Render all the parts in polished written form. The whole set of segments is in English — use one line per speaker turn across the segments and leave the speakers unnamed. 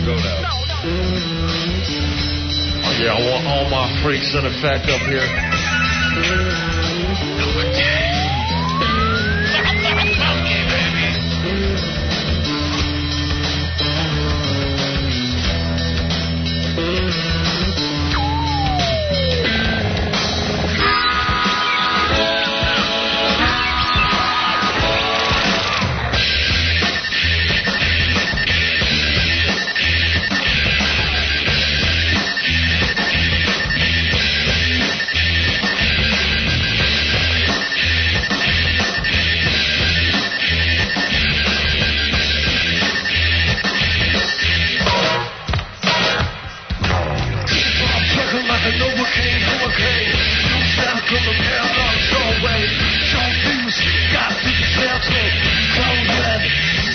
go now. Oh, yeah, I want all my freaks in effect up here.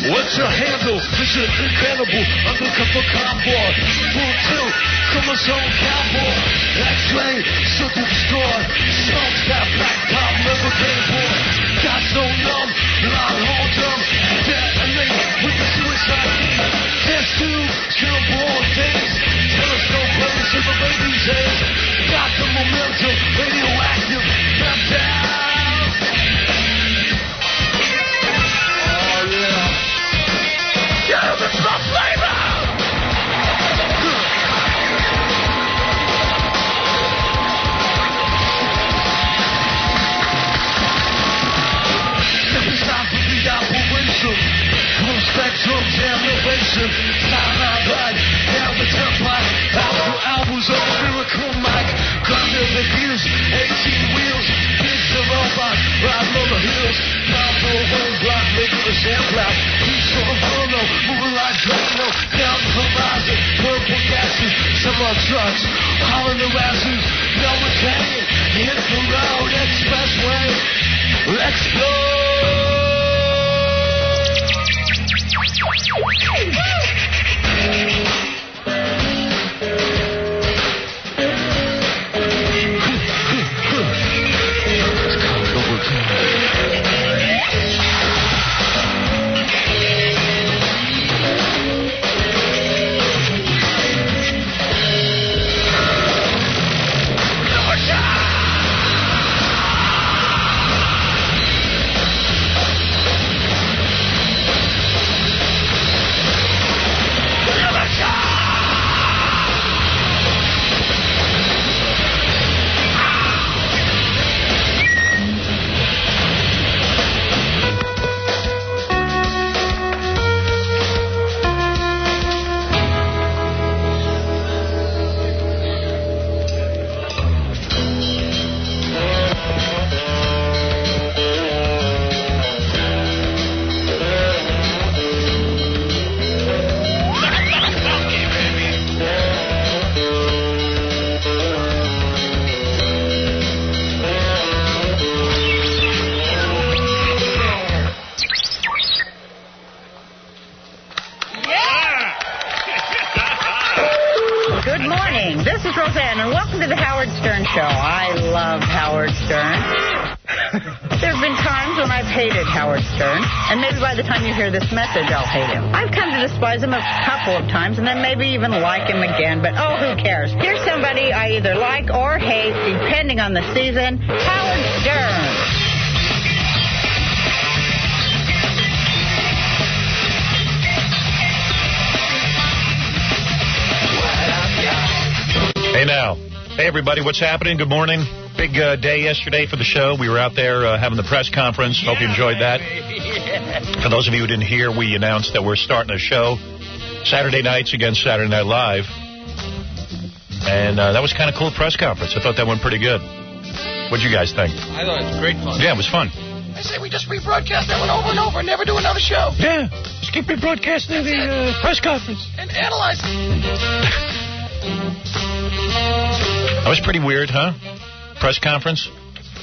What's your handle? Vision incredible. Undercover cowboy. Full tilt. Chromosome cowboy. X-ray. Circle destroy. Smoke that black pop. Never came born. Got so numb. Long hold dumb. Detonate with the suicide beat. Test tube. Chill born days. Telescope. Burning super baby's head. Got the momentum. Radioactive. Got down. It's the flavor! Every time for the operation, full spectrum, generation, time ride, down the turnpike, albums of a miracle mic, climbing the gears, 18 wheels, kids the robot, riding on the hills, down for a whole block, making a sandblast, piece of a photo, moving like Drano, down the horizon, purple gases, semi trucks, hauling the asses, no mechanic, hit the road, expressway, explode!
This message, I'll hate him. I've come to despise him a couple of times and then maybe even like him again, but oh, who cares? Here's somebody I either like or hate, depending on the season, Howard Stern.
Hey now. Hey everybody, what's happening? Good morning. Big day yesterday for the show. We were out there having the press conference. Hope you enjoyed that. For those of you who didn't hear, we announced that we're starting a show Saturday nights against Saturday Night Live. And that was kind of cool press conference. I thought that went pretty good. What'd you guys think?
I thought it was great fun.
Yeah, it was fun.
I say we just rebroadcast that one over and over and never do another show.
Yeah, just keep rebroadcasting the press conference.
And analyze it.
That was pretty weird, huh? Press conference?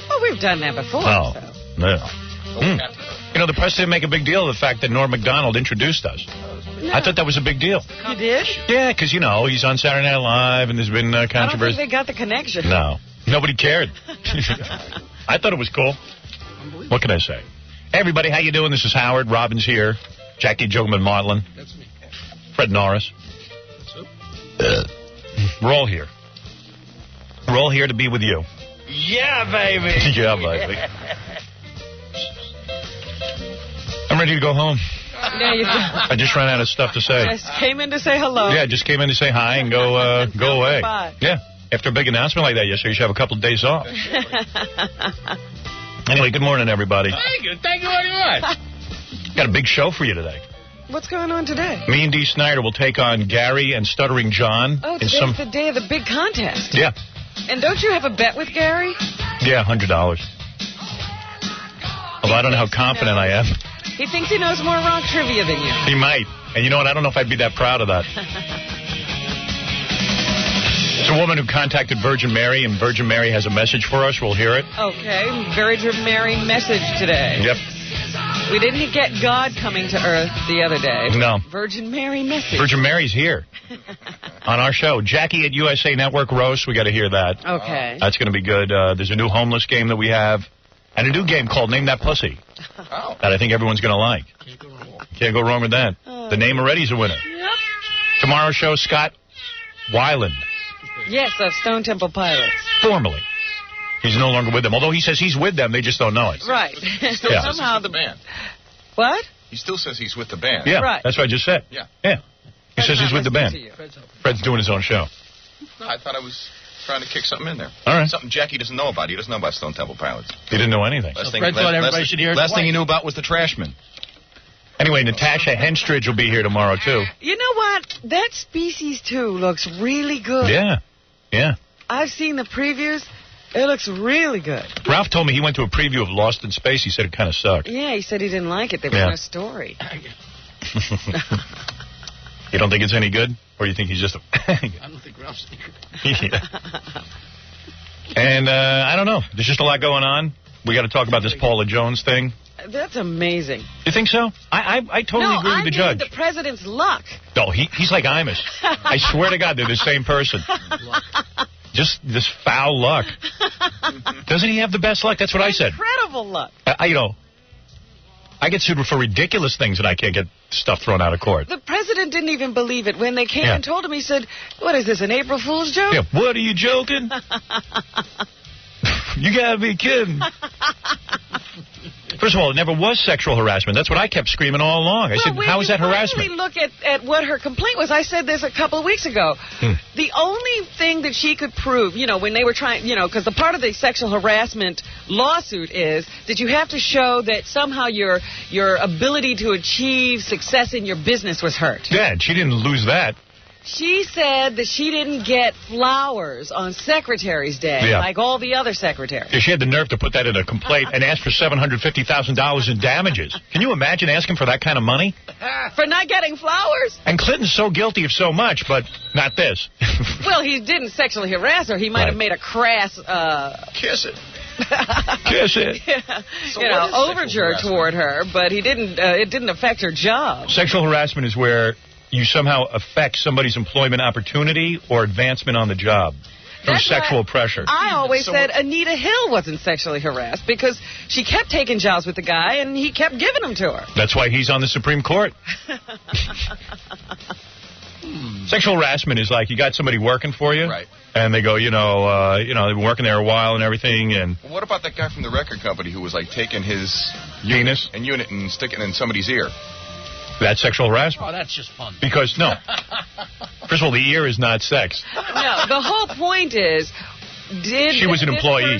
Well, we've done that before.
Oh,
so.
Yeah. You know, the press didn't make a big deal of the fact that Norm Macdonald introduced us. No. I thought that was a big deal.
You did?
Yeah, because, you know, he's on Saturday Night Live, and there's been controversy.
I don't think they got the connection.
No. Nobody cared. I thought it was cool. What can I say? Hey, everybody, how you doing? This is Howard. Robin's here. Jackie Martling.
That's me.
Fred Norris. We're all here. We're all here to be with you.
Yeah, baby.
Yeah, baby. I'm ready to go home.
Yeah, you
I just ran out of stuff to say.
just came in to say hello.
Yeah, just came in to say hi and go away.
Bye.
Yeah, after a big announcement like that yesterday, you should have a couple of days off. Anyway, good morning, everybody.
Thank you very much.
Got a big show for you today.
What's going on today?
Me and Dee Snider will take on Gary and Stuttering John.
Oh, today's the day of the big contest.
Yeah.
And don't you have a bet with Gary?
Yeah, $100. Although I don't know how confident I am.
He thinks he knows more rock trivia than you.
He might. And you know what? I don't know if I'd be that proud of that. It's a woman who contacted Virgin Mary, and Virgin Mary has a message for us. We'll hear it.
Okay, Virgin Mary message today.
Yep.
We didn't get God coming to Earth the other day.
No.
Virgin Mary message.
Virgin Mary's here on our show. Jackie at USA Network Roast. We got to hear that.
Okay.
That's going to be good. There's a new homeless game that we have, and a new game called Name That Pussy that I think everyone's going to like. Can't go wrong with that. The name already's a winner.
Yep.
Tomorrow's show, Scott Weiland.
Yes, of Stone Temple Pilots.
Formerly. He's no longer with them. Although he says he's with them, they just don't know it.
Right.
Still
Yeah.
says he's with the band.
What?
He still says he's with the band.
Yeah,
Right.
that's what I just said.
Yeah.
Yeah. He says he's with the band.
To you.
Fred's doing his own show.
No, I thought I was trying to kick something in there.
All right.
Something Jackie doesn't know about. He doesn't know about Stone Temple Pilots.
He didn't know anything.
Fred thought everybody should hear it
Last thing
twice.
he knew about was the Trashmen.
Anyway, Natasha Henstridge will be here tomorrow, too.
You know what? That Species 2 looks really good.
Yeah. Yeah.
I've seen the previews. It looks really good.
Ralph told me he went to a preview of Lost in Space. He said it kind of sucked.
Yeah, he said he didn't like it. There was
Yeah.
no story.
You don't think it's any good? Or you think he's just a...
I don't think Ralph's
Yeah. And I don't know. There's just a lot going on. We got to talk about this Paula Jones thing.
That's amazing.
You think so? I totally agree with the judge.
The president's luck.
No, he's like Imus. I swear to God, they're the same person. Just this foul luck. Doesn't he have the best luck? That's what I said.
Incredible luck.
I get sued for ridiculous things and I can't get stuff thrown out of court.
The president didn't even believe it. When they came
Yeah.
and told him, he said, what is this, an April Fool's joke?
Yeah, what, are you joking? You gotta be kidding. First of all, it never was sexual harassment. That's what I kept screaming all along. I said, how is that harassment?
When you finally look at what her complaint was, I said this a couple of weeks ago. The only thing that she could prove, when they were trying, because the part of the sexual harassment lawsuit is that you have to show that somehow your ability to achieve success in your business was hurt.
Yeah, and she didn't lose that.
She said that she didn't get flowers on Secretary's Day like all the other secretaries.
Yeah, she had the nerve to put that in a complaint and ask for $750,000 in damages. Can you imagine asking for that kind of money?
For not getting flowers?
And Clinton's so guilty of so much, but not this.
Well, he didn't sexually harass her. He might have made a crass...
Kiss it.
Kiss it.
So
overture toward her, but he didn't. It didn't affect her job.
Sexual harassment is where you somehow affect somebody's employment opportunity or advancement on the job through sexual pressure.
I always said Anita Hill wasn't sexually harassed because she kept taking jobs with the guy and he kept giving them to her.
That's why he's on the Supreme Court. Sexual harassment is like you got somebody working for you,
Right.
and they go, they've been working there a while and everything, and
Well, what about that guy from the record company who was like taking his
penis
unit and sticking it in somebody's ear?
That's sexual harassment.
Oh, that's just fun.
Because, no. First of all, the ear is not sex.
No, the whole point is,
She was an employee.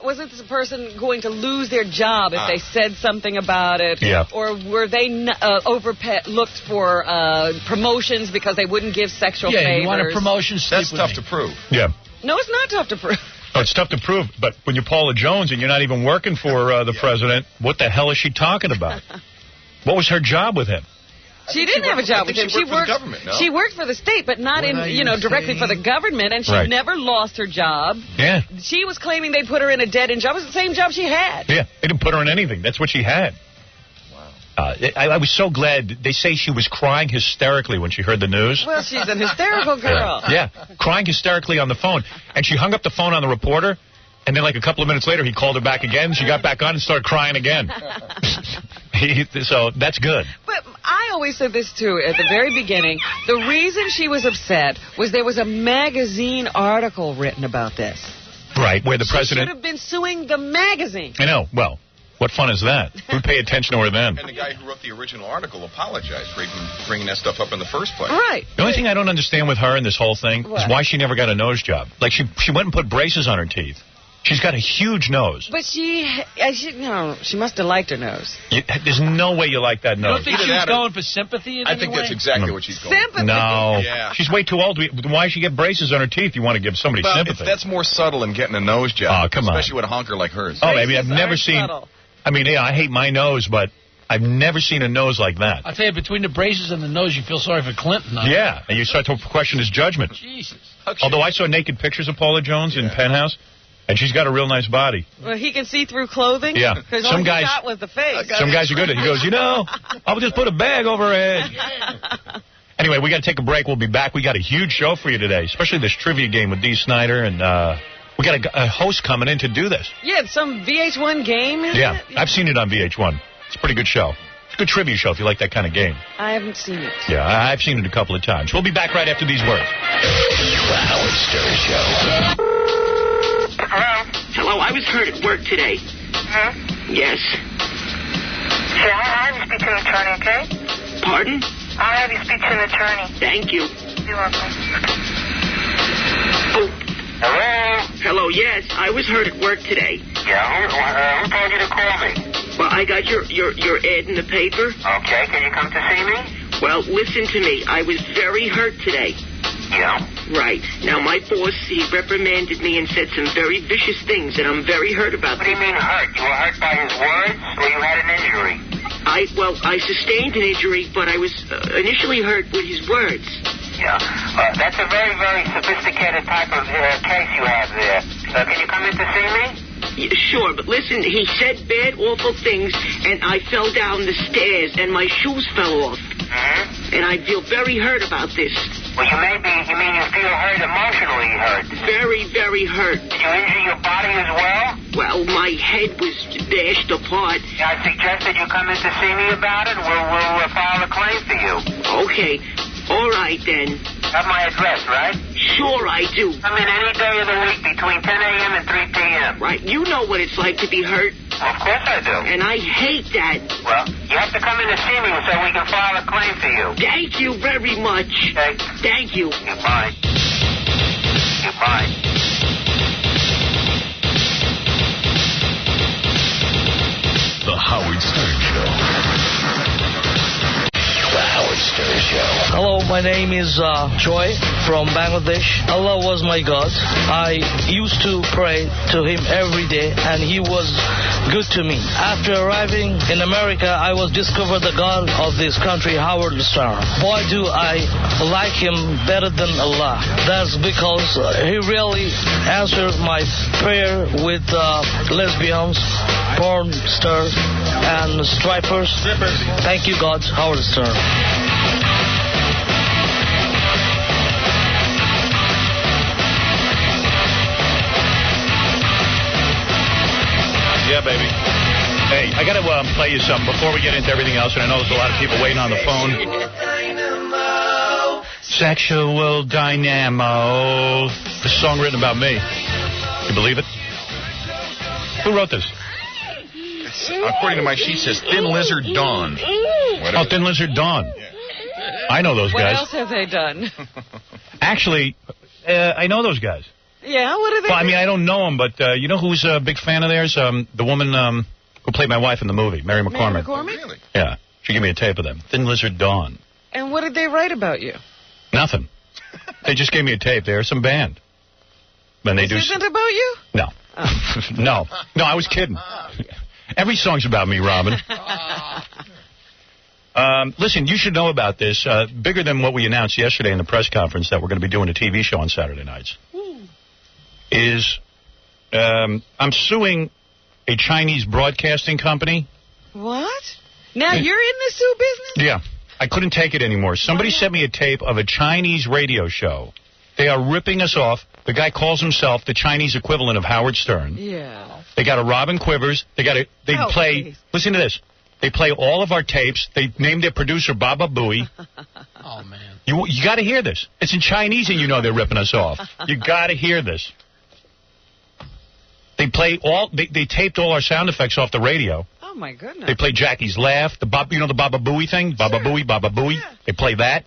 Wasn't this person going to lose their job if they said something about it?
Yeah.
Or were they looked for promotions because they wouldn't give sexual favors?
Yeah, you want a promotion?
That's tough to prove.
Yeah.
No, it's not tough to prove.
Oh, it's tough to prove, but when you're Paula Jones and you're not even working for the president, what the hell is she talking about? What was her job with him?
She didn't have a job with him.
She worked for the government, no?
She worked for the state, but not directly for the government, and she never lost her job.
Yeah.
She was claiming they put her in a dead-end job. It was the same job she had.
Yeah, they didn't put her in anything. That's what she had. Wow. I was so glad. They say she was crying hysterically when she heard the news.
Well, she's an hysterical girl.
Yeah, crying hysterically on the phone. And she hung up the phone on the reporter, and then like a couple of minutes later, he called her back again. She got back on and started crying again. So that's good.
But I always said this, too, at the very beginning. The reason she was upset was there was a magazine article written about this.
Right, where the president...
She should have been suing the magazine.
I know. Well, what fun is that? Who'd pay attention to her then?
And the guy who wrote the original article apologized for even bringing that stuff up in the first place.
Right.
The only thing I don't understand with her in this whole thing is why she never got a nose job. Like, she went and put braces on her teeth. She's got a huge nose.
But she must have liked her nose.
There's no way you like that
You
nose.
don't think she was going for sympathy in
I
any
think
way?
that's exactly what she's going for.
Sympathy?
No.
Yeah.
She's way too old. Why should she get braces on her teeth? You want to give somebody sympathy.
That's more subtle than getting a nose job.
Oh, come on.
Especially with a honker like hers.
Oh, baby, I've
Braces
never
are
seen...
subtle.
I mean, yeah, I hate my nose, but I've never seen a nose like that.
I tell you, between the braces and the nose, you feel sorry for Clinton.
Yeah, and you start to question his judgment.
Jesus.
Although I saw naked pictures of Paula Jones in Penthouse, and she's got a real nice body.
Well, he can see through clothing?
Yeah.
Because all he got was the face.
Some guys are good at it. He goes, I'll just put a bag over her head. Anyway, we got to take a break. We'll be back. We got a huge show for you today, especially this trivia game with Dee Snider, and we got a host coming in to do this.
Yeah, some VH1 game, isn't
Yeah,
it?
I've seen it on VH1. It's a pretty good show. It's a good trivia show if you like that kind of game.
I haven't seen it.
Yeah, I've seen it a couple of times. We'll be back right after these words.
The Howard Stern Show.
Hello, I was hurt at work today.
Huh?
Yes.
Yeah, I'll have you speak to an attorney, okay?
Pardon?
I'll have you speak to an attorney.
Thank you.
You're welcome.
Oh,
Hello?
hello, yes, I was hurt at work today.
Yeah, who told you to call me?
Well, I got your ad in the paper.
Okay, can you come to see me?
Well, listen to me. I was very hurt today.
Yeah.
Right. Now, my boss, he reprimanded me and said some very vicious things, and I'm very hurt about
What do you mean hurt? You were hurt by his words, or you had an injury?
I sustained an injury, but I was initially hurt with his words.
Yeah. That's a very, very sophisticated type of case you have there. Can you come in to see me?
Yeah, sure, but listen, he said bad, awful things, and I fell down the stairs, and my shoes fell off.
Mm-hmm.
And I feel very hurt about this.
Well, you mean you feel hurt, emotionally hurt?
Very, very hurt.
Did you injure your body as well?
Well, my head was bashed apart.
I suggested you come in to see me about it. We'll file a claim for you.
Okay. All right, then.
Have my address, right?
Sure, I do.
Come in any day of the week between 10 a.m. and 3 p.m.
Right. You know what it's like to be hurt.
Well, of course I do.
And I hate that.
Well, you have to come in to see me so we can file a claim for you.
Thank you very much.
Okay?
Thank you.
Goodbye. Goodbye.
The Howard Stern Show. The Howard Stern Show.
Hello, my name is Joy from Bangladesh. Allah was my God. I used to pray to him every day, and he was good to me. After arriving in America, I was discovered the God of this country, Howard Stern. Boy, do I like him better than Allah. That's because he really answered my prayer with lesbians, porn stars, and strippers. Thank you, God, Howard Stern.
Yeah, baby. Hey, I got to play you something before we get into everything else, and I know there's a lot of people waiting on the phone. Sexual Dynamo. This song written about me. You believe it? Who wrote this?
According to my sheet, says Thin Lizard Dawn.
Oh, Thin Lizard Dawn. I know those
What
guys.
else have they done?
Actually, I know those guys.
Yeah, what are they
Well, I
doing?
mean, I don't know them, but you know who's a big fan of theirs? The woman who played my wife in the movie, Mary McCormick.
Mary McCormick?
Really?
Yeah. She gave me a tape of them. Thin Lizard Dawn.
And what did they write about you?
Nothing. They just gave me a tape. They're some band. And they
This isn't about you?
No.
Oh.
No, I was kidding. Every song's about me, Robin. Listen, you should know about this. Bigger than what we announced yesterday in the press conference that we're going to be doing a TV show on Saturday nights. Is I'm suing a Chinese broadcasting company.
What? Now you're in the Sue business?
Yeah. I couldn't take it anymore. Somebody sent me a tape of a Chinese radio show. They are ripping us off. The guy calls himself the Chinese equivalent of Howard Stern.
Yeah.
They got a Robin Quivers. They play.
Please.
Listen to this. They play all of our tapes. They named their producer Baba Booey.
Oh, man.
You got to hear this. It's in Chinese, and you know they're ripping us off. You got to hear this. They play all. They taped all our sound effects off the radio.
Oh my goodness.
They play Jackie's laugh. The Baba Booey thing. Baba Booey, Baba Booey. Yeah. They play that.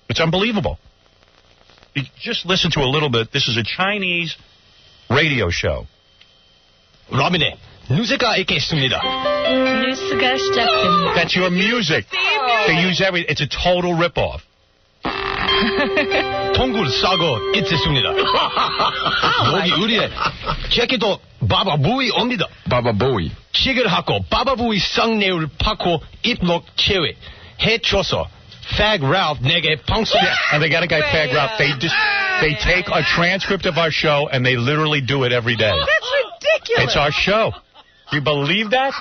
It's unbelievable. You just listen to a little bit. This is a Chinese radio show.
로빈의 뉴스가 있겠습니다.
뉴스가 시작됩니다.
That's your music. They use it's a total ripoff.
통굴 싸고 있겠습니다. 여기 우리의 제키도 바바부이 옵니다. 바바부이. 칙을 하고 바바부이 쌍내를 파고 입록 체외 해줘서 Fag Ralph 내게 방송.
And they got a guy Fag Ralph. They take a transcript of our show and they literally do it every day.
That's ridiculous.
It's our show. You believe that?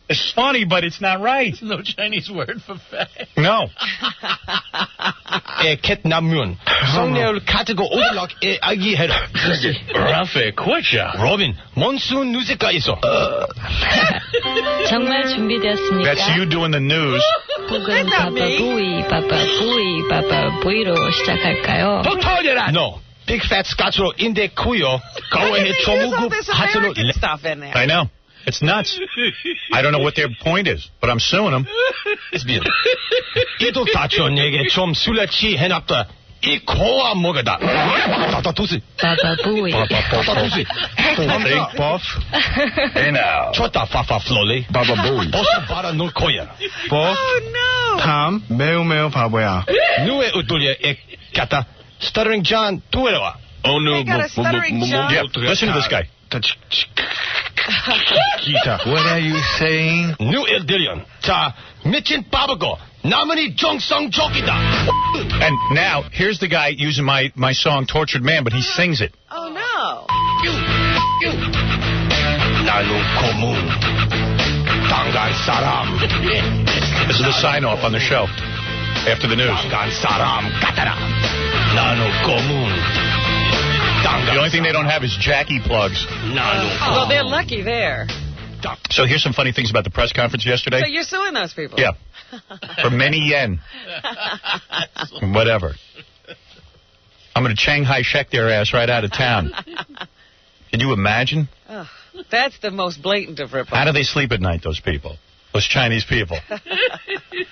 It's funny, but it's not right.
There's no Chinese word for fag.
No.
캣남면 성내를 가지고 오도록 아기해라.
Ralphie, quitcha.
로빈, 몬순 뉴스가 있어.
정말 준비되었습니까?
That's you doing the news.
혹은 바바부이로 시작할까요?
또 터져라. No. Big Fat Scotch로 인데쿠요. 거외의 조무급 하트로.
I know. It's nuts. I don't know what their point is, but I'm suing them.
이도 다쳐 내게 좀 술래치 해놨다. 이 코와 먹어다. 바바부이. 바바부이.
Big buff. Hey now.
쳤다 파파 플로리. 바바부이. 버스 바라 놓을 거야.
Oh no.
탐 매우 바보야.
누에 우돌려 에 갔다. Stuttering John 두에와.
Oh no.
Yeah, listen to this guy.
What are you saying?
New Ildillion. 자, 미친 바보고 나무니 정성적이다.
And now, here's the guy using my song Tortured Man, but he sings it.
Oh no.
나는 고문. 당간 사람.
This is the sign-off on the show after the news.
당간 사람 같아라. 나는 고문.
The only thing they don't have is Jackie plugs.
Well, they're lucky there.
So here's some funny things about the press conference yesterday.
So you're suing those people?
Yeah. For many yen. Whatever. I'm going to Shanghai Shek their ass right out of town. Can you imagine?
Oh, that's the most blatant of ripoffs.
How do they sleep at night, those people? Those Chinese people.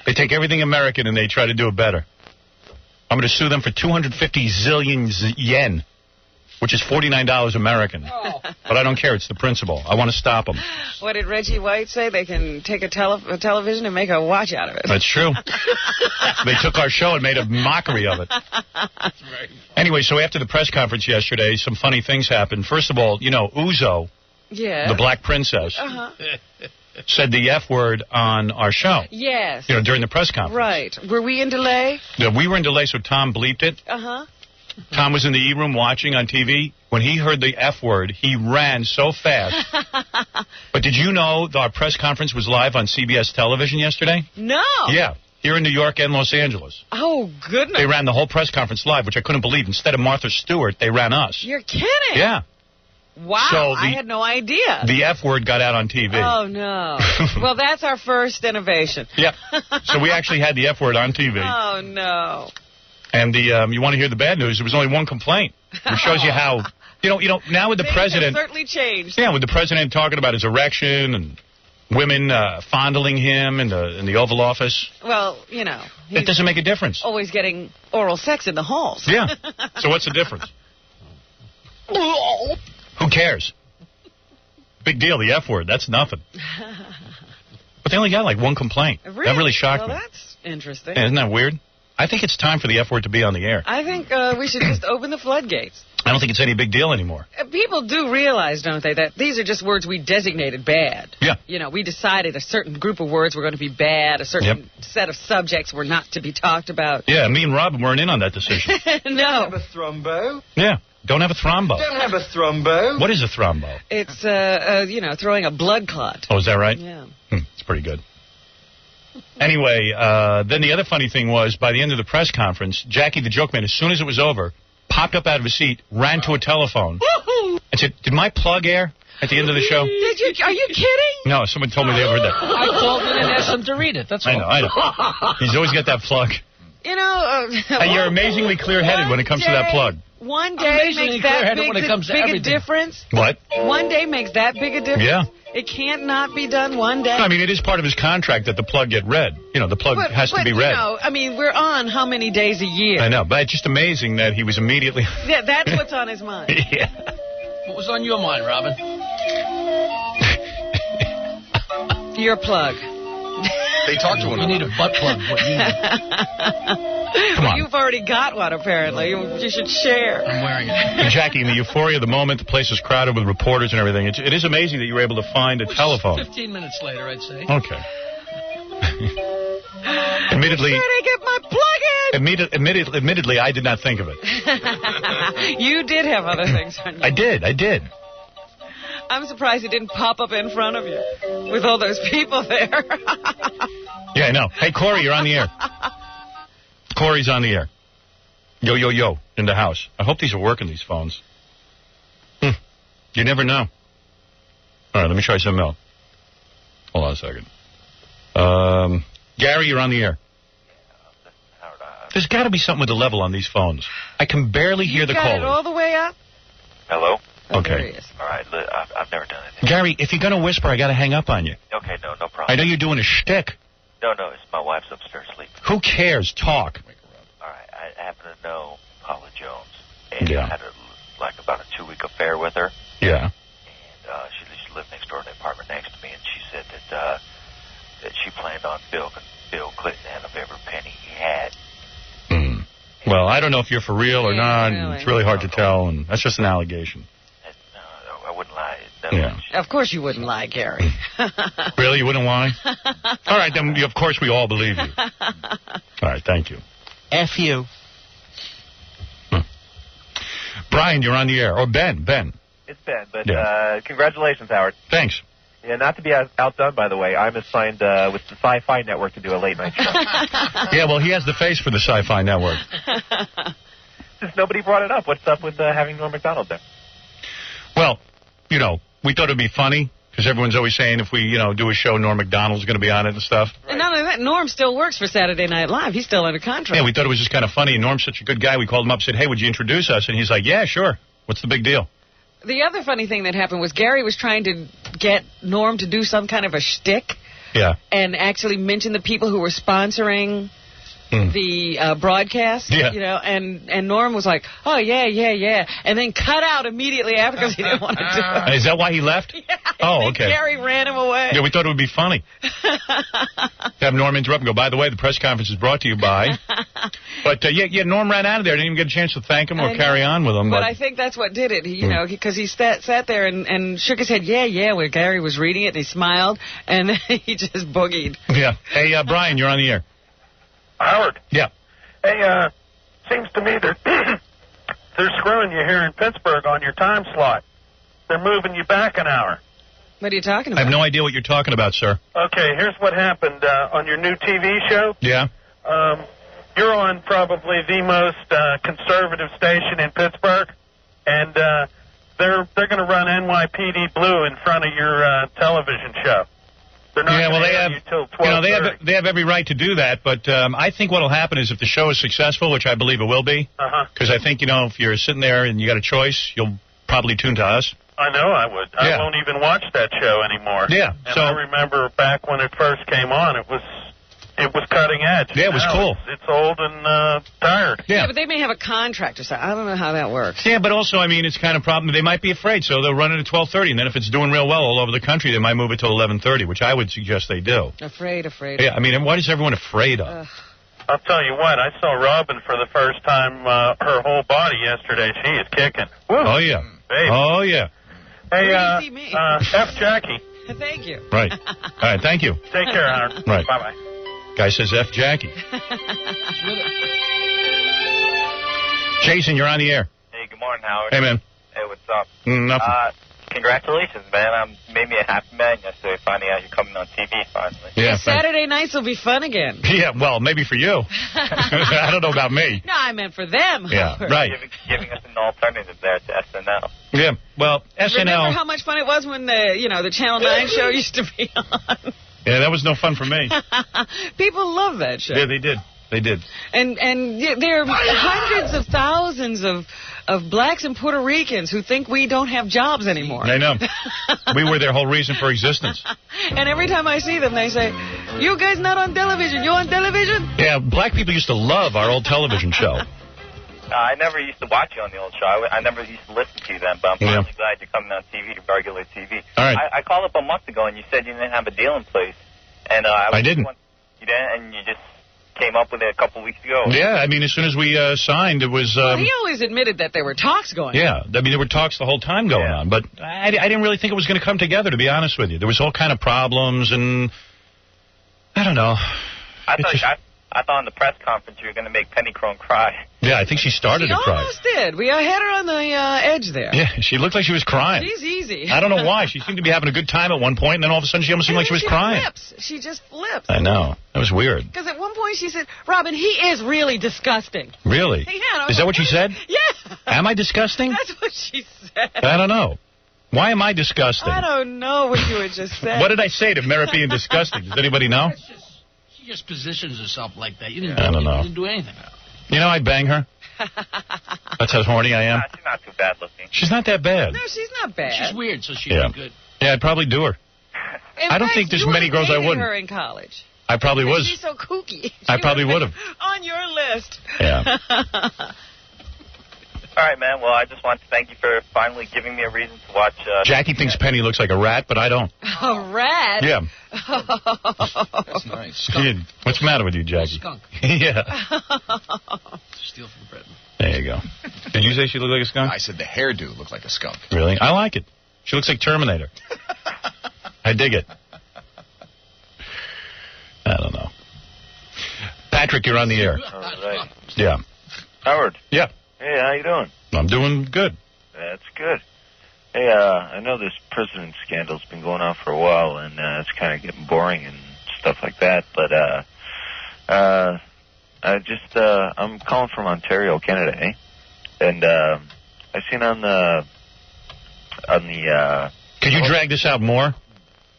They take everything American and they try to do it better. I'm going to sue them for 250 zillion yen. Which is $49 American. Oh. But I don't care. It's the principle. I want to stop them.
What did Reggie White say? They can take a television and make a watch out of it.
That's true. They took our show and made a mockery of it. Anyway, so after the press conference yesterday, some funny things happened. First of all, you know, Uzo, the Black Princess, said the F word on our show.
Yes.
You know, during the press conference.
Right. Were we in delay?
Yeah, we were in delay, so Tom bleeped it. Tom was in the E-room watching on TV. When he heard the F word, he ran so fast. But did you know our press conference was live on CBS television yesterday?
No.
Yeah, here in New York and Los Angeles.
Oh, goodness.
They ran the whole press conference live, which I couldn't believe. Instead of Martha Stewart, they ran us.
You're kidding.
Yeah.
Wow,
so
I had no idea.
The F word got out on TV.
Oh, no. Well, that's our first innovation.
Yeah. So we actually had the F word on TV.
Oh, no.
And you want to hear the bad news? There was only one complaint. It shows you how, you know, now with the president.
Things have certainly changed.
Yeah, with the president talking about his erection and women fondling him in the Oval Office.
Well, you know.
It doesn't make a difference.
Always getting oral sex in the halls.
Yeah. So what's the difference? Who cares? Big deal, the F word. That's nothing. But they only got like one complaint.
Really?
That really shocked me.
That's interesting.
Yeah, isn't that weird? I think it's time for the F word to be on the air.
I think we should just open the floodgates.
I don't think it's any big deal anymore.
People do realize, don't they, that these are just words we designated bad.
Yeah.
You know, we decided a certain group of words were going to be bad, a certain set of subjects were not to be talked about.
Yeah, me and Robin weren't in on that decision.
No.
Don't have a thrombo.
Yeah, don't have a thrombo.
Don't have a thrombo.
What is a thrombo?
It's, you know, throwing a blood clot.
Oh, is that right?
Yeah.
It's pretty good. Anyway, then the other funny thing was, by the end of the press conference, Jackie the Joke Man, as soon as it was over, popped up out of his seat, ran to a telephone, and said, "Did my plug air?" at the end of the show?
Did you? Are you kidding?
No, someone told me they heard that.
I called in and asked him to read it. That's all.
I know. He's always got that plug.
You know,
And you're amazingly clear-headed when it comes to that plug.
One day makes that big a difference.
What?
One day makes that big a difference.
Yeah.
It can't not be done one day.
I mean, it is part of his contract that the plug get read. You know, the plug has to be read.
You know, I mean, we're on how many days a year?
I know, but it's just amazing that he was immediately...
Yeah, that's what's on his mind.
Yeah.
What was on your mind, Robin?
Your plug.
They talk to one.
You need a butt plug. What you need.
Come on.
You've already got one, apparently. You should share.
I'm wearing it.
And Jackie, in the euphoria of the moment, the place is crowded with reporters and everything. It is amazing that you were able to find a telephone.
15 minutes later, I'd say.
Okay. Admittedly,
I'm trying to get my plug in.
Admittedly, I did not think of it.
You did have other things on you.
I did.
I'm surprised it didn't pop up in front of you with all those people there.
Yeah, I know. Hey, Corey, you're on the air. Corey's on the air. Yo, in the house. I hope these are working, these phones. You never know. All right, let me try something else. Hold on a second. Gary, you're on the air. There's got to be something with the level on these phones. I can barely hear the
callers.
callers.
It all the way up?
Hello?
Okay.
All right, I've never done anything.
Gary, if you're going to whisper, I got to hang up on you.
Okay, no problem.
I know you're doing a shtick.
No, it's my wife's upstairs sleeping.
Who cares? Talk.
All right, I happen to know Paula Jones. And
Yeah.
I had about a 2-week affair with her.
Yeah.
And she lived next door in the apartment next to me, and she said that she planned on Bill Clinton out of every penny he had.
Well, I don't know if you're for real or not.
Really.
It's really hard to tell, and that's just an allegation.
I wouldn't lie.
Yeah.
Of course you wouldn't lie, Gary.
Really? You wouldn't lie? All right, then, of course we all believe you. All right, thank you.
F you.
Brian, you're on the air. Or Ben.
It's Ben, but
Yeah.
congratulations, Howard.
Thanks.
Yeah, not to be outdone, by the way, I'm assigned with the Sci-Fi Network to do a late-night show.
Yeah, well, he has the face for the Sci-Fi Network.
Just nobody brought it up. What's up with having Norm Macdonald there?
Well, you know, we thought it would be funny, because everyone's always saying if we, do a show, Norm Macdonald's going to be on it and stuff.
And not only that, Norm still works for Saturday Night Live. He's still under contract.
Yeah, we thought it was just kind of funny, and Norm's such a good guy. We called him up and said, hey, would you introduce us? And he's like, yeah, sure. What's the big deal?
The other funny thing that happened was Gary was trying to get Norm to do some kind of a shtick.
Yeah.
And actually mention the people who were sponsoring the broadcast.
Yeah.
And Norm was like, oh, yeah. And then cut out immediately after because he didn't want to do it.
Is that why he left?
Yeah,
oh, okay.
Gary ran him away.
Yeah, we thought it would be funny. Have Norm interrupt and go, by the way, the press conference is brought to you by. But, Norm ran out of there. Didn't even get a chance to thank him or carry on with him.
But I think that's what did it, because he sat there and shook his head, yeah, when Gary was reading it, and he smiled, and then he just boogied.
Yeah. Hey, Brian, you're on the air.
Howard.
Yeah.
Hey, seems to me they're screwing you here in Pittsburgh on your time slot. They're moving you back an hour.
What are you talking about?
I have no idea what you're talking about, sir.
Okay, here's what happened on your new TV show.
Yeah.
You're on probably the most conservative station in Pittsburgh, and they're going to run NYPD Blue in front of your television show. They're not
yeah, well,
they have till 12:30.
they have every right to do that, but I think what will happen is if the show is successful, which I believe it will be, because I think, if you're sitting there and you got a choice, you'll probably tune to us.
I know I would.
Yeah.
I won't even watch that show anymore.
Yeah.
And I remember back when it first came on, it was cutting edge.
Yeah, it was cool.
It's old and tired.
Yeah, but they may have a contract or something. I don't know how that works.
Yeah, but also, it's kind of problem. They might be afraid, so they'll run it at 12:30, and then if it's doing real well all over the country, they might move it to 11:30, which I would suggest they do.
Afraid.
Yeah, what is everyone afraid of?
I'll tell you what, I saw Robin for the first time, her whole body yesterday. She is kicking. Woo.
Oh, yeah.
Baby.
Oh, yeah.
Hey, F. Jackie.
Thank you.
Right. All right, thank you.
Take care, Howard.
Right.
Bye-bye.
Guy says F. Jackie. Jason, you're on the air.
Hey, good morning, Howard.
Hey, man.
Hey, what's up?
Nothing.
Congratulations, man. Made me a happy man yesterday finding out you're coming on TV finally.
Yeah.
Saturday nights will be fun again.
Yeah, well, maybe for you. I don't know about me.
No, I meant for them.
Yeah, right.
Giving us an alternative there to SNL.
Yeah, well, SNL...
Remember how much fun it was when the Channel 9 show used to be on?
Yeah, that was no fun for me.
People love that show.
Yeah, they did. They did.
And there are hundreds of thousands of blacks and Puerto Ricans who think we don't have jobs anymore.
I know. We were their whole reason for existence.
And every time I see them, they say, "You guys not on television? You on television?"
Yeah, black people used to love our old television show.
I never used to watch you on the old show. I never used to listen to you then, but I'm finally glad you're coming on TV, regular TV.
All right.
I called up a month ago, and you said you didn't have a deal in place. And
I didn't.
You didn't, and you just came up with it a couple weeks ago.
Yeah, I mean, as soon as we signed, it was...
Well, he always admitted that there were talks going on.
Yeah, I mean, there were talks the whole time going on, but I didn't really think it was going to come together, to be honest with you. There was all kind of problems, and I don't know.
I thought in the press conference you were going to make Penny Crone cry.
Yeah, I think she started to cry.
She almost did. We had her on the edge there.
Yeah, she looked like she was crying.
She's easy.
I don't know why. She seemed to be having a good time at one point, and then all of a sudden she almost seemed like she was crying.
She just flips.
I know. That was weird.
Because at one point she said, "Robin, he is really disgusting."
Really?
Yeah,
is that what she said?
Yeah.
Am I disgusting?
That's what she said.
I don't know. Why am I disgusting?
I don't know what you were just saying.
What did I say to merit being disgusting? Does anybody know?
She just positions herself like that. You
I don't know.
didn't do anything.
You know, I'd bang her. That's how horny I am.
She's not too bad looking.
She's not that bad.
No, she's not bad.
She's weird, so she'd be good.
Yeah, I'd probably do her. I don't think there's many girls I wouldn't.
Her in college.
I probably was.
She's so kooky.
I probably would have.
On your list.
Yeah.
All right, man. Well, I just want to thank you for finally giving me a reason to watch.
Jackie thinks Penny looks like a rat, but I don't.
A rat?
Yeah.
That's nice.
Skunk. What's the matter with you, Jackie?
Skunk.
Yeah.
Steal from Britain.
There you go. Did you say she looked like a skunk?
I said the hairdo looked like a skunk.
Really? I like it. She looks like Terminator. I dig it. I don't know. Patrick, you're on the air.
All right.
Yeah.
Howard.
Yeah.
Hey, how you doing?
I'm doing good.
That's good. Hey, I know this president scandal's been going on for a while, and it's kind of getting boring and stuff like that. But I'm calling from Ontario, Canada, eh? And I seen on the.
Could you drag this out more?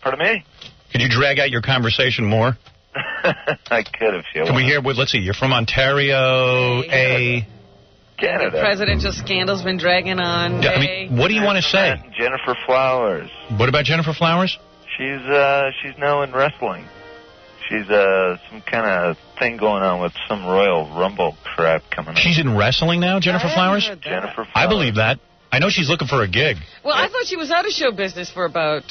Pardon me?
Could you drag out your conversation more?
I could if you want.
Can we hear? Let's see. You're from Ontario,
Canada.
The presidential scandal's been dragging on.
I mean, what do you want to say?
Jennifer Flowers.
What about Jennifer Flowers?
She's now in wrestling. She's some kind of thing going on with some Royal Rumble crap coming up.
She's in wrestling now, Jennifer Flowers?
Jennifer Flowers.
I believe that. I know she's looking for a gig.
Well, I thought she was out of show business for about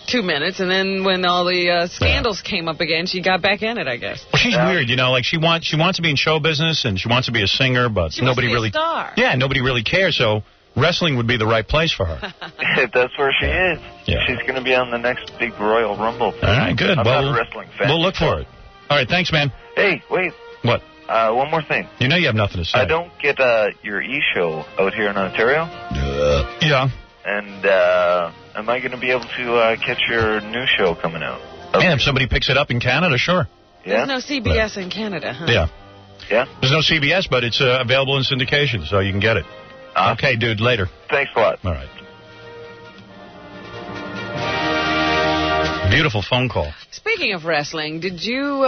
2 minutes, and then when all the scandals came up again, she got back in it, I guess.
Well, she's weird, you know, like she wants to be in show business and she wants to be a singer, but
She
nobody
wants to be
really
a star.
Yeah, nobody really cares, so wrestling would be the right place for her.
That's where she is.
Yeah.
She's going to be on the next big Royal Rumble thing.
All right, good.
I'm
well,
not a wrestling fan.
We'll look for it. All right, thanks, man.
Hey, wait.
What?
One more thing.
You know you have nothing to say.
I don't get your e-show out here in Ontario.
Yeah.
And am I going to be able to catch your new show coming out?
And if somebody picks it up in Canada, sure.
Yeah?
There's no CBS in Canada, huh?
Yeah.
Yeah?
There's no CBS, but it's available in syndication, so you can get it. Okay, dude, later.
Thanks a lot.
All right. Beautiful phone call.
Speaking of wrestling, did you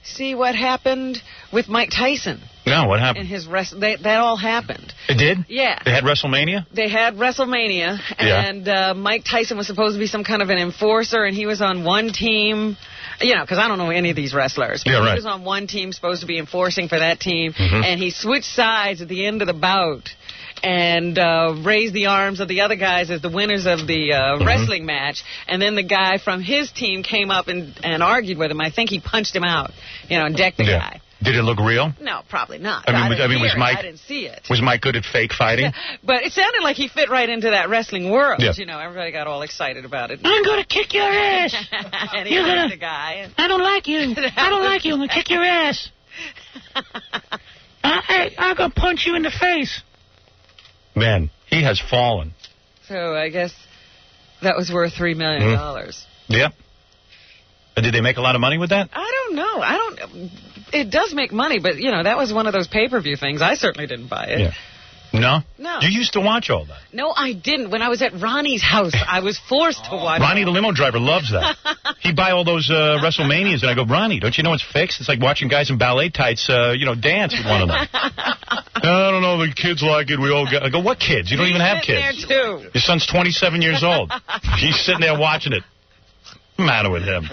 see what happened with Mike Tyson?
No, what happened?
And his that all happened.
It did?
Yeah.
They had WrestleMania?
They had WrestleMania, and Mike Tyson was supposed to be some kind of an enforcer, and he was on one team. You know, because I don't know any of these wrestlers. But
Yeah, right.
He was on one team, supposed to be enforcing for that team,
Mhm.
and he switched sides at the end of the bout and raised the arms of the other guys as the winners of the wrestling match. And then the guy from his team came up and argued with him. I think he punched him out, and decked the guy.
Did it look real?
No, probably not.
I
didn't
mean, was
hear it.
Mike?
I didn't see it.
Was Mike good at fake fighting?
But it sounded like he fit right into that wrestling world.
Yeah.
Everybody got all excited about it.
I'm going to kick your ass.
And he
You're
liked
gonna-
the guy.
I don't like you. I don't like you. I'm going to kick your ass. I'm going to punch you in the face.
Man, he has fallen.
So I guess that was worth $3 million.
Yep. Did they make a lot of money with that?
I don't know. It does make money, but, that was one of those pay-per-view things. I certainly didn't buy it.
Yeah. No?
No.
You used to watch all that.
No, I didn't. When I was at Ronnie's house, I was forced to watch.
Ronnie, the limo driver, loves that. He'd buy all those WrestleManias, and I go, Ronnie, don't you know it's fixed? It's like watching guys in ballet tights, dance with one another. I don't know, the kids like it. We all got. I go, what kids? You don't even have kids.
There too.
Your son's 27 years old. He's sitting there watching it. What's the matter with him?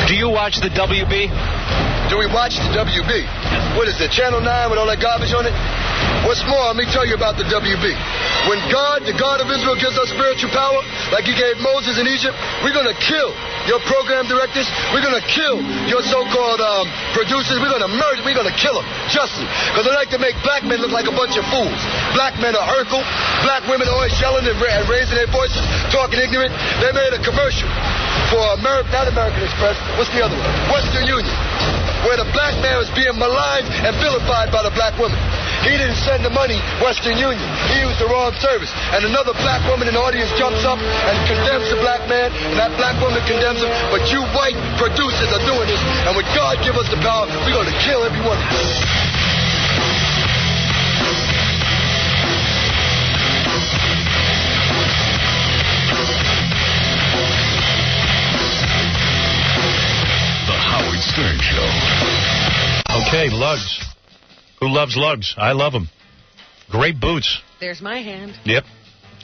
Do you watch the WB?
Do we watch the WB? What is it, Channel 9 with all that garbage on it? What's more, let me tell you about the WB. When God, the God of Israel, gives us spiritual power, like he gave Moses in Egypt, we're going to kill your program directors. We're going to kill your so-called producers. We're going to murder. We're going to kill them justly. Because they like to make black men look like a bunch of fools. Black men are Urkel. Black women always yelling and raising their voices, talking ignorant. They made a commercial for not American Express. What's the other one? Western Union, where the black man was being maligned and vilified by the black woman. He didn't send the money Western Union. He used the wrong service. And another black woman in the audience jumps up and condemns the black man, and that black woman condemns him. But you white producers are doing this, and when God give us the power, we're going to kill every one of you.
The Howard Stern Show.
Okay, lugs. Who loves lugs? I love them. Great boots.
There's my hand.
Yep.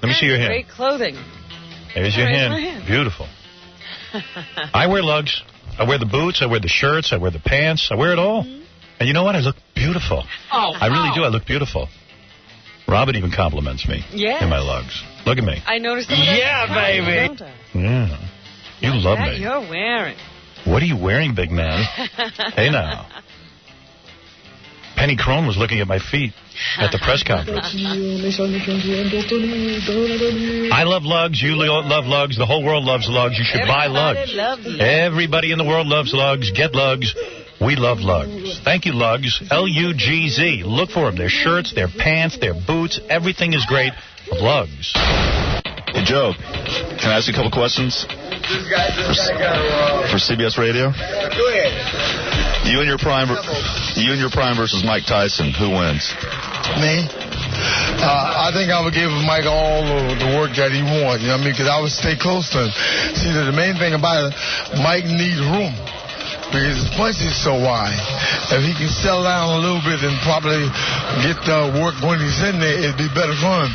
Let me see your hand.
Great clothing.
There's your hand.
My hand.
Beautiful. I wear lugs. I wear the boots. I wear the shirts. I wear the pants. I wear it all. Mm-hmm. And you know what? I look beautiful.
Oh,
I really do. I look beautiful. Robin even compliments me in my lugs. Look at me.
I noticed that.
Yeah, baby.
Don't I?
Yeah. You love
that
me.
You're wearing.
What are you wearing, big man? Hey, now. Penny Crone was looking at my feet at the press conference. I love lugs. You love lugs. The whole world loves lugs. You should buy lugs. Everybody in the world loves lugs. Get lugs. We love lugs. Thank you, lugs. L-U-G-Z. Look for them. Their shirts, their pants, their boots. Everything is great. Lugs.
Hey, Joe, can I ask you a couple questions? For CBS Radio?
Go ahead.
You and your prime versus Mike Tyson. Who wins?
Me? I think I would give Mike all the work that he wants. You know what I mean? Because I would stay close to him. See, the main thing about it, Mike needs room. Because his punch is so wide. If he can settle down a little bit and probably get work when he's in there, it'd be better for him.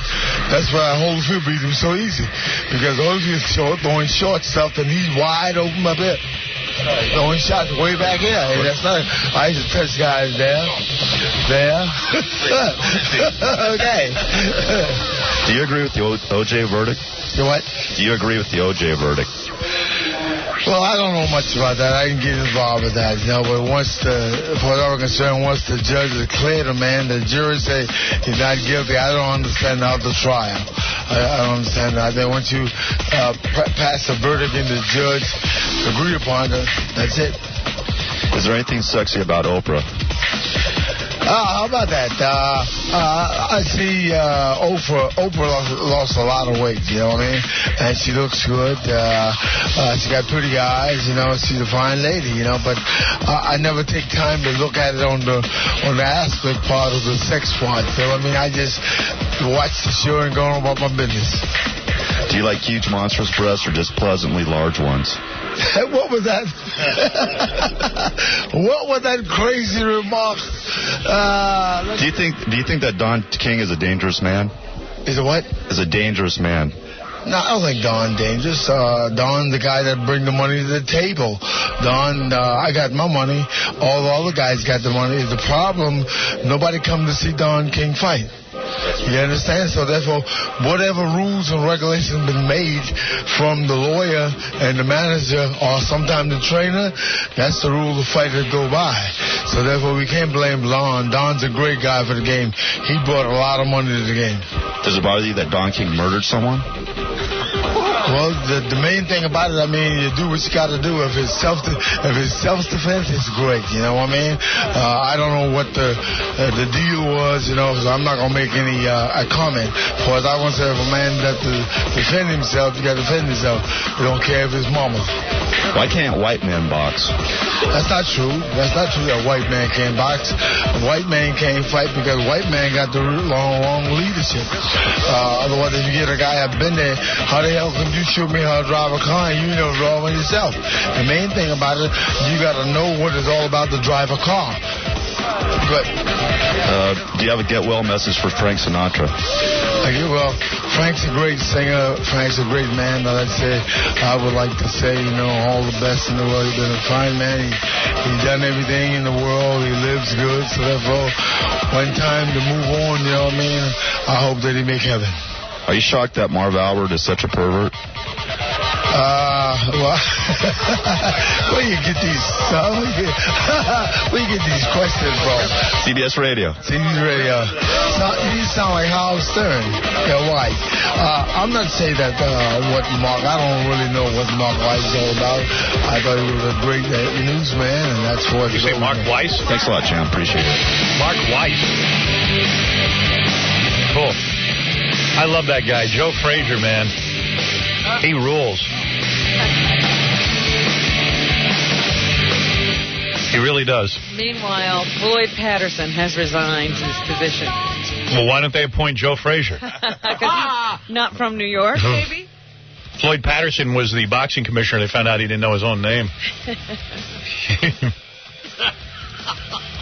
That's why Holyfield beat him so easy. Because Holyfield's short, throwing short stuff, and he's wide open up there. Throwing shots way back here. Hey, that's not. I used to touch guys there. Okay.
Do you agree with the O.J. verdict?
You what?
Do you agree with the O.J. verdict?
Well, I don't know much about that. I didn't get involved with that, but once as far as I'm concerned, once the judge declared a man, the jury say he's not guilty. I don't understand how the trial. I don't understand that. Then once you pass a verdict and the judge agree upon it, that's it.
Is there anything sexy about Oprah?
How about that? I see Oprah lost a lot of weight, you know what I mean? And she looks good. She got pretty eyes, you know. She's a fine lady, you know. But I never take time to look at it on the aspect part of the sex part. You know what I mean? I just watch the show and go on about my business.
Do you like huge monstrous breasts or just pleasantly large ones?
What was that? What was that crazy remark?
Do you think that Don King is a dangerous man?
Is a what?
Is a dangerous man.
No, I don't think Don dangerous. Don, the guy that bring the money to the table. Don, I got my money. All the other guys got the money. The problem, nobody come to see Don King fight. You understand? So therefore, whatever rules and regulations have been made from the lawyer and the manager or sometimes the trainer, that's the rule the fighters go by. So therefore, we can't blame Don. Don's a great guy for the game. He brought a lot of money to the game.
Does it bother you that Don King murdered someone?
Well, the main thing about it, I mean, you do what you got to do. If it's self-defense, it's great. You know what I mean? I don't know what the deal was, you know, so I'm not gonna make any comment. For as I want to say, if a man got to defend himself, you got to defend himself. You don't care if it's mama.
Why can't white men box?
That's not true. That's not true that white man can't box. White man can't fight because white man got the wrong leadership. Otherwise, if you get a guy that's been there, how the hell can you show me how to drive a car and you know driving yourself? The main thing about it, you got to know what it's all about to drive a car. But
do you have a get well message for Frank Sinatra?
Well, Frank's a great singer. Frank's a great man. Like I say, I would like to say, you know, all the best in the world. He's been a fine man. He's done everything in the world. He lives good. So therefore, when time to move on, you know what I mean? I hope that he make heaven.
Are you shocked that Marv Albert is such a pervert?
Well, where you get these? Where you get these questions from?
CBS Radio.
CBS Radio. You sound like Howard Stern. Yeah, White. I'm not saying that what Mark. I don't really know what Mark Weiss is all about. I thought he was a great newsman, and that's what.
You say Mark Weiss?
Thanks a lot, Jim. Appreciate it.
Mark Weiss. Cool. I love that guy, Joe Frazier, man. He rules. He really does.
Meanwhile, Floyd Patterson has resigned his position.
Well, why don't they appoint Joe Frazier?
Because he's not from New York, maybe?
Floyd Patterson was the boxing commissioner. They found out he didn't know his own name.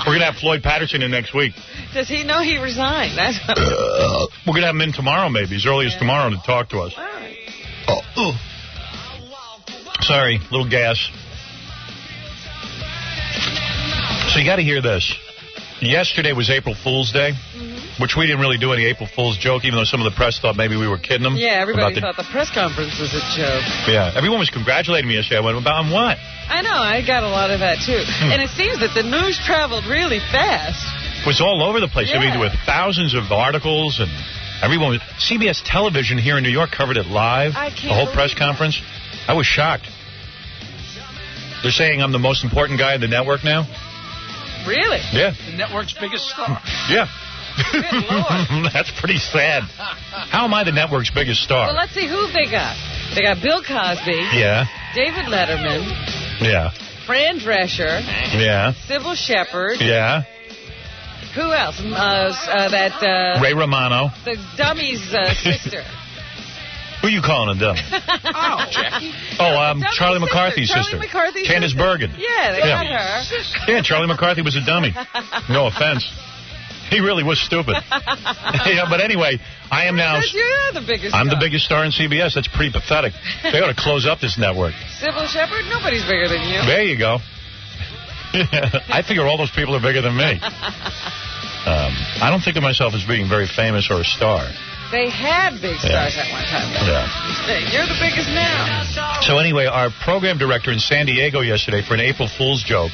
We're going to have Floyd Patterson in next week.
Does he know he resigned? That's
We're going to have him in tomorrow, maybe, as early as tomorrow, to talk to us.
All right.
Sorry, little gas. So you got to hear this. Yesterday was April Fool's Day, which we didn't really do any April Fool's joke, even though some of the press thought maybe we were kidding them.
Yeah, everybody thought the press conference was a joke.
Yeah, everyone was congratulating me yesterday. I went, about on what?
I know, I got a lot of that, too. And it seems that the news traveled really fast.
It was all over the place.
Yeah.
I mean, there were thousands of articles, and everyone was... CBS Television here in New York covered it live, the whole press conference. I was shocked. They're saying I'm the most important guy in the network now.
Really?
Yeah.
The network's biggest star.
Yeah.
Good Lord.
That's pretty sad. How am I the network's biggest star?
Well, let's see who they got. They got Bill Cosby.
Yeah.
David Letterman.
Yeah.
Fran Drescher.
Yeah.
Sybil Shepherd.
Yeah.
Who else?
Ray Romano.
The dummy's sister.
Who are you calling a dummy?
Oh, Jackie.
Oh, Charlie McCarthy's sister.
Charlie McCarthy's
Candace
sister.
Bergen.
Yeah, they got her.
Yeah, Charlie McCarthy was a dummy. No offense. He really was stupid. Yeah, but anyway, I am now...
You're the biggest
I'm
star.
the biggest star in CBS. That's pretty pathetic. They ought to close up this network.
Sybil Shepherd? Nobody's bigger than you.
There you go. I figure all those people are bigger than me. I don't think of myself as being very famous or a star.
They had big stars at one time.
Yeah.
You're the biggest now.
So anyway, our program director in San Diego yesterday, for an April Fool's joke,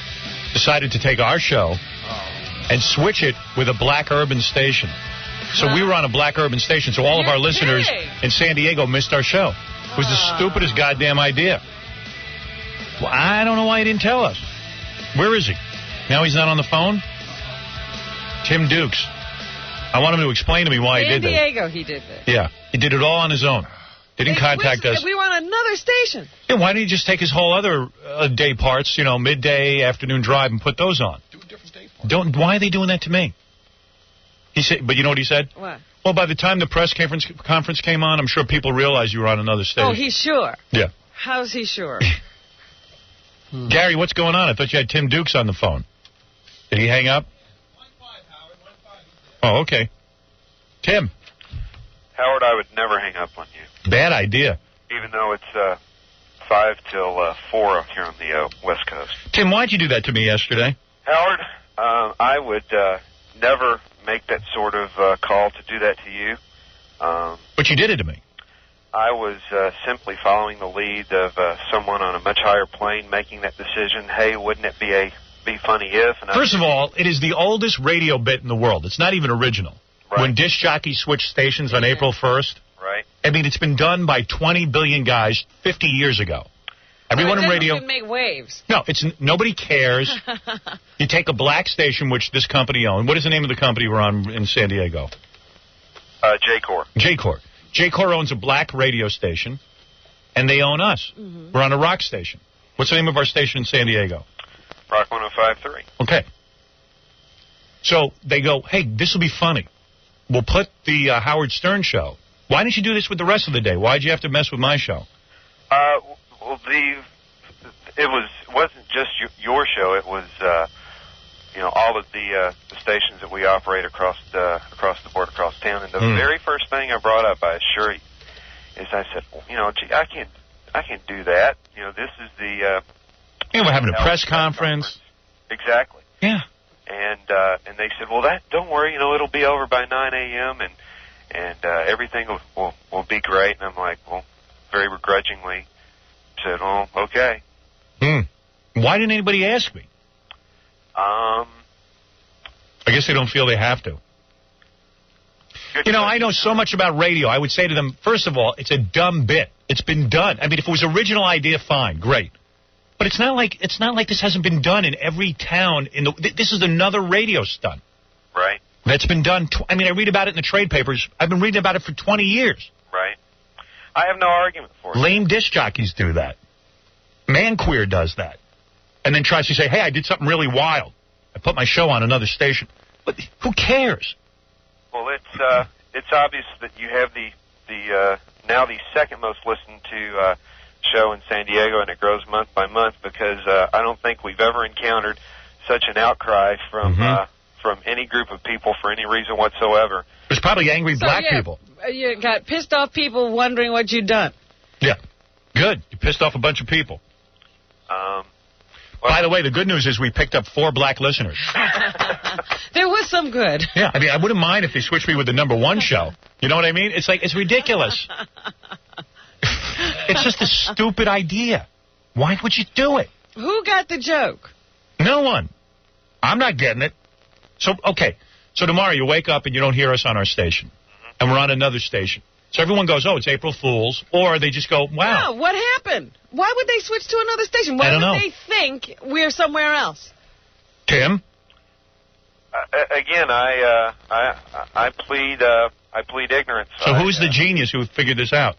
decided to take our show and switch it with a black urban station. So we were on a black urban station, so all of our listeners in San Diego missed our show. It was the stupidest goddamn idea. Well, I don't know why he didn't tell us. Where is he? Now he's not on the phone? Tim Dukes. I want him to explain to me why he did that.
San Diego, he did that.
Yeah. He did it all on his own. They didn't contact us.
We were on another station.
Yeah, why didn't he just take his whole other day parts, you know, midday, afternoon drive, and put those on? Do a different day part. Why are they doing that to me? He said, but you know what he said?
What?
Well, by the time the press conference came on, I'm sure people realized you were on another station.
Oh, he's sure?
Yeah.
How's he sure?
Gary, what's going on? I thought you had Tim Dukes on the phone. Did he hang up? 1-5, Howard. 1-5. Oh, okay. Tim.
Howard, I would never hang up on you.
Bad idea.
Even though it's 5 till 4 here on the West Coast.
Tim, why'd you do that to me yesterday?
Howard, I would never make that sort of call to do that to you.
But you did it to me.
I was simply following the lead of someone on a much higher plane making that decision. Hey, wouldn't it be funny if? And
First of all, it is the oldest radio bit in the world. It's not even original.
Right.
When disc jockeys switched stations on April 1st,
right,
I mean, it's been done by 20 billion guys 50 years ago. Everyone in radio.
It doesn't even make waves.
No, nobody cares. You take a black station, which this company owns. What is the name of the company we're on in San Diego?
J-Core.
J-Core. J-Core owns a black radio station, and they own us. Mm-hmm. We're on a rock station. What's the name of our station in San Diego?
Rock 105.3.
Okay. So they go, hey, this will be funny. We'll put the Howard Stern show. Why didn't you do this with the rest of the day? Why'd you have to mess with my show?
Well, it wasn't just your show. It was, all of the stations that we operate across the board, across town. And the very first thing I brought up, I assure you, is I said, gee, I can't do that. This is the.
We're having a press conference.
Exactly.
Yeah.
And they said, well, don't worry, it'll be over by 9 a.m. and everything will be great. And I'm like, well, very begrudgingly said, oh, okay.
Why didn't anybody ask me? I guess they don't feel they have to. I know so much about radio. I would say to them, first of all, it's a dumb bit. It's been done. I mean, if it was original idea, fine, great. But it's not like this hasn't been done in every town. This is another radio stunt.
Right.
That's been done. I read about it in the trade papers. I've been reading about it for 20 years.
Right. I have no argument for it.
Lame disc jockeys do that. Man Queer does that. And then tries to say, hey, I did something really wild. I put my show on another station. But who cares?
Well, it's obvious that you have the now the second most listened to show in San Diego, and it grows month by month because I don't think we've ever encountered such an outcry from any group of people for any reason whatsoever.
There's probably angry black people.
You got pissed off people wondering what you'd done.
Yeah. Good. You pissed off a bunch of people. By the way, the good news is we picked up 4 black listeners.
There was some good.
Yeah, I wouldn't mind if they switched me with the #1 show. You know what I mean? It's ridiculous. It's just a stupid idea. Why would you do it?
Who got the joke?
No one. I'm not getting it. So tomorrow you wake up and you don't hear us on our station. And we're on another station. So everyone goes, oh, it's April Fool's. Or they just go, wow.
No, what happened? Why would they switch to another station? Why would they think we're somewhere else?
Tim?
Again, I plead ignorance.
So who's the genius who figured this out?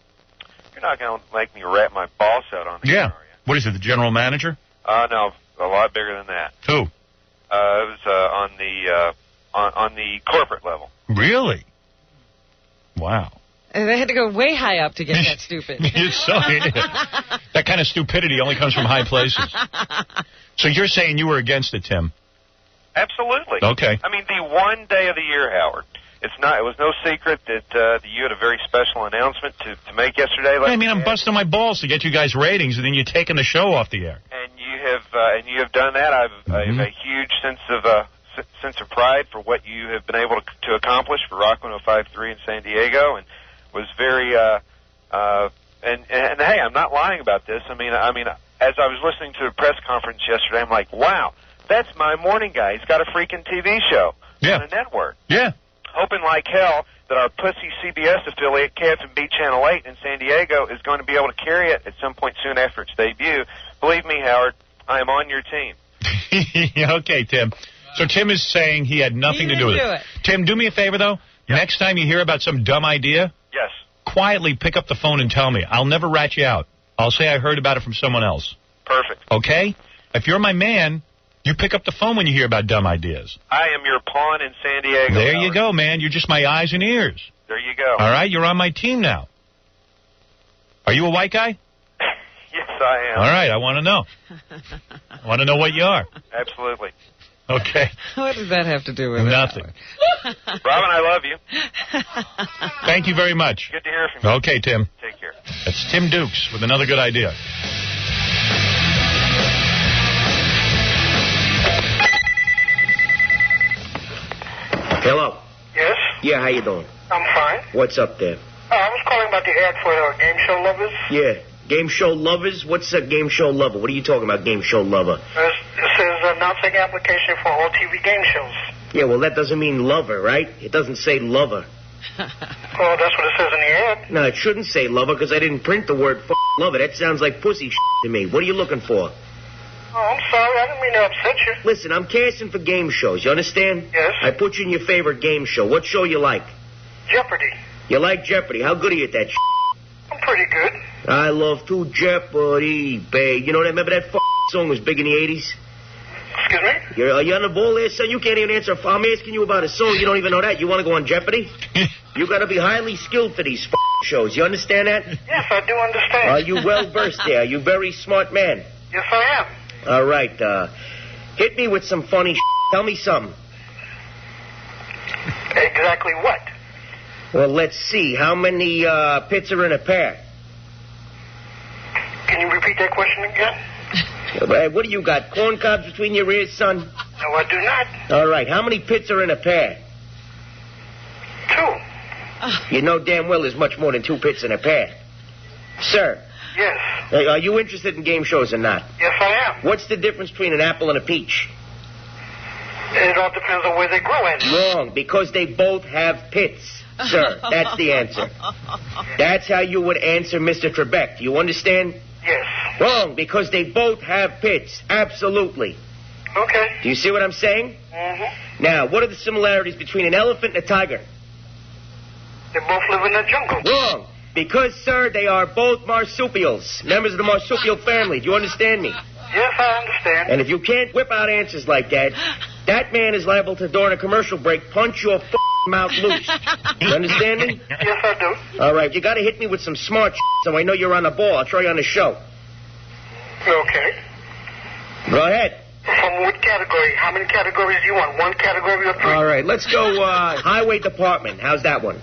You're not going to make me rat my boss out on the air, are you?
What is it, the general manager?
No, a lot bigger than that.
Who?
It was on the corporate level.
Really? Wow.
And they had to go way high up to get that stupid.
That kind of stupidity only comes from high places. So you're saying you were against it, Tim?
Absolutely.
Okay.
The one day of the year, Howard. It was no secret that you had a very special announcement to make yesterday.
I'm busting my balls to get you guys ratings, and then you're taking the show off the air.
And you have done that. I have a huge sense of pride for what you have been able to accomplish for Rock 105.3 in San Diego, and was very and hey, I'm not lying about this. As I was listening to a press conference yesterday, I'm like, wow, that's my morning guy. He's got a freaking TV show on a network.
Yeah.
Hoping like hell that our pussy CBS affiliate, KFMB Channel 8 in San Diego, is going to be able to carry it at some point soon after its debut. Believe me, Howard, I am on your team.
Okay, Tim. So Tim is saying he had nothing to do with it. Tim, do me a favor, though. Yep. Next time you hear about some dumb idea,
yes,
quietly pick up the phone and tell me. I'll never rat you out. I'll say I heard about it from someone else.
Perfect.
Okay? If you're my man, you pick up the phone when you hear about dumb ideas.
I am your pawn in San Diego.
There
Howard.
you go, man. You're just my eyes and ears.
There you go.
All right? You're on my team now. Are you a white guy?
Yes, I am.
All right. I want to know. I want to know what you are.
Absolutely.
Okay.
What does that have to do with
nothing?
Robin, I love you.
Thank you very much.
Good to hear from you.
Okay, Tim.
Take care.
That's Tim Dukes with another good idea.
Hello.
Yes?
Yeah, how you doing?
I'm fine.
What's up there?
I was calling about the ad for Game Show Lovers.
Yeah. Game Show Lovers? What's a Game Show Lover? What are you talking about, Game Show Lover?
This is announcing application for all TV game shows.
Yeah, well, that doesn't mean lover, right? It doesn't say lover.
Oh, that's what it says in the ad.
No, it shouldn't say lover because I didn't print the word lover. That sounds like pussy to me. What are you looking for?
Oh, I'm sorry. I didn't mean to upset you.
Listen, I'm casting for game shows. You understand?
Yes.
I put you in your favorite game show. What show you like?
Jeopardy.
You like Jeopardy. How good are you at that
I'm pretty good.
I love to Jeopardy, babe. You know that? Remember that song was big in the 80s?
Excuse me?
Are you on the ball there, son? You can't even answer. I'm asking you about a song. You don't even know that. You want to go on Jeopardy? You got to be highly skilled for these shows. You understand that?
Yes, I do understand.
Are you well versed there? Are you a very smart man?
Yes, I am.
All right. Hit me with some funny Tell me something.
Exactly what?
Well, let's see. How many pits are in a pair?
Can you repeat that question again?
What do you got? Corn cobs between your ears, son?
No, I do not.
All right. How many pits are in a pair?
2.
You know damn well there's much more than 2 pits in a pair. Sir.
Yes.
Are you interested in game shows or not?
Yes, I am.
What's the difference between an apple and a peach?
It all depends on where they grow at.
Wrong, because they both have pits, sir. That's the answer. That's how you would answer Mr. Trebek. Do you understand?
Yes.
Wrong, because they both have pits. Absolutely.
Okay.
Do you see what I'm saying?
Mm-hmm.
Now, what are the similarities between an elephant and a tiger?
They both live in the jungle.
Wrong. Because, sir, they are both marsupials, members of the marsupial family. Do you understand me?
Yes, I understand.
And if you can't whip out answers like that, that man is liable to, during a commercial break, punch your mouth loose. You understand me?
Yes, I do.
All right, you got to hit me with some smart so I know you're on the ball. I'll try you on the show.
Okay.
Go ahead.
From what category? How many categories do you want? 1 category or 3?
All right, let's go highway department. How's that one?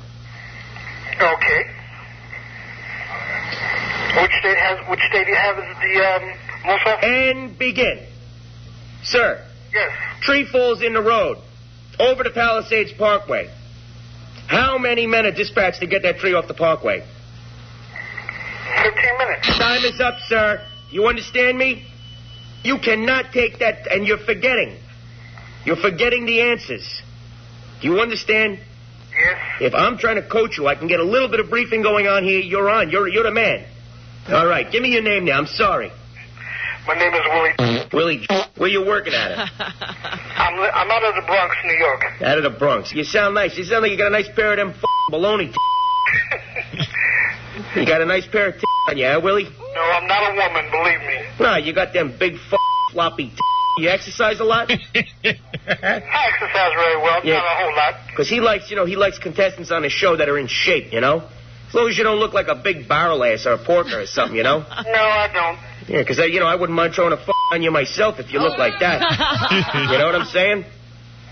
Okay. Which state do you have the most of?
And begin. Sir.
Yes.
Tree falls in the road. Over the Palisades Parkway. How many men are dispatched to get that tree off the parkway?
15 minutes.
Time is up, sir. You understand me? You cannot take that, and you're forgetting. You're forgetting the answers. Do you understand?
Yes.
If I'm trying to coach you, I can get a little bit of briefing going on here. You're on. You're the man. All right. Give me your name now. I'm sorry.
My name is Willie.
Willie, where you working at?
I'm out of the Bronx, New York.
Out of the Bronx. You sound nice. You sound like you got a nice pair of them baloney You got a nice pair of on you, huh, Willie?
No, I'm not a woman, believe me.
No, you got them big floppy You exercise a lot?
I exercise very well, not a whole lot.
Because he likes contestants on his show that are in shape, you know? As long as you don't look like a big barrel ass or a porker or something, you know?
No, I don't.
Yeah, because, I wouldn't mind throwing a on you myself if you look like that. You know what I'm saying?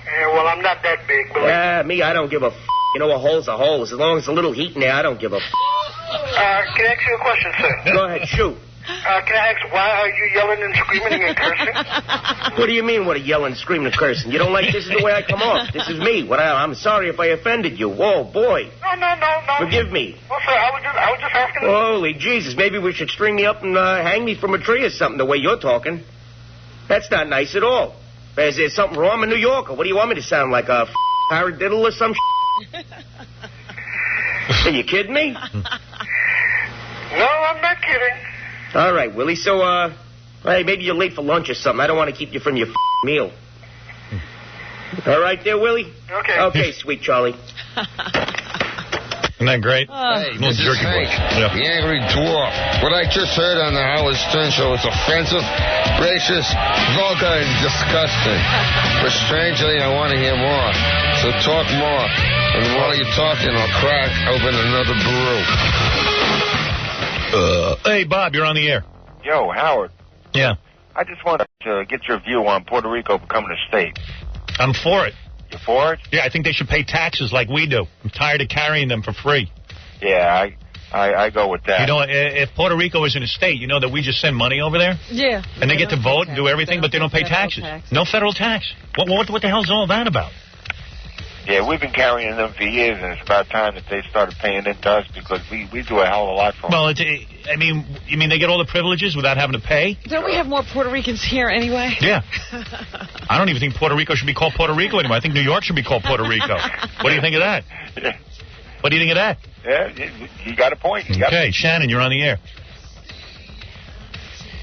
Yeah, well, I'm not that big, believe me.
Yeah, me, I don't give a You know, a hole's a hole. As long as there's a little heat in there, I don't give a
Can I ask you a question, sir?
Go ahead, shoot.
Can I ask, why are you yelling and screaming and cursing?
What do you mean, what a yelling, screaming, and cursing? You don't like this is the way I come off. This is me. I'm sorry if I offended you. Whoa, boy.
No.
Forgive me.
Well, sir, I was just asking.
Holy Jesus, maybe we should string me up and hang me from a tree or something, the way you're talking. That's not nice at all. Is there something wrong in New York, or what do you want me to sound like, a paradiddle or some Are you kidding me?
No, I'm not kidding.
All right, Willie. So, hey, maybe you're late for lunch or something. I don't want to keep you from your meal. All right there, Willie?
Okay.
Okay, sweet Charlie.
Isn't that great?
Hey,
little
this is
jerky
Hank,
voice.
the angry dwarf. What I just heard on the Howard Stern show is offensive, racist, vulgar, and disgusting. But strangely, I want to hear more. So talk more. And while you're talking, I'll crack open another brew.
Hey, Bob, you're on the air.
Yo, Howard.
Yeah.
I just wanted to get your view on Puerto Rico becoming a state.
I'm for it.
You for it?
Yeah, I think they should pay taxes like we do. I'm tired of carrying them for free.
Yeah, I go with that.
You know, if Puerto Rico is in a state, you know that we just send money over there?
Yeah.
And they get to vote and do everything, but they don't pay taxes. No federal tax. What the hell's all that about?
Yeah, we've been carrying them for years, and it's about time that they started paying into us because we do a hell of a lot for them.
Well, you mean they get all the privileges without having to pay?
Don't we have more Puerto Ricans here anyway?
Yeah. I don't even think Puerto Rico should be called Puerto Rico anymore. I think New York should be called Puerto Rico. What do you think of that? What do you think of that?
Yeah, you got a point.
Okay, Shannon, you're on the air.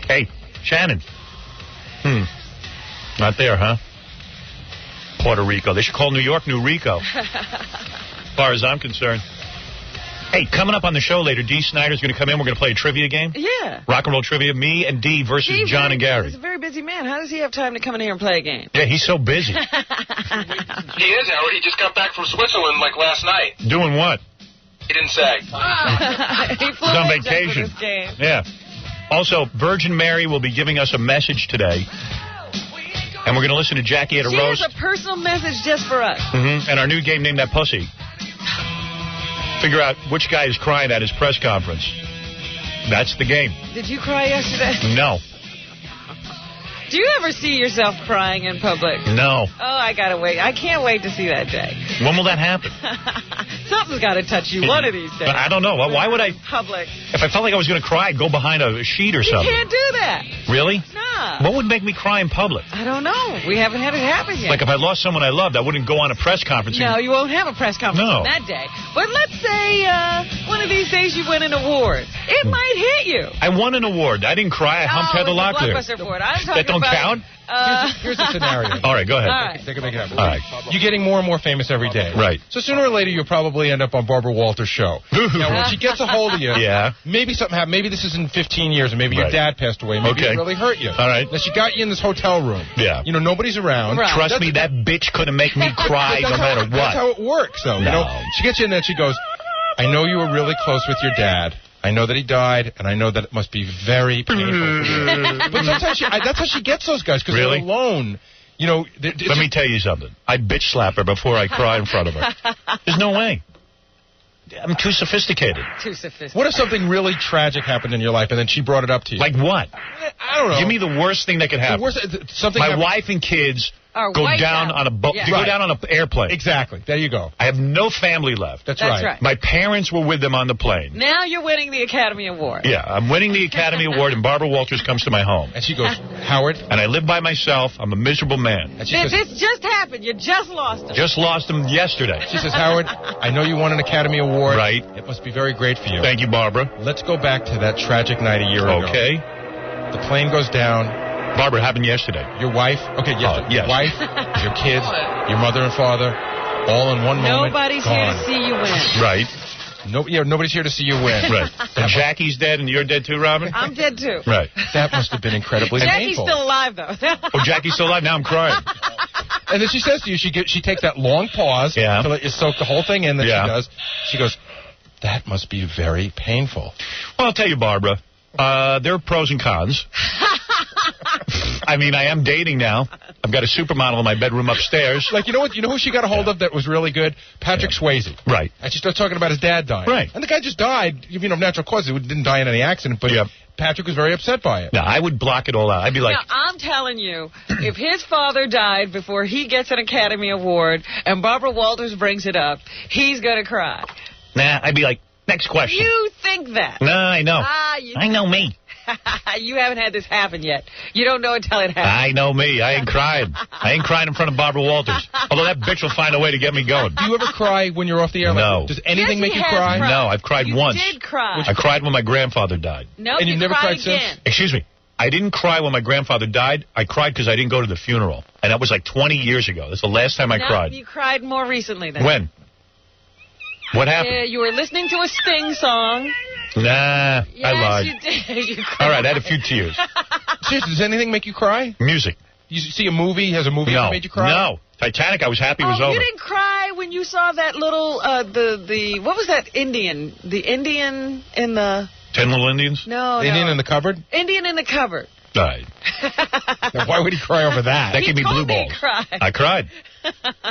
Hey, Shannon. Not there, huh? Puerto Rico. They should call New York New Rico. As far as I'm concerned. Hey, coming up on the show later, Dee Snider's going to come in. We're going to play a trivia game.
Yeah.
Rock and roll trivia. Me and Dee versus John and Gary.
He's a very busy man. How does he have time to come in here and play a game?
Yeah, he's so busy.
He is, Howard. He just got back from Switzerland like last night.
Doing what?
He didn't say.
He flew
He's on
in just for
vacation.
this game.
Yeah. Also, Virgin Mary will be giving us a message today. And we're going to listen to Jackie at a
She
roast.
has a personal message just for us.
And our new game, Name That Pussy. Figure out which guy is crying at his press conference. That's the game.
Did you cry yesterday?
No.
Do you ever see yourself crying in public?
No.
Oh, I gotta wait. I can't wait to see that day.
When will that happen?
Something's got to touch you one of these days.
I don't know. Why would I?
Public.
If I felt like I was going to cry, I'd go behind a sheet or
You
something.
can't do that.
Really?
Nah.
What would make me cry in public?
I don't know. We haven't had it happen yet.
Like if I lost someone I loved, I wouldn't go on a press conference.
No, you won't have a press conference
No.
on that day. But let's say one of these days you win an award. It might hit you.
I won an award. I didn't cry. I humped Heather Locklear.
Blockbuster award. I'm talking
That don't
about,
count?
Here's the scenario.
All right, go ahead.
All right.
They can make it happen.
All right.
You're getting more and more famous every day.
Right.
So sooner or later, you'll probably end up on Barbara Walters' show. Now, when she gets a hold of you, maybe something happened. Maybe this is in 15 years, and maybe your dad passed away. Maybe it really hurt you.
All right.
Now, she got you in this hotel room.
Yeah.
You know, nobody's around.
Right. Trust me, that bitch couldn't make me cry no matter what.
That's how it works, though.
No.
You know, she gets you in there and she goes, I know you were really close with your dad. I know that he died, and I know that it must be very painful for you. But sometimes that's how she gets those guys, because
Really?
they're alone. You know,
Let me tell you something. I'd bitch slap her before I cry in front of her. There's no way. I'm too sophisticated.
Too sophisticated.
What if something really tragic happened in your life, and then she brought it up to you?
Like what?
I don't know.
Give me the worst thing that could happen.
Something
My
happened-
wife and kids
Are
go
wiped
down
out.
on a boat.
Yeah.
They go down on an airplane.
Exactly. There you go.
I have no family left.
That's
That's right.
My parents were with them on the plane.
Now you're winning the Academy Award.
Yeah, I'm winning the Academy Award, and Barbara Walters comes to my home.
And she goes, Howard.
And I live by myself. I'm a miserable man.
And she says,
This just happened. You just lost him.
Just lost him yesterday.
She says, Howard, I know you won an Academy Award.
Right.
It must be very great for you.
Thank you, Barbara.
Let's go back to that tragic night a year ago.
Okay.
The plane goes down.
Barbara, it happened yesterday.
Your wife, yes,
yes.
your wife, your kids, your mother and father, all in one moment.
Nobody's here
gone.
to see you win.
Right.
Nobody's here to see you win.
Right. And Jackie's dead, and you're dead too, Robin?
I'm dead too.
Right.
That must have been incredibly
Jackie's
painful.
still alive though.
Oh, Jackie's still alive. Now I'm crying.
And then she says to you, she takes that long pause to let you soak the whole thing in that she does. She goes, that must be very painful.
Well, I'll tell you, Barbara, there are pros and cons. I mean, I am dating now. I've got a supermodel in my bedroom upstairs.
Like, you know what? You know who she got a hold of that was really good? Patrick Swayze.
Right.
And she started talking about his dad dying.
Right.
And the guy just died, of natural causes. He didn't die in any accident, but Patrick was very upset by it.
No, I would block it all out. I'd be like...
Now, I'm telling you, if his father died before he gets an Academy Award and Barbara Walters brings it up, he's going to cry.
Nah, I'd be like, next question.
You think that?
No, I know.
You
I know me.
You haven't had this happen yet. You don't know until it happens.
I know me. I ain't crying. I ain't crying in front of Barbara Walters. Although that bitch will find a way to get me going.
Do you ever cry when you're off the air?
No.
Does anything
Yes,
make
he
you
has
cry?
cried.
No, I've cried
You
once.
did cry.
I cried when my grandfather died.
No,
And you've never cried since?
again.
Excuse me. I didn't cry when my grandfather died. I cried because I didn't go to the funeral. And that was like 20 years ago. That's the last time I
No,
cried.
you cried more recently then.
When? What happened?
Yeah, you were listening to a Sting song.
Nah,
Yes,
I lied.
you did. You cried.
All right, I had a few tears.
Seriously, does anything make you cry?
Music.
You see a movie? Has a movie
No.
that made you cry?
No. Titanic, I was happy it was over.
You didn't cry when you saw that little, what was that Indian? The Indian in the...
10 Little Indians?
No,
The Indian in the cupboard?
Indian in the cupboard.
All right.
Now, why would he cry over that?
That gave me blue
told me
balls.
he cried.
I cried.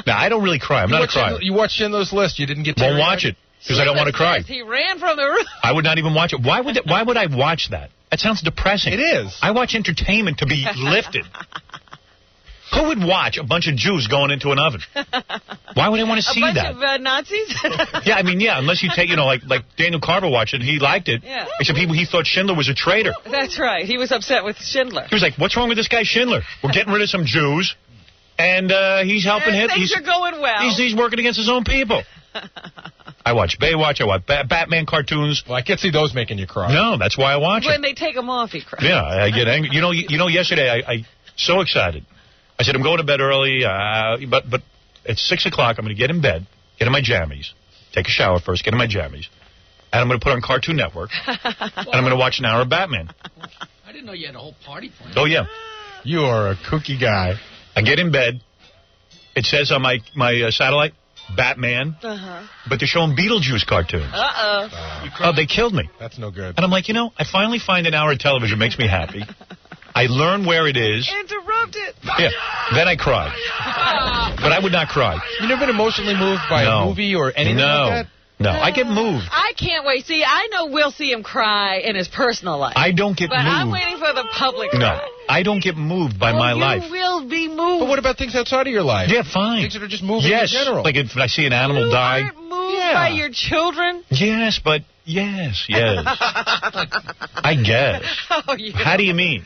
No, I don't really cry. I'm not a crier.
You watched Schindler's List. You didn't get
Won't
teary-eyed?
watch it because I don't want to cry.
He ran from the room.
I would not even watch it. Why would I watch that? That sounds depressing.
It is.
I watch entertainment to be lifted. Who would watch a bunch of Jews going into an oven? Why would I want to see
a bunch
that?
of Nazis?
Yeah, I mean, yeah, unless you take, like Daniel Carver watched it, he liked it.
Yeah.
Except he thought Schindler was a traitor.
That's right. He was upset with Schindler.
He was like, what's wrong with this guy Schindler? We're getting rid of some Jews, and he's helping him.
Things are going well.
He's working against his own people. I I watch Baywatch. I watch Batman cartoons.
Well, I can't see those making you cry.
No, that's why I watch
When
it.
they take them off, he cries.
Yeah, I get angry. You know, yesterday I so excited. I said I'm going to bed early, but at 6 o'clock I'm going to get in bed, get in my jammies, take a shower first, get in my jammies, and I'm going to put on Cartoon Network, and I'm going to watch an hour of Batman.
I didn't know you had a whole party planned.
Oh yeah,
you are a kooky guy.
I get in bed. It says on my satellite, Batman, but they're showing Beetlejuice cartoons. Oh, they killed me.
That's no good.
And I'm like, I finally find an hour of television makes me happy. I learn where it is.
Interrupt it.
Yeah. Then I cry. But I would not cry.
You never been emotionally moved by a movie or anything like that?
No, I get moved.
I can't wait. See, I know we'll see him cry in his personal life.
I don't get
but
moved.
I'm waiting for the public
No,
cry.
I don't get moved by my life.
You will be moved.
But what about things outside of your life?
Yeah, fine.
Things that are just moving in general.
Like if I see an animal die.
You aren't moved by your children?
Yes, but yes. I guess.
Oh,
How do you mean?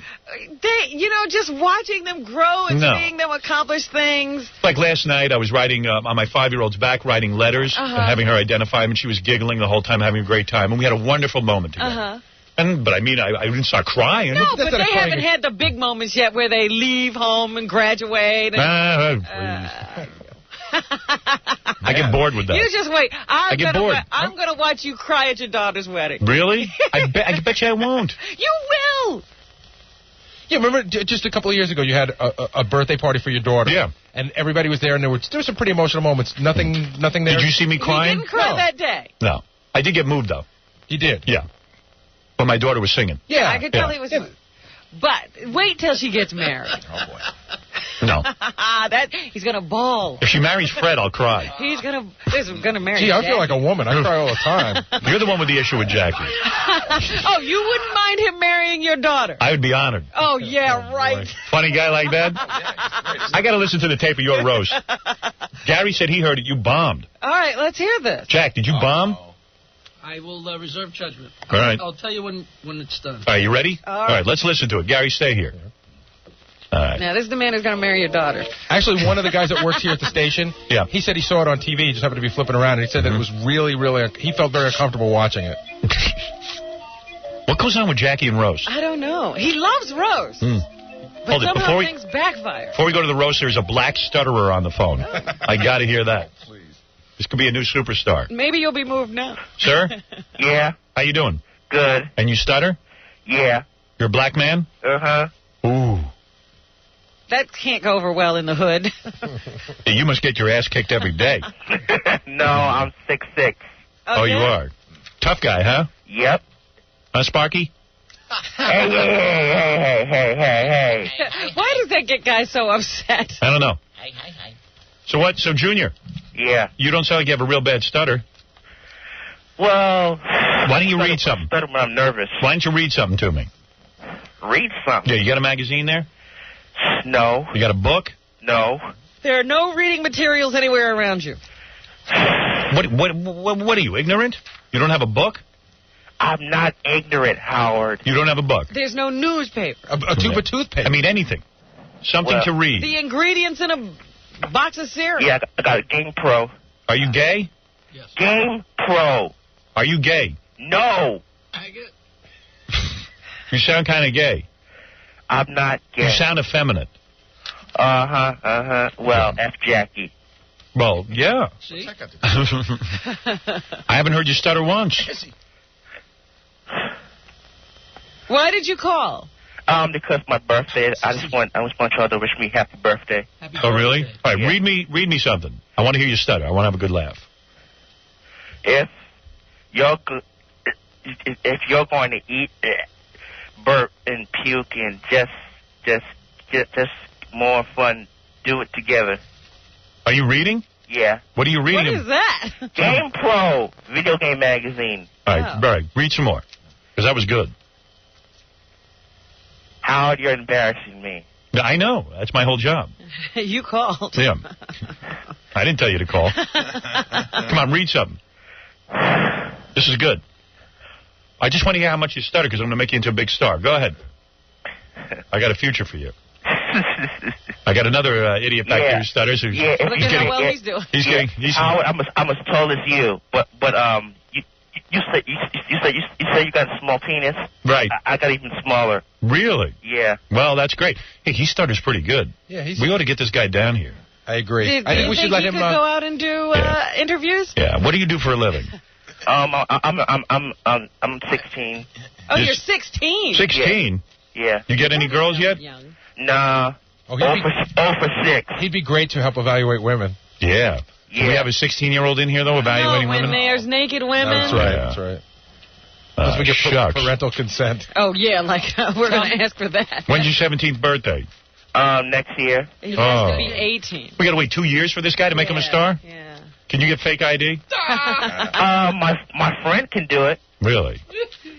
Just watching them grow and seeing them accomplish things.
Like last night, I was writing on my 5-year-old's back, writing letters, and having her identify them, and she was giggling the whole time, having a great time, and we had a wonderful moment together. But I mean, I didn't start crying.
No, but they haven't had the big moments yet where they leave home and graduate. And,
I get bored with that.
You just wait.
I get bored.
I'm going to watch you cry at your daughter's wedding.
Really? I bet you I won't.
You will.
Yeah, remember just a couple of years ago you had a birthday party for your daughter.
Yeah.
And everybody was there, and there were some pretty emotional moments. Nothing there.
Did you see me crying?
You didn't cry that day.
No. I did get moved, though.
You did?
Yeah. But my daughter was singing.
Yeah, I could tell he was. But wait till she gets married.
Oh, boy.
No.
He's going to bawl.
If she marries Fred, I'll cry.
He's going to marry
Gee, I feel like a woman. I cry all the time.
You're the one with the issue with Jackie.
Oh, you wouldn't mind him marrying your daughter?
I would be honored.
Oh, yeah, right.
Funny guy like that? I got to listen to the tape of your roast. Gary said he heard it. You bombed.
All right, let's hear this.
Jack, did you bomb?
I will reserve judgment.
All right.
I'll tell you when it's done.
All right, you ready? All right, let's listen to it. Gary, stay here. All right.
Now, this is the man who's going to marry your daughter.
Actually, one of the guys that works here at the station, he said he saw it on TV. He just happened to be flipping around, and he said that it was really, he felt very uncomfortable watching it.
What goes on with Jackie and Rose?
I don't know. He loves Rose. But somehow things backfire.
Before we go to the roast, there's a black stutterer on the phone. I got to hear that. Please. This could be a new superstar.
Maybe you'll be moved now.
Sir?
Yeah.
How you doing?
Good.
And you stutter?
Yeah.
You're a black man?
Uh-huh.
Ooh.
That can't go over well in the hood.
You must get your ass kicked every day.
No, I'm 6'6". Okay.
Oh, you are? Tough guy, huh?
Yep.
Huh, Sparky?
Hey.
Why does that get guys so upset?
I don't know.
Hey.
So what? So, Junior?
Yeah.
You don't sound like you have a real bad stutter.
Well...
Why don't you read something?
Stutter when I'm nervous.
Why don't you read something to me?
Read something?
Yeah, you got a magazine there?
No.
You got a book?
No.
There are no reading materials anywhere around you.
What are you, ignorant? You don't have a book?
I'm not ignorant, Howard.
You don't have a book?
There's no newspaper.
A tube of toothpaste.
I mean, anything. Something to read.
The ingredients in a box of cereal.
Yeah, I got a Game Pro.
Are you gay?
Yes.
Game Pro.
Are you gay?
No.
You sound kind of gay.
I'm not gay.
You sound effeminate.
Well, F Jackie.
Well, yeah.
See?
I haven't heard you stutter once.
Why did you call?
Because my birthday. I just want y'all to wish me happy birthday.
Oh, really? All right, read me something. I want to hear you stutter. I want to have a good laugh.
If you're going to eat, burp and puke and just more fun, do it together.
Are you reading?
Yeah.
What are you reading?
What is that?
Game Pro, video game magazine.
All right, read some more, because that was good.
Howard, you're embarrassing me.
I know. That's my whole job.
You called.
Yeah. I didn't tell you to call. Come on, read something. This is good. I just want to hear how much you stutter, because I'm going to make you into a big star. Go ahead. I got a future for you. I got another idiot back there who stutters. Look
at how well he's doing.
Howard, I'm as tall as you, but you said you got a small penis.
Right.
I got even smaller.
Really?
Yeah.
Well, that's great. Hey, he stutters pretty good.
Yeah,
we ought to get this guy down here.
I agree.
I think we should let him. Could go out and do interviews.
Yeah. What do you do for a living?
I'm 16.
Oh, you're 16.
16.
Yeah.
You get any girls yet?
Young.
Nah.
Oh,
for 6.
He'd be great to help evaluate women.
Yeah. Can we have a 16-year-old in here, though, evaluating
when
women?
there's naked women.
That's right. That's right. Unless we get parental consent.
Oh, yeah, like we're going to ask for that.
When's your 17th birthday?
Next year.
He has to be 18.
We got to wait 2 years for this guy to make him a star?
Yeah.
Can you get fake ID?
My friend can do it.
Really?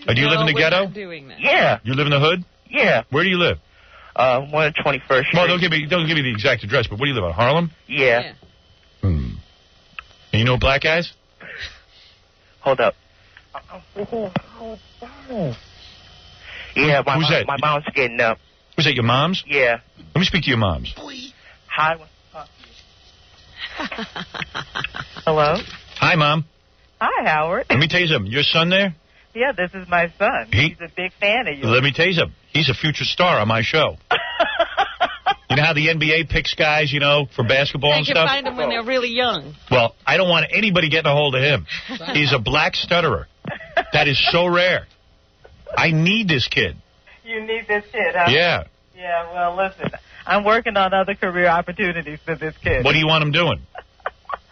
Do you live in the ghetto?
Not doing that.
Yeah.
You live in the hood?
Yeah.
Where do you live?
121st Street.
Well, don't give me the exact address, but where do you live, on Harlem?
Yeah.
And you know black guys?
Hold up. Yeah,
Who's that?
My mom's getting up.
Was that your mom's?
Yeah.
Let me speak to your mom's.
Hi. Hello?
Hi, Mom.
Hi, Howard.
Let me tell you something. Your son there?
Yeah, this is my son. He's a big fan of you.
Let me tell you something. He's a future star on my show. You know how the NBA picks guys, for basketball and
They
stuff?
can find them when they're really young.
Well, I don't want anybody getting a hold of him. He's a black stutterer. That is so rare. I need this kid.
You need this kid, huh?
Yeah.
Yeah, well, listen, I'm working on other career opportunities for this kid.
What do you want him doing?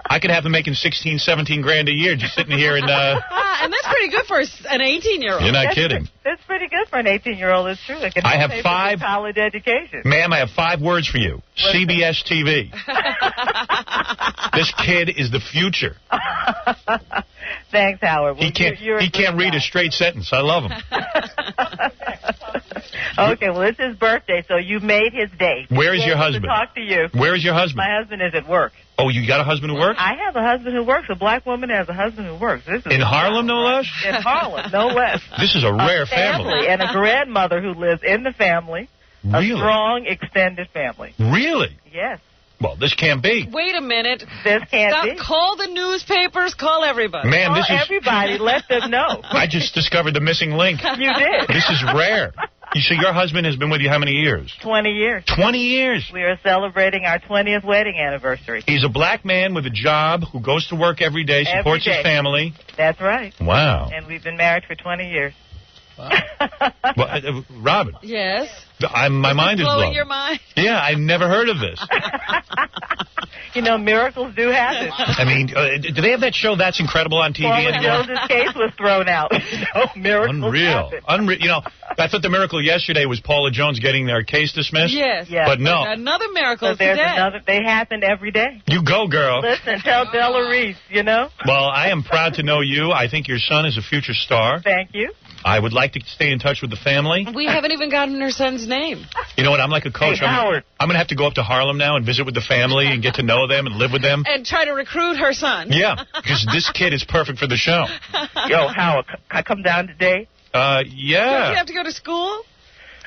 I could have him making 16, 17 grand a year just sitting here and...
and that's pretty good for an 18-year-old.
You're not kidding.
That's pretty good for an 18-year-old. It's true. It can
I have
pay for
5...
the college education.
Ma'am, I have 5 words for you. CBS TV. This kid is the future.
Thanks, Howard. Well,
he can't read a straight sentence. I love him.
Okay, well, it's his birthday, so you made his day.
Where is your husband?
To talk to you.
Where is your husband?
My husband is at work.
Oh, you got a husband who works?
I have a husband who works. A black woman has a husband who works. This is
in Harlem, no less?
In Harlem, no less.
This is a rare
family. And a grandmother who lives in the family.
Really?
A strong, extended family.
Really?
Yes.
Well, this can't be.
Wait a minute.
This can't be.
Call the newspapers. Call everybody.
Man,
call
this is...
everybody. Let them know.
I just discovered the missing link.
You did.
This is rare. You see, your husband has been with you how many years?
20 years.
20 years.
We are celebrating our 20th wedding anniversary.
He's a black man with a job who goes to work every day, supports his family.
That's right.
Wow.
And we've been married for 20 years.
Well, Robin.
Yes?
My mind is blown.
Blowing your mind?
Yeah, I've never heard of this.
Miracles do happen.
I mean, do they have that show That's Incredible on TV anymore?
Jones's case was thrown out. Miracles
Unreal.
happen.
Unreal. I thought the miracle yesterday was Paula Jones getting their case dismissed.
Yes.
But no.
Another miracle
there's
today.
They happen every day.
You go, girl.
Listen, tell Della Reese,
Well, I am proud to know you. I think your son is a future star.
Thank you.
I would like to stay in touch with the family.
We haven't even gotten her son's name.
You know what? I'm like a coach.
Hey, Howard.
I'm going to have to go up to Harlem now and visit with the family and get to know them and live with them.
And try to recruit her son.
Yeah, because this kid is perfect for the show.
Yo, Howard, can I come down today?
Yeah.
Don't you have to go to school?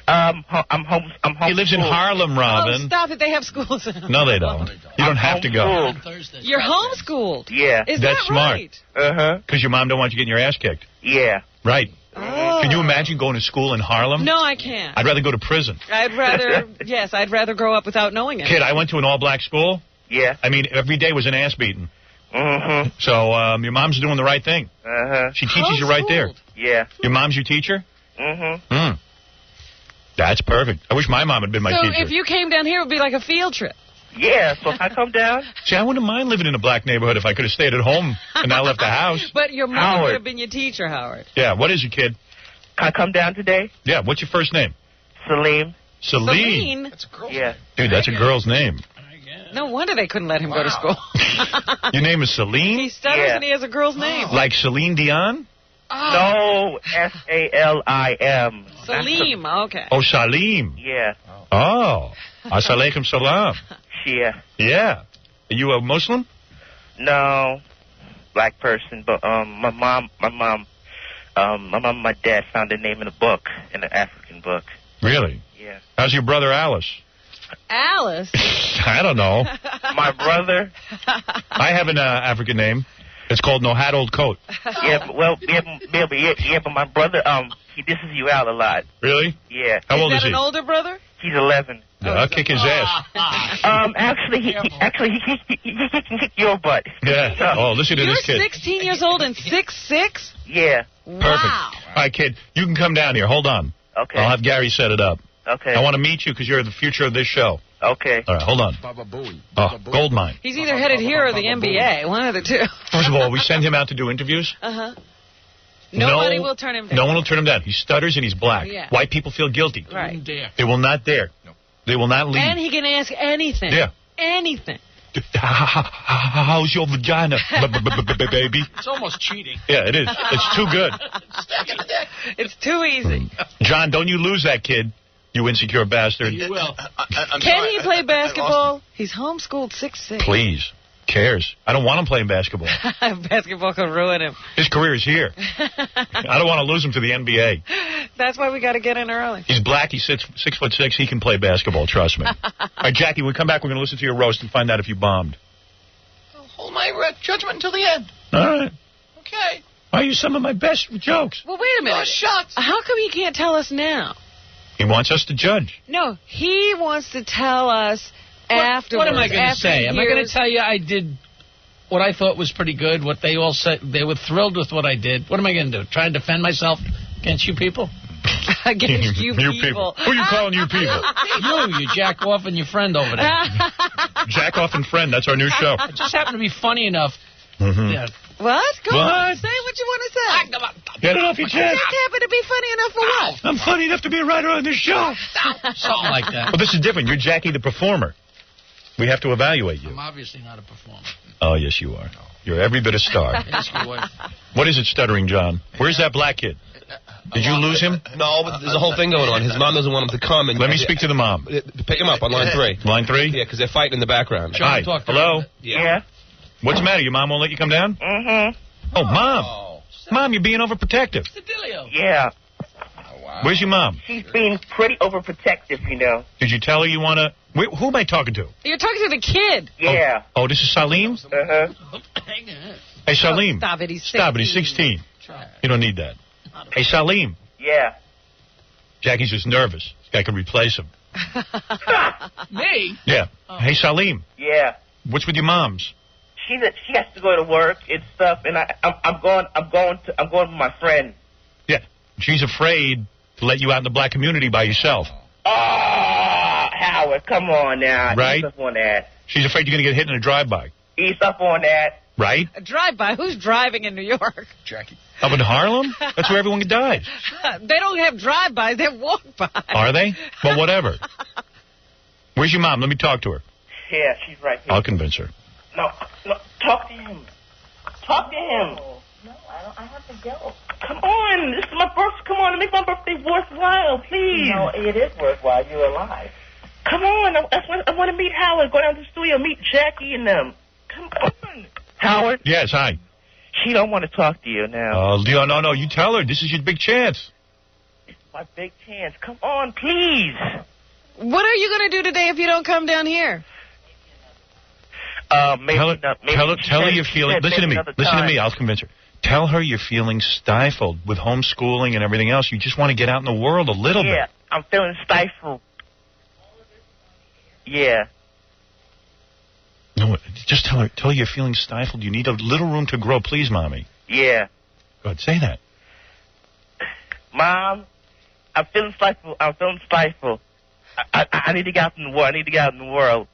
I'm home.
He lives in Harlem, Robin.
Oh, stop it. They have schools.
No, they don't. You don't have to go.
You're homeschooled.
Yeah.
Is
That's
that
smart.
right?
Uh-huh.
Because your mom don't want you getting your ass kicked.
Yeah.
Right.
Oh.
Can you imagine going to school in Harlem?
No, I can't.
I'd rather go to prison.
I'd rather grow up without knowing it.
Kid, I went to an all-black school.
Yeah.
I mean, every day was an ass beating.
Mm-hmm.
So your mom's doing the right thing.
Uh-huh.
She teaches you right there.
Yeah.
Your mom's your teacher?
Mm-hmm.
That's perfect. I wish my mom had been my teacher.
So if you came down here, it would be like a field trip.
Yeah, so I come down.
See, I wouldn't mind living in a black neighborhood if I could have stayed at home and not left the house.
But your mom
Howard.
would have been your teacher, Howard.
Yeah, what is your kid?
Can I come down today?
Yeah, what's your first name?
Celine.
Celine?
That's a
girl's name.
Dude, that's a girl's name.
No wonder they couldn't let him go to school.
Your name is Celine?
He stutters and he has a girl's name.
Like Celine Dion?
No, Salim.
Salim, okay.
Oh, Salim.
Yeah.
Oh, As-alaikum salam.
Shia.
Yeah. Are you a Muslim?
No, black person, but my dad found the name in a book, in an African book.
Really?
Yeah.
How's your brother Alice?
Alice?
I don't know.
My brother.
I have an African name. It's called No Hat Old Coat.
Yeah, but my brother, he disses you out a lot.
Really?
Yeah.
How old is
Is that
he?
an older brother?
He's 11.
Yeah, I'll kick his ass.
Actually, he can kick your butt.
Yeah. Oh, listen to this kid.
You're 16 years old and 6'6"?
Yeah.
Perfect. All right, kid, you can come down here. Hold on.
Okay.
I'll have Gary set it up.
Okay.
I want to meet you because you're the future of this show.
Okay.
All right, hold on. Gold mine.
He's either headed here or the NBA. One of the two.
First of all, we send him out to do interviews.
Uh-huh. Nobody will turn him down.
No one will turn him down. He stutters and he's black.
Yeah.
White people feel guilty.
Right.
They will not dare. No. They will not leave.
And he can ask anything.
Yeah.
Anything.
How's your vagina, baby?
It's almost cheating.
Yeah, it is. It's too good.
It's too easy.
John, don't you lose that kid, you insecure bastard.
You will.
Can he play basketball? He's homeschooled 6'6".
Please. Cares. I don't want him playing basketball.
Basketball could ruin him.
His career is here. I don't want to lose him to the NBA.
That's why we got to get in early.
He's black. He's 6'6". He can play basketball. Trust me. All right, Jackie, when we come back, we're going to listen to your roast and find out if you bombed.
I'll hold my judgment until the end.
All right.
Okay.
Why are you some of my best jokes?
Well, wait a minute.
Oh, shucks.
How come he can't tell us now?
He wants us to judge.
No, he wants to tell us afterwards.
What am I going to say? Am I going to tell you I did what I thought was pretty good, what they all said? They were thrilled with what I did. What am I going to do? Try and defend myself against you people?
Against you people.
Who are you calling you people?
You jack off and your friend over there.
Jack off and friend. That's our new show.
It just happened to be funny enough.
Mm-hmm.
Yeah.
What? Go
What?
on. Say what you want to say.
Get it off your chest.
That happened to be funny enough for what?
I'm funny enough to be a writer on this show.
Something like that.
Well, this is different. You're Jackie the performer. We have to evaluate you.
I'm obviously not a performer.
Oh, yes, you are. You're every bit a star.
Ask your wife.
What is it, Stuttering John? Where's that black kid? Did you lose him?
No, but there's a whole thing going on. His mom doesn't want him to come. And
Let me speak to the mom.
Pick him up on line 3.
Line 3?
Yeah, because they're fighting in the background.
Hi. Hello?
Yeah.
What's the matter? Your mom won't let you come down?
Mm-hmm.
Oh, Mom. Mom, you're being overprotective.
Yeah.
Where's your mom?
She's being pretty overprotective, you know.
Did you tell her you want to... Who am I talking to?
You're talking to the kid.
Yeah.
Oh, this is Salim?
Uh-huh.
Hey, Salim.
Stop it. He's 16.
Stop it. He's 16. You don't need that. Hey, Salim.
Yeah.
Jackie's just nervous. This guy can replace him.
Me?
Yeah. Hey, Salim.
Yeah.
What's with your moms?
She has to go to work and stuff, and I'm going with my friend.
Yeah. She's afraid to let you out in the black community by yourself.
Oh, Howard, come on now.
Right?
Ease up on that.
She's afraid you're going to get hit in a drive-by.
Ease up on that.
Right?
A drive-by? Who's driving in New York?
Jackie. Up in Harlem? That's where everyone dies.
They don't have drive-bys. They walk by.
Are they? Well, whatever. Where's your mom? Let me talk to her.
Yeah, she's right here.
I'll convince her.
No, talk to him. Talk to him.
No, I have to go.
Come on, this is my birthday. Come on, make my birthday worthwhile, please.
No, it is worthwhile. You're alive.
Come on, I want to meet Howard. Go down to the studio, meet Jackie and them. Come on. Howard?
Yes, hi.
She don't want to talk to you now.
No, you tell her. This is your big chance.
It's my big chance. Come on, please.
What are you going to do today if you don't come down here?
Maybe
Tell her you're feeling... Listen to me. Listen to me. I'll convince her. Tell her you're feeling stifled with homeschooling and everything else. You just want to get out in the world a little bit.
Yeah, I'm feeling stifled. Yeah.
No, just tell her you're feeling stifled. You need a little room to grow, please, Mommy.
Yeah.
Go ahead, say that.
Mom, I'm feeling stifled. I need to get out in the world.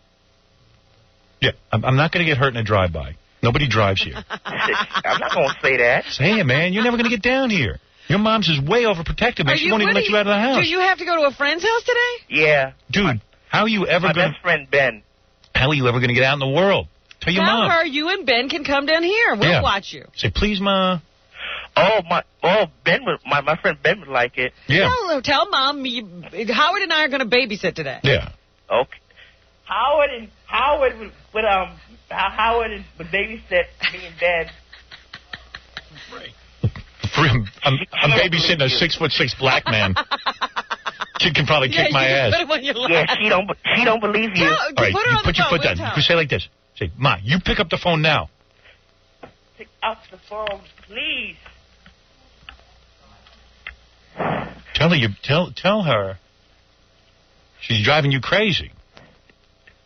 Yeah, I'm not going to get hurt in a drive-by. Nobody drives here.
I'm not going to say that.
Say it, man. You're never going to get down here. Your mom's is way overprotective, man. She won't even let you out of the house.
Do you have to go to a friend's house today?
Yeah.
Dude, how are you ever going to...
My best friend, Ben.
How are you ever going to get out in the world? Tell your mom.
Tell her you and Ben can come down here. We'll watch you.
Say, please, Ma.
Ben would, my friend Ben would like it.
Yeah.
Tell Mom Howard and I are going to babysit today.
Yeah.
Okay. Howard would babysit me and Ben.
I'm babysitting a 6'6" black man. She can probably kick my ass.
Put him on your lap.
Yeah, she don't believe you.
All right,
put her
you
on
put
the
your
phone.
foot down.
We'll
You say like this. Say, Ma, you pick up the phone now.
Pick up the phone, please.
Tell her she's driving you crazy.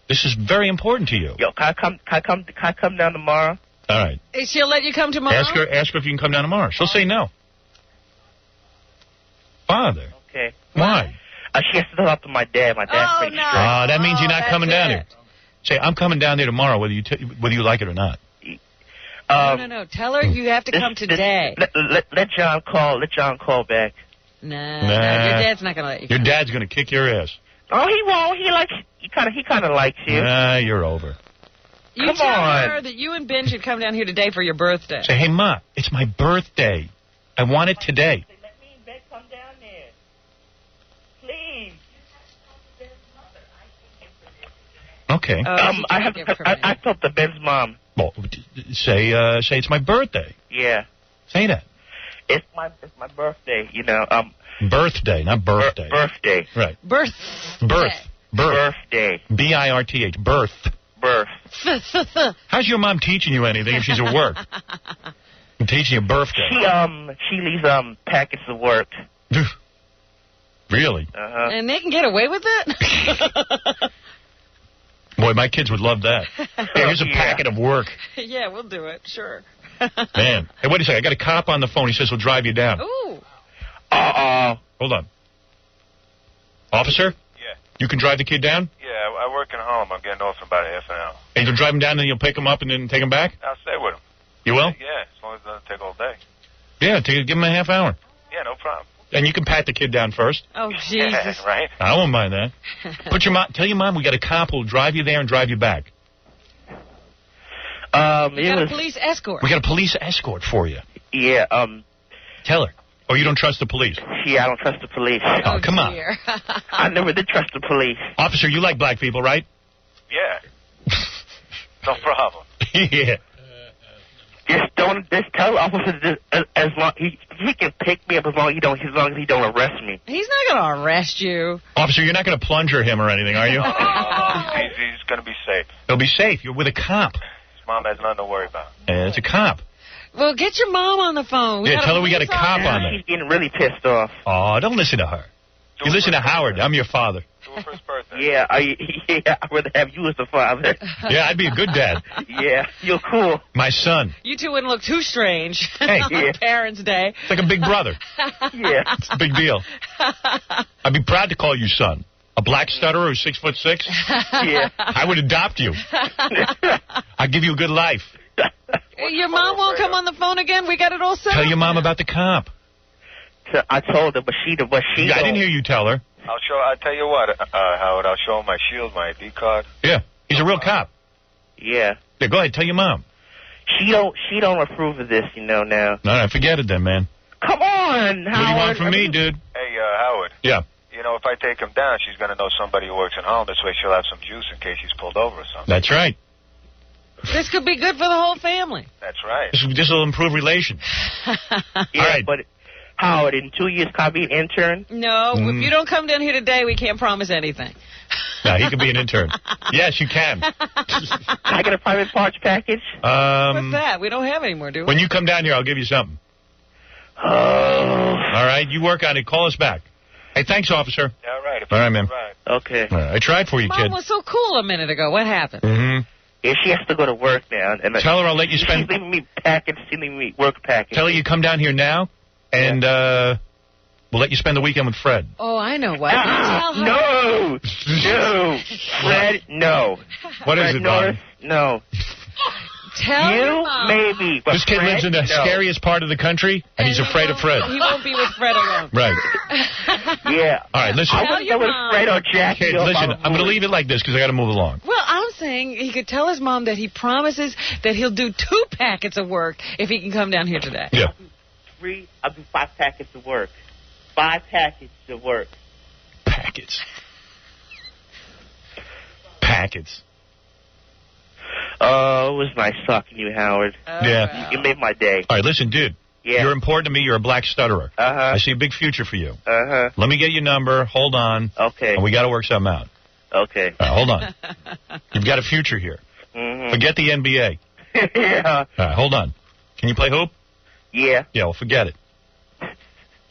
This is very important to you.
Yo, can I come down tomorrow?
All right.
She'll let you come tomorrow?
Ask her if you can come down tomorrow. She'll say no. Father.
Okay.
Why?
She has to talk to my dad. My dad's pretty strict.
That means you're not coming down here. Say, I'm coming down there tomorrow, whether you like it or not.
No. Tell her you have to come today.
Let John call. Let John call back.
Nah. Your dad's not going to let you
Your
come.
dad's going to kick your ass.
Oh, he won't. He kind of likes you.
Nah, you're over.
You
Come
tell
on.
her that you and Ben should come down here today for your birthday.
Say, hey, Ma, it's my birthday. I want it today.
Let me and Ben come down there. Please.
Okay.
I talked to Ben's mom.
Well, say it's my birthday.
Yeah.
Say that.
It's my birthday, you know.
Birthday, not birthday.
Birthday.
Right.
Birth.
Birthday.
B-I-R-T-H. Birth. How's your mom teaching you anything if she's at work? I'm teaching you birthday.
She leaves packets of work.
Really?
Uh-huh.
And they can get away with it?
Boy, my kids would love that. Hey, here's a packet of work.
Yeah, we'll do it. Sure.
Man. Hey, wait a second. I got a cop on the phone. He says he'll drive you down.
Ooh.
Hold on. Officer?
Yeah.
You can drive the kid down?
Yeah, I work in Harlem. I'm getting off in about a half an hour.
And you'll drive him down and you'll pick him up and then take him back?
I'll stay with him.
You will?
Yeah, as long as it doesn't take all day.
Yeah, give him a half hour.
Yeah, no problem.
And you can pat the kid down first.
Oh, Jesus.
Right?
I won't mind that. Tell your mom we got a cop who'll drive you there and drive you back.
You got a police escort.
We got a police escort for you.
Yeah,
Tell her. Oh, you don't trust the police?
Yeah, I don't trust the police.
Oh, come on.
I never did trust the police.
Officer, you like black people, right?
Yeah. No problem.
Yeah.
Just tell the officer as long he can pick me up as long as he don't arrest me.
He's not going to arrest you.
Officer, you're not going to plunger him or anything, are you?
He's going to be safe.
He'll be safe. You're with a cop.
His mom has nothing to worry about.
Yeah, it's a cop.
Well, get your mom on the phone.
Tell her we got a cop on there.
She's getting really pissed off.
Oh, don't listen to her. You listen to Howard. I'm your father.
Do it for his birthday.
Yeah, I'd rather have you as the father.
Yeah, I'd be a good dad.
Yeah, you're cool.
My son.
You two wouldn't look too strange
Hey.
on Parents' Day.
It's like a big brother.
Yeah.
It's a big deal. I'd be proud to call you son. A black stutterer who's 6'6".
Yeah.
I would adopt you. I'd give you a good life.
Your mom won't come on the phone again? We got it all set
Tell
up?
your mom about the cop.
I told her, but she
I didn't hear you tell her.
I'll tell you what, Howard. I'll show him my shield, my ID card.
Yeah, he's a real cop.
Yeah.
Yeah, go ahead. Tell your mom.
She don't approve of this, now.
No, forget it then, man.
Come on, Howard.
What do you want from me, dude?
Hey, Howard.
Yeah.
You know, if I take him down, she's going to know somebody who works in Harlem. This way she'll have some juice in case he's pulled over or something.
That's right.
This could be good for the whole family.
That's right.
This will improve relations.
Yeah,
all right.
But Howard, in 2 years, can I be an intern?
No, if you don't come down here today, we can't promise anything.
No, he could be an intern. Yes, you can.
Can I get a private parts package?
What's that? We don't have any more, do we?
When you come down here, I'll give you something.
Oh.
All right, you work on it. Call us back. Hey, thanks, officer.
All right.
All right, man.
Okay.
All right, I tried for you,
Mom
kid.
was so cool a minute ago. What happened?
Mm-hmm.
Yeah, she has to go to work now. And
Tell her I'll let you spend...
She's leaving me package. She's leaving me work package.
Tell her you come down here now, and we'll let you spend the weekend with Fred.
Oh, I know what. Tell her.
No. Fred, no.
What is
Fred
it,
Norris, no.
Tell
you,
your mom.
maybe. But
This kid
Fred,
lives in the scariest part of the country, and he's afraid of Fred.
He won't be with Fred alone.
Right.
Yeah.
All right, listen.
I wouldn't go with Fred or Jackie.
Kid, listen, I'm going to leave it like this because I got to move along.
Well, I'm saying he could tell his mom that he promises that he'll do 2 packets of work if he can come down here today.
Yeah.
I'll do 5 packets of work. 5 packets of work.
Packets. Packets.
Oh, it was nice talking to you, Howard.
Yeah.
You made my day.
All right, listen, dude.
Yeah.
You're important to me. You're a black stutterer.
Uh-huh.
I see a big future for you.
Uh-huh.
Let me get your number. Hold on.
Okay.
And we got to work something out.
Okay.
Hold on. You've got a future here.
Mm-hmm.
Forget the NBA.
Yeah.
All right, hold on. Can you play hoop?
Yeah.
Yeah, well, forget it.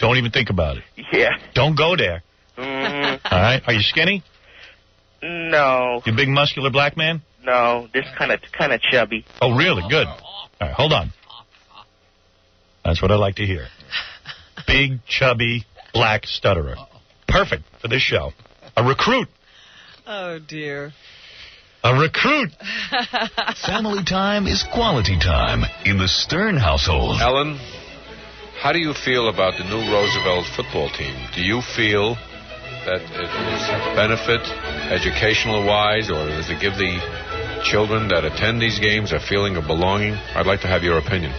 Don't even think about it.
Yeah.
Don't go there.
Mm-hmm.
All right? Are you skinny?
No.
You big muscular black man?
No. This kind of chubby.
Oh, really? Good. All right, hold on. That's what I like to hear. Big, chubby, black stutterer. Perfect for this show. A recruit.
Oh, dear.
A recruit.
Family time is quality time in the Stern household.
Ellen, how do you feel about the new Roosevelt football team? Do you feel that it is a benefit educational-wise, or does it give the children that attend these games a feeling of belonging? I'd like to have your opinion.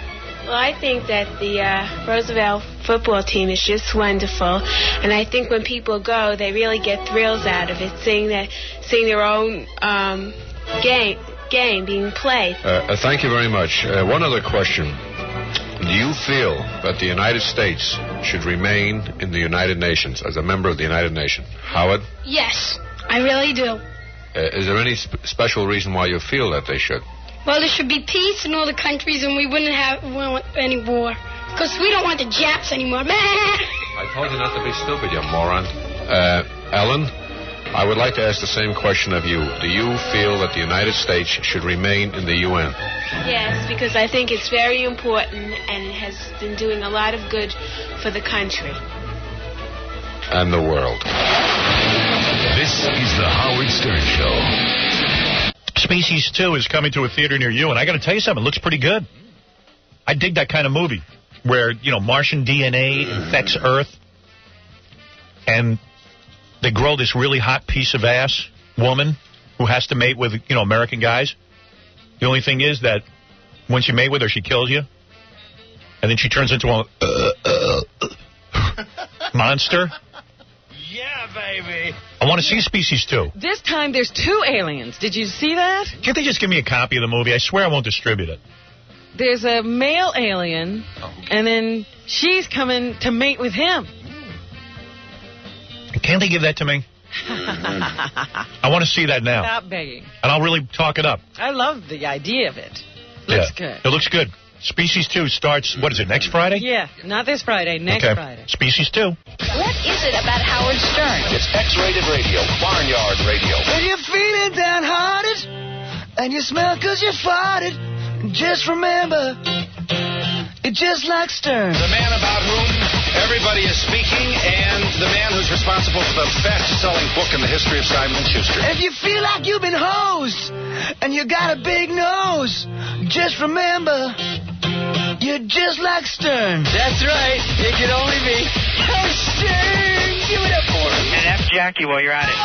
Well, I think that the Roosevelt football team is just wonderful, and I think when people go, they really get thrills out of it, seeing their own game being played.
Thank you very much. One other question. Do you feel that the United States should remain in the United Nations, as a member of the United Nations? Howard?
Yes, I really do.
Is there any special reason why you feel that they should?
Well, there should be peace in all the countries, and we wouldn't want any war. Because we don't want the Japs anymore.
I told you not to be stupid, you moron. Ellen, I would like to ask the same question of you. Do you feel that the United States should remain in the UN?
Yes, because I think it's very important, and it has been doing a lot of good for the country.
And the world.
This is the Howard Stern Show.
Species 2 is coming to a theater near you, and I got to tell you something. It looks pretty good. I dig that kind of movie where, Martian DNA infects Earth, and they grow this really hot piece of ass woman who has to mate with, American guys. The only thing is that once you mate with her, she kills you, and then she turns into a monster.
Yeah, baby.
I want to see Species 2.
This time there's 2 aliens. Did you see that?
Can't they just give me a copy of the movie? I swear I won't distribute it.
There's a male alien, and then she's coming to mate with him.
Can't they give that to me? I want to see that now.
Stop begging.
And I'll really talk it up.
I love the idea of it. Looks good.
It looks good. Species 2 starts, what is it, next Friday?
Yeah, not this Friday, next Friday.
Species 2.
What is it about Howard Stern?
It's X-rated radio, barnyard radio.
When you're feeling downhearted and you smell 'cause you farted, just remember, it's just like Stern.
The man about whom everybody is speaking, and the man who's responsible for the best-selling book in the history of Simon & Schuster.
If you feel like you've been hosed and you got a big nose, just remember, you're just like Stern.
That's right. It could only be.
Oh, Stern! Give it up for him.
And F Jackie while you're at it.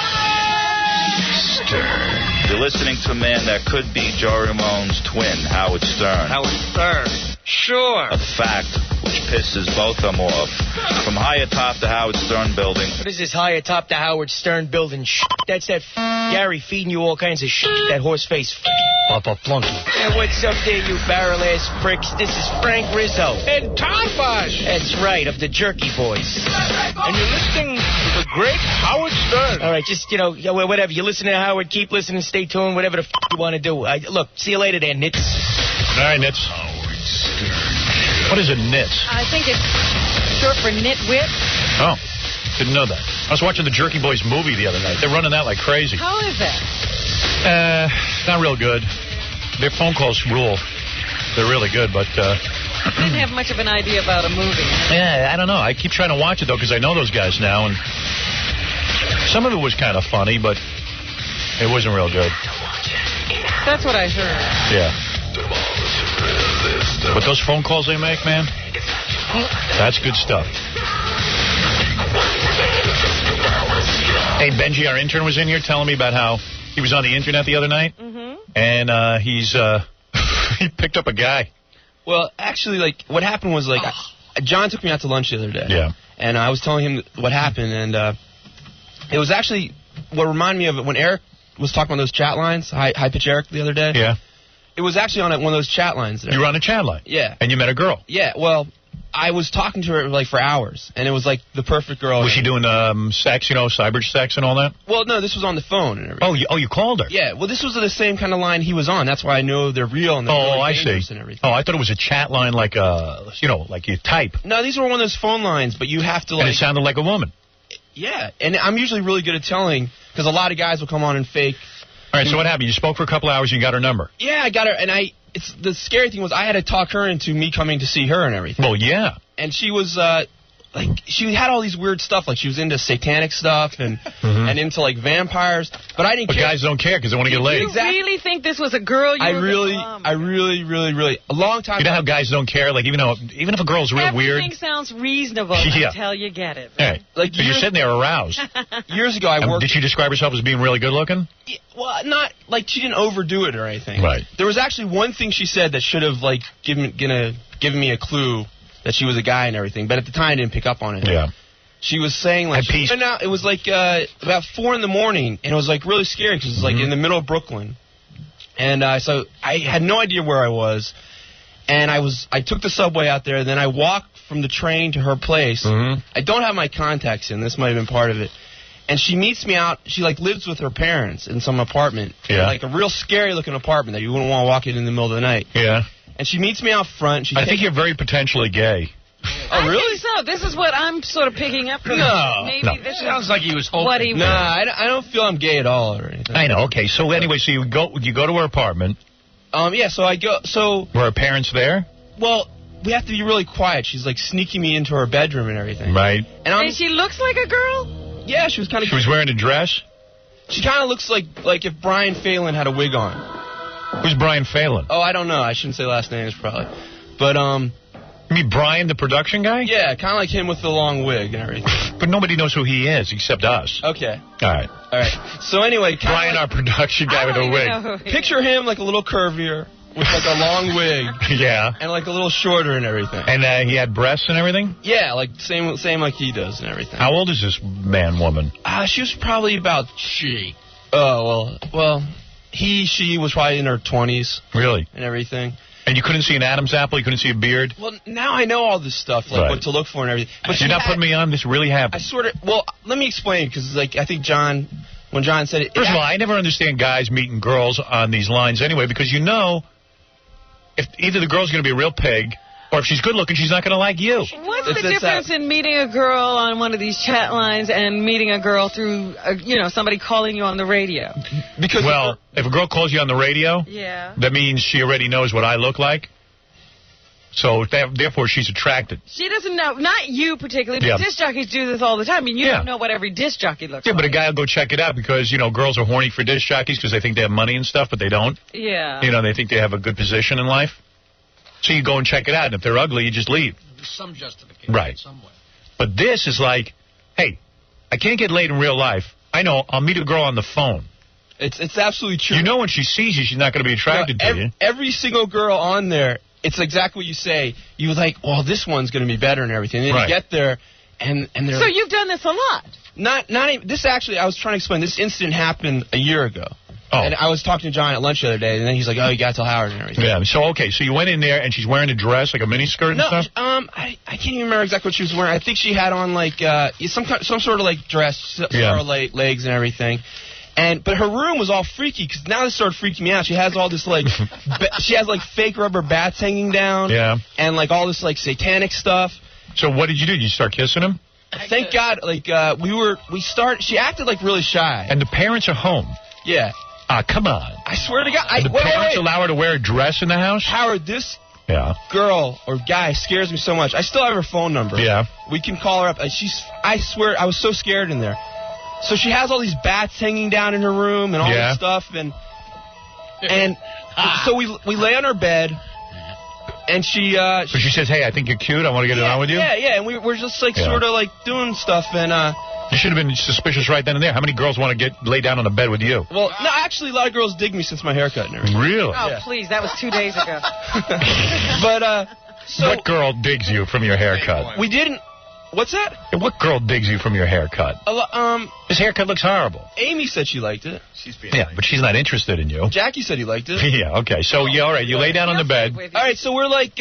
Stern.
You're listening to a man that could be Joey Ramone's twin, Howard Stern.
Howard Stern. Sure.
A fact which pisses both of them off. From high atop the Howard Stern building.
What is this high atop the Howard Stern building shit? That's that Gary feeding you all kinds of shit, that horse face
Papa Flunky.
Hey, what's up there, you barrel-ass pricks? This is Frank Rizzo.
And Tom Bosch.
That's right, of the Jerky Boys.
And you're listening to the great Howard Stern.
All right, just, whatever. You listen to Howard, keep listening, stay tuned, whatever the you want to do. Look, see you later there, Nits.
All right, Nits. What is a Nits?
I think it's short for nitwit.
Oh, didn't know that. I was watching the Jerky Boys movie the other night. They're running that like crazy.
How is that?
Not real good. Their phone calls rule. They're really good, but...
I didn't have much of an idea about a movie.
Yeah, I don't know. I keep trying to watch it, though, because I know those guys now, and some of it was kind of funny, but it wasn't real good.
That's what I heard.
Yeah. But those phone calls they make, man, that's good stuff. Hey, Benjy, our intern, was in here telling me about how he was on the internet the other night, and he picked up a guy.
Well, actually, what happened was, John took me out to lunch the other day.
Yeah.
And I was telling him what happened, and it was actually what reminded me of it when Eric was talking about those chat lines, High Pitch Eric, the other day.
Yeah.
It was actually on one of those chat lines there.
You were on a chat line?
Yeah.
And you met a girl?
Yeah, well, I was talking to her like for hours, and it was like the perfect girl.
Was she doing sex, cyber sex and all that?
Well, no, this was on the phone and everything.
Oh, you called her?
Yeah, well, this was the same kind of line he was on. That's why I know they're real and they're really
I
dangerous
see.
and everything.
Oh, I thought it was a chat line like like you type.
No, these were one of those phone lines, but you have to like...
And it sounded like a woman.
Yeah, and I'm usually really good at telling, because a lot of guys will come on and fake.
All right, so what happened? You spoke for a couple hours and you got her number?
Yeah, I got her, and the scary thing was I had to talk her into me coming to see her and everything.
Well, yeah.
And she was, she had all these weird stuff, like she was into satanic stuff and into, like, vampires, but I didn't care.
But guys don't care because they want to get laid.
You really think this was a girl?
I really, a long time
You know how guys don't care? Like, even if a girl's real weird.
Everything sounds reasonable until you get it.
All right.
Like
you're sitting there aroused.
Years ago, I worked...
Did she describe herself as being really good looking?
Yeah, well, not, like, she didn't overdo it or anything.
Right.
There was actually one thing she said that should have, like, given me a clue that she was a guy and everything, but at the time I didn't pick up on it.
Yeah.
She was saying, like, it was like about 4 in the morning, and it was like really scary because it was like in the middle of Brooklyn. And so I had no idea where I was, and I took the subway out there, and then I walked from the train to her place. I don't have my contacts in. This might have been part of it. And she meets me out. She, like, lives with her parents in some apartment.
Yeah.
Like a real scary-looking apartment that you wouldn't want to walk in the middle of the night.
Yeah.
And she meets me out front.
I think you're very potentially gay.
Oh, really?
I think so. This is what I'm sort of picking up from. Maybe this
sounds like he was hoping.
What he
Nah, I don't feel I'm gay at all or anything.
I know. Okay. So anyway, so you go to her apartment.
Yeah. So I go. So.
Were her parents there?
Well, we have to be really quiet. She's like sneaking me into her bedroom and everything.
Right.
And
she looks like a girl.
Yeah, she was kind of.
She was wearing a dress.
She kind of looks like if Brian Phelan had a wig on.
Who's Brian Phelan?
Oh, I don't know. I shouldn't say last names probably, but
You mean Brian, the production guy?
Yeah, kind of like him with the long wig and everything.
But nobody knows who he is except us.
Okay.
All right.
So anyway,
Brian, our production guy with a wig.
Picture him like a little curvier with like a long wig.
Yeah.
And like a little shorter and everything.
And he had breasts and everything?
Yeah, like same like he does and everything.
How old is this woman?
She was probably about Oh, well, she was probably in her 20s.
Really?
And everything.
And you couldn't see an Adam's apple? You couldn't see a beard?
Well, now I know all this stuff, like what to look for and everything. But
you're not putting me on? This really happened?
Well, let me explain, because like I think when John said it...
First of all, I never understand guys meeting girls on these lines anyway, because if either the girl's going to be a real pig, or if she's good looking, she's not going to like you.
What's the difference in meeting a girl on one of these chat lines and meeting a girl through, somebody calling you on the radio?
Because if a girl calls you on the radio, that means she already knows what I look like. So therefore, she's attracted.
She doesn't know, not you particularly, but disc jockeys do this all the time. I mean, you don't know what every disc jockey looks like.
Yeah, but a guy will go check it out because, girls are horny for disc jockeys because they think they have money and stuff, but they don't.
Yeah.
They think they have a good position in life. So you go and check it out, and if they're ugly, you just leave.
There's some justification.
Right.
Somewhere.
But this is like, hey, I can't get laid in real life. I know, I'll meet a girl on the phone.
It's absolutely true.
You know when she sees you, she's not going to be attracted to you.
Every single girl on there, it's exactly what you say. You're like, well, this one's going to be better and everything. And then you get there, and they're...
So you've done this a lot.
Not even... This actually, I was trying to explain, this incident happened a year ago.
Oh.
And I was talking to John at lunch the other day, and then he's like, oh, you got to tell Howard and everything.
Yeah, so you went in there, and she's wearing a dress, like a miniskirt and stuff?
I can't even remember exactly what she was wearing. I think she had on, like, some sort of, like, dress, legs and everything. But her room was all freaky, because now this started freaking me out. She has all this, like, she has, like, fake rubber bats hanging down.
Yeah.
And, like, all this, like, satanic stuff.
So what did you do? Did you start kissing him?
Thank God, like, she acted, like, really shy.
And the parents are home?
Yeah.
Come on.
I swear to God.
The parents allow her to wear a dress in the house?
Howard, this girl or guy scares me so much. I still have her phone number.
Yeah.
We can call her up. I swear, I was so scared in there. So she has all these bats hanging down in her room and all this stuff. And so we lay on her bed. And she... so
she says, hey, I think you're cute. I want to get it on with you?
Yeah. And we're just, like, sort of, like, doing stuff. And...
You should have been suspicious right then and there. How many girls want to lay down on a bed with you?
Well, no, actually, a lot of girls dig me since my haircut and everything.
Really?
Oh, please. That was 2 days ago.
But,
what girl digs you from your haircut?
We didn't... What's that?
What girl digs you from your haircut? His haircut looks horrible.
Amy said she liked it.
But she's not interested in you.
Jackie said he liked it.
Yeah, okay. So, all right, you lay down on the bed.
All right, so we're like,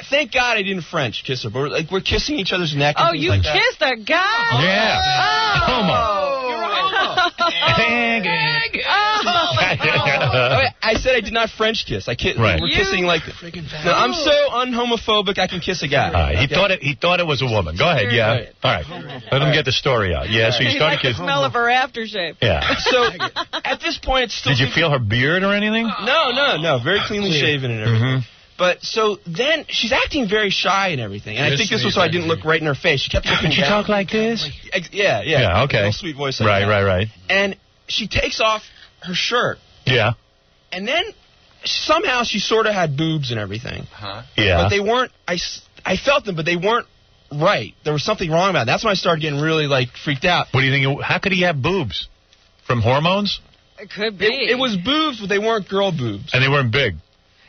thank God I didn't French kiss her, but we're kissing each other's neck. And
Oh,
things
you
like that.
kissed a guy?
Yeah.
Oh.
You're a
I said I did not French kiss.
Right.
We're kissing like. No, I'm so unhomophobic. I can kiss a guy.
All right. He thought it was a woman. Go ahead. Yeah. All right. Let him get the story out. Yeah. So you
He
started
liked the
kissing.
smell of her aftershave.
Yeah.
So at this point, it's still.
Did you feel her beard or anything?
No. Very cleanly shaven and everything. But so then she's acting very shy and everything, and I think this was so I didn't look right in her face. She kept looking
Did you
down.
talk like this?
Yeah.
Yeah. Okay.
Real sweet voice. Like that.
Right.
And she takes off her shirt.
Yeah.
And then somehow she sort of had boobs and everything.
Yeah.
But they weren't. I felt them, but they weren't right. There was something wrong about it. That's when I started getting really freaked out.
What do you think? How could he have boobs? From hormones?
It could be.
It was boobs, but they weren't girl boobs.
And they weren't big.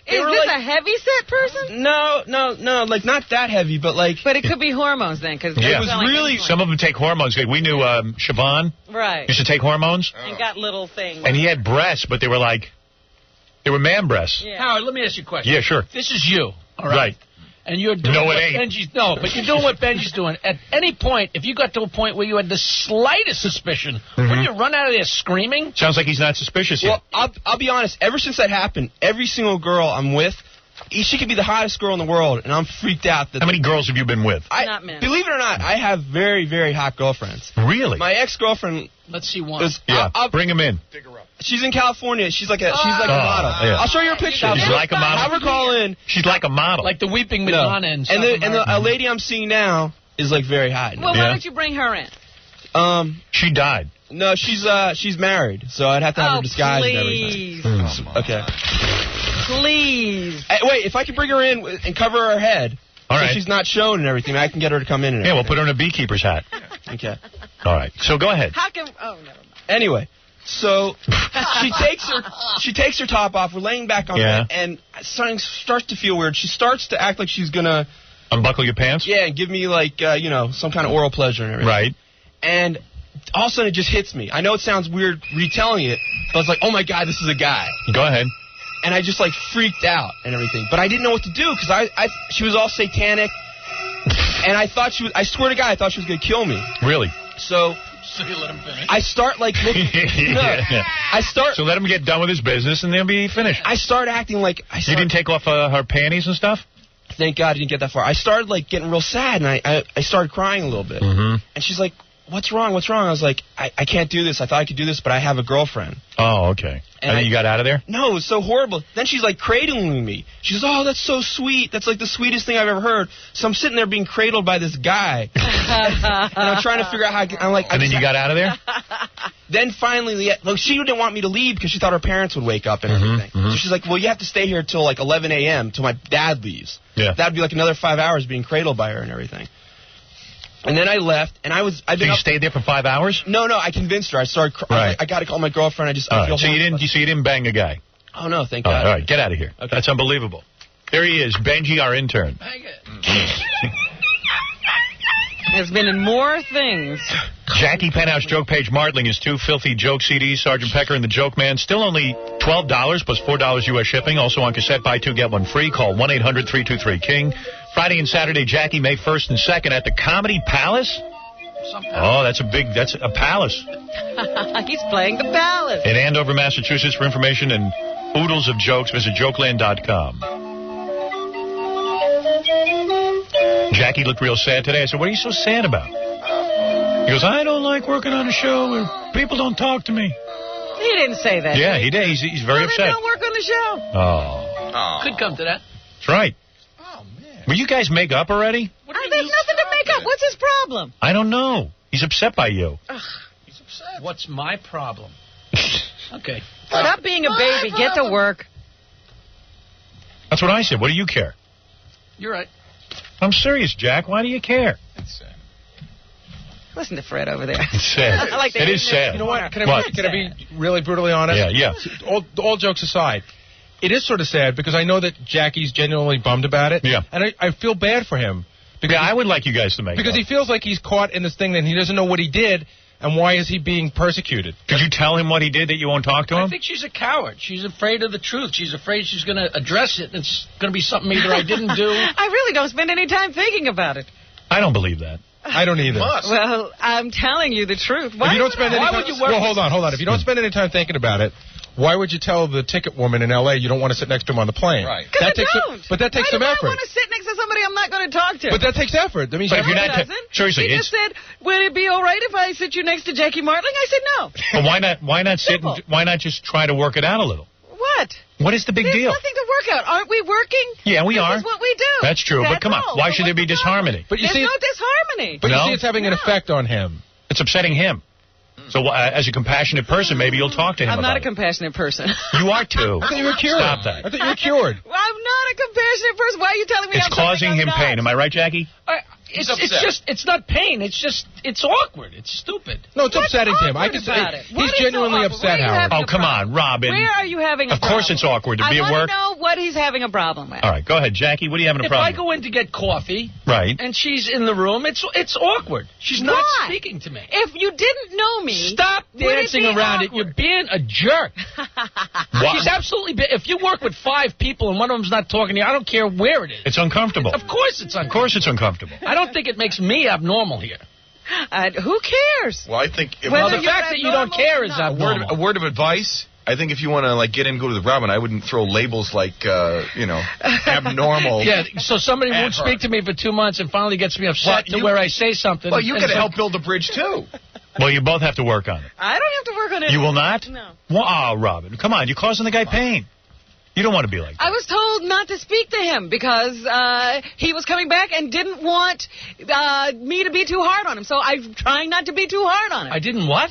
Is this a heavy set person?
No, not that heavy, but
But it could be hormones then, because
Yeah.
it was really.
Some of them take hormones. We knew Siobhan
right.
used to take hormones.
And got little things.
And he had breasts, but they were man breasts.
Yeah.
Howard, let me ask you a question.
Yeah, sure.
This is you, all right?
Right.
And you're doing
No,
what
it ain't.
Benjy's but you're doing what Benjy's doing. At any point, if you got to a point where you had the slightest suspicion, wouldn't you run out of there screaming?
Sounds like he's not suspicious yet.
Well, I'll be honest. Ever since that happened, every single girl I'm with, she could be the hottest girl in the world, and I'm freaked out. How
many girls have you been with?
Not many.
Believe it or not, I have very, very hot girlfriends.
Really?
My ex-girlfriend.
Let's see one.
Bring him in.
She's in California. She's like a model.
Yeah.
I'll show you her picture.
She's like a model.
Have her call in.
She's like a model.
Like the Weeping Madonna and
And the lady I'm seeing now is lady hot.
Well, why don't you bring her in?
She died.
No, she's married, so I'd have to have her disguised and everything. Okay.
Please.
Wait, if I could bring her in and cover her head,
All
so
right.
she's not shown and everything, I can get her to come in and
Yeah,
everything.
we'll put her in a beekeeper's hat.
Okay.
All right. So go ahead.
How can? Oh, never mind.
Anyway, so she takes her top off. We're laying back on
Yeah.
bed, and something starts to feel weird. She starts to act like she's gonna
unbuckle your pants.
Yeah, and give me some kind of oral pleasure and everything.
Right.
And all of a sudden it just hits me. I know it sounds weird retelling it, but it's like, oh my God, this is a guy.
Go ahead.
And I just freaked out and everything. But I didn't know what to do because she was all satanic. And I thought I swear to God, I thought she was going to kill me.
Really?
So
you let him finish?
I start looking.
So let him get done with his business and then be finished.
I start acting like.
You didn't take off her panties and stuff?
Thank God I didn't get that far. I started getting real sad and I started crying a little bit.
Mm-hmm.
And she's like, what's wrong? What's wrong? I was like, I can't do this. I thought I could do this, but I have a girlfriend.
Oh, okay. And then you got out of there?
No, it was so horrible. Then she's cradling me. She says, oh, that's so sweet. That's the sweetest thing I've ever heard. So I'm sitting there being cradled by this guy. And I'm trying to figure out how I'm like.
And then you got out of there?
Then finally, she didn't want me to leave because she thought her parents would wake up and everything. So she's like, well, you have to stay here till 11 a.m. till my dad leaves.
Yeah.
That'd be another 5 hours being cradled by her and everything. And then I left, and I've been.
So you stayed there for 5 hours?
No, I convinced her. I started.
Right.
I got to call my girlfriend. I feel
so you didn't bang a guy?
Oh no, thank
All
God.
right, get out of here. Okay. That's unbelievable. There he is, Benjy, our intern.
Has been in more things.
Jackie Penthouse Joke Page Martling is 2 filthy joke CDs. Sergeant Pecker and the Joke Man. Still only $12 plus $4 U.S. shipping. Also on cassette, buy 2, get 1 free. Call 1-800-323-KING. Friday and Saturday, Jackie, May 1st and 2nd at the Comedy Palace. Oh, that's a palace.
He's playing the palace.
In Andover, Massachusetts. For information and oodles of jokes, visit jokeland.com. Jackie looked real sad today. I said, what are you so sad about? He goes, I don't like working on a show where people don't talk to me.
He didn't say that.
Yeah, he did. He's very upset.
Then don't work on the show.
Oh.
Could come to that.
That's right. Oh, man. Will you guys make up already?
There's nothing to make up. What's his problem?
I don't know. He's upset by you.
He's upset. What's my problem? Okay.
Stop being a baby. Get to work.
That's what I said. What do you care?
You're right.
I'm serious, Jack. Why do you care?
Listen to Fred over there.
It's sad.
I like
it is sad.
You know what? Can I be really brutally honest?
Yeah.
All jokes aside, it is sort of sad because I know that Jackie's genuinely bummed about it.
Yeah.
And I feel bad for him.
Because I would like you guys to make
Because
up.
he feels like he's caught in this thing that he doesn't know what he did. and why is he being persecuted?
Did you tell him what he did that you won't talk to him?
I think she's a coward. She's afraid of the truth. She's afraid she's going to address it, and it's going to be something either I didn't do.
I really don't spend any time thinking about it.
I don't believe that.
I don't either.
Well, I'm telling you the truth.
If you don't spend any time, well, hold on. If you don't spend any time thinking about it, why would you tell the ticket woman in L.A. you don't want to sit next to him on the plane?
Right. Because I don't.
But that takes some effort.
I want to sit next to somebody I'm not going to talk to.
But that takes effort. That means
but if you're not seriously,
he just said, "Would it be all right if I sit you next to Jackie Martling?" I said no.
Well, why not sit? Why not just try to work it out a little?
What?
What is the big deal?
There's nothing to work out. Aren't we working?
Yeah, we are.
This is what we do.
That's true. But come on, why should there be disharmony?
But you
There's no disharmony.
But you see, it's having an effect on him.
It's upsetting him. So as a compassionate person, maybe you'll talk to him
I'm
about
not a compassionate person.
You are too.
I thought you were cured.
Stop that.
I thought you were cured.
Well, I'm not a compassionate person. Why are you telling me
It's
I'm
causing him
not?
pain. Am I right, Jackie?
It's not pain. It's awkward. It's stupid.
No, it's upsetting to him. I can say he's genuinely upset, Howard.
Oh, come on, Robin.
Where are you having a
Of
problem?
course it's awkward to be at work.
I want to know what he's having a problem with.
All right, go ahead, Jackie. What are you having a problem
If I go in to get coffee,
right,
and she's in the room, it's awkward. She's not
Why?
speaking to me.
If you didn't know me,
stop dancing around it. You're being a jerk. She's absolutely. If you work with 5 people and one of them's not talking to you, I don't care where it is.
It's uncomfortable.
Of course it's uncomfortable.
Of course it's uncomfortable.
I don't think it makes me abnormal here.
Who cares?
Well, I think
the fact that you don't care is abnormal.
A word of advice. I think if you want to get in, go to the Robin. I wouldn't throw labels like abnormal.
Yeah. So somebody won't speak to me for 2 months and finally gets me upset to where I say something.
Well, you could help build a bridge too.
Well, you both have to work on it.
I don't have to work on it.
You will not?
No.
Well, oh, Robin, come on. You're causing the guy pain. You don't want to be like that.
I was told not to speak to him because he was coming back and didn't want me to be too hard on him. So I'm trying not to be too hard on him.
I didn't what?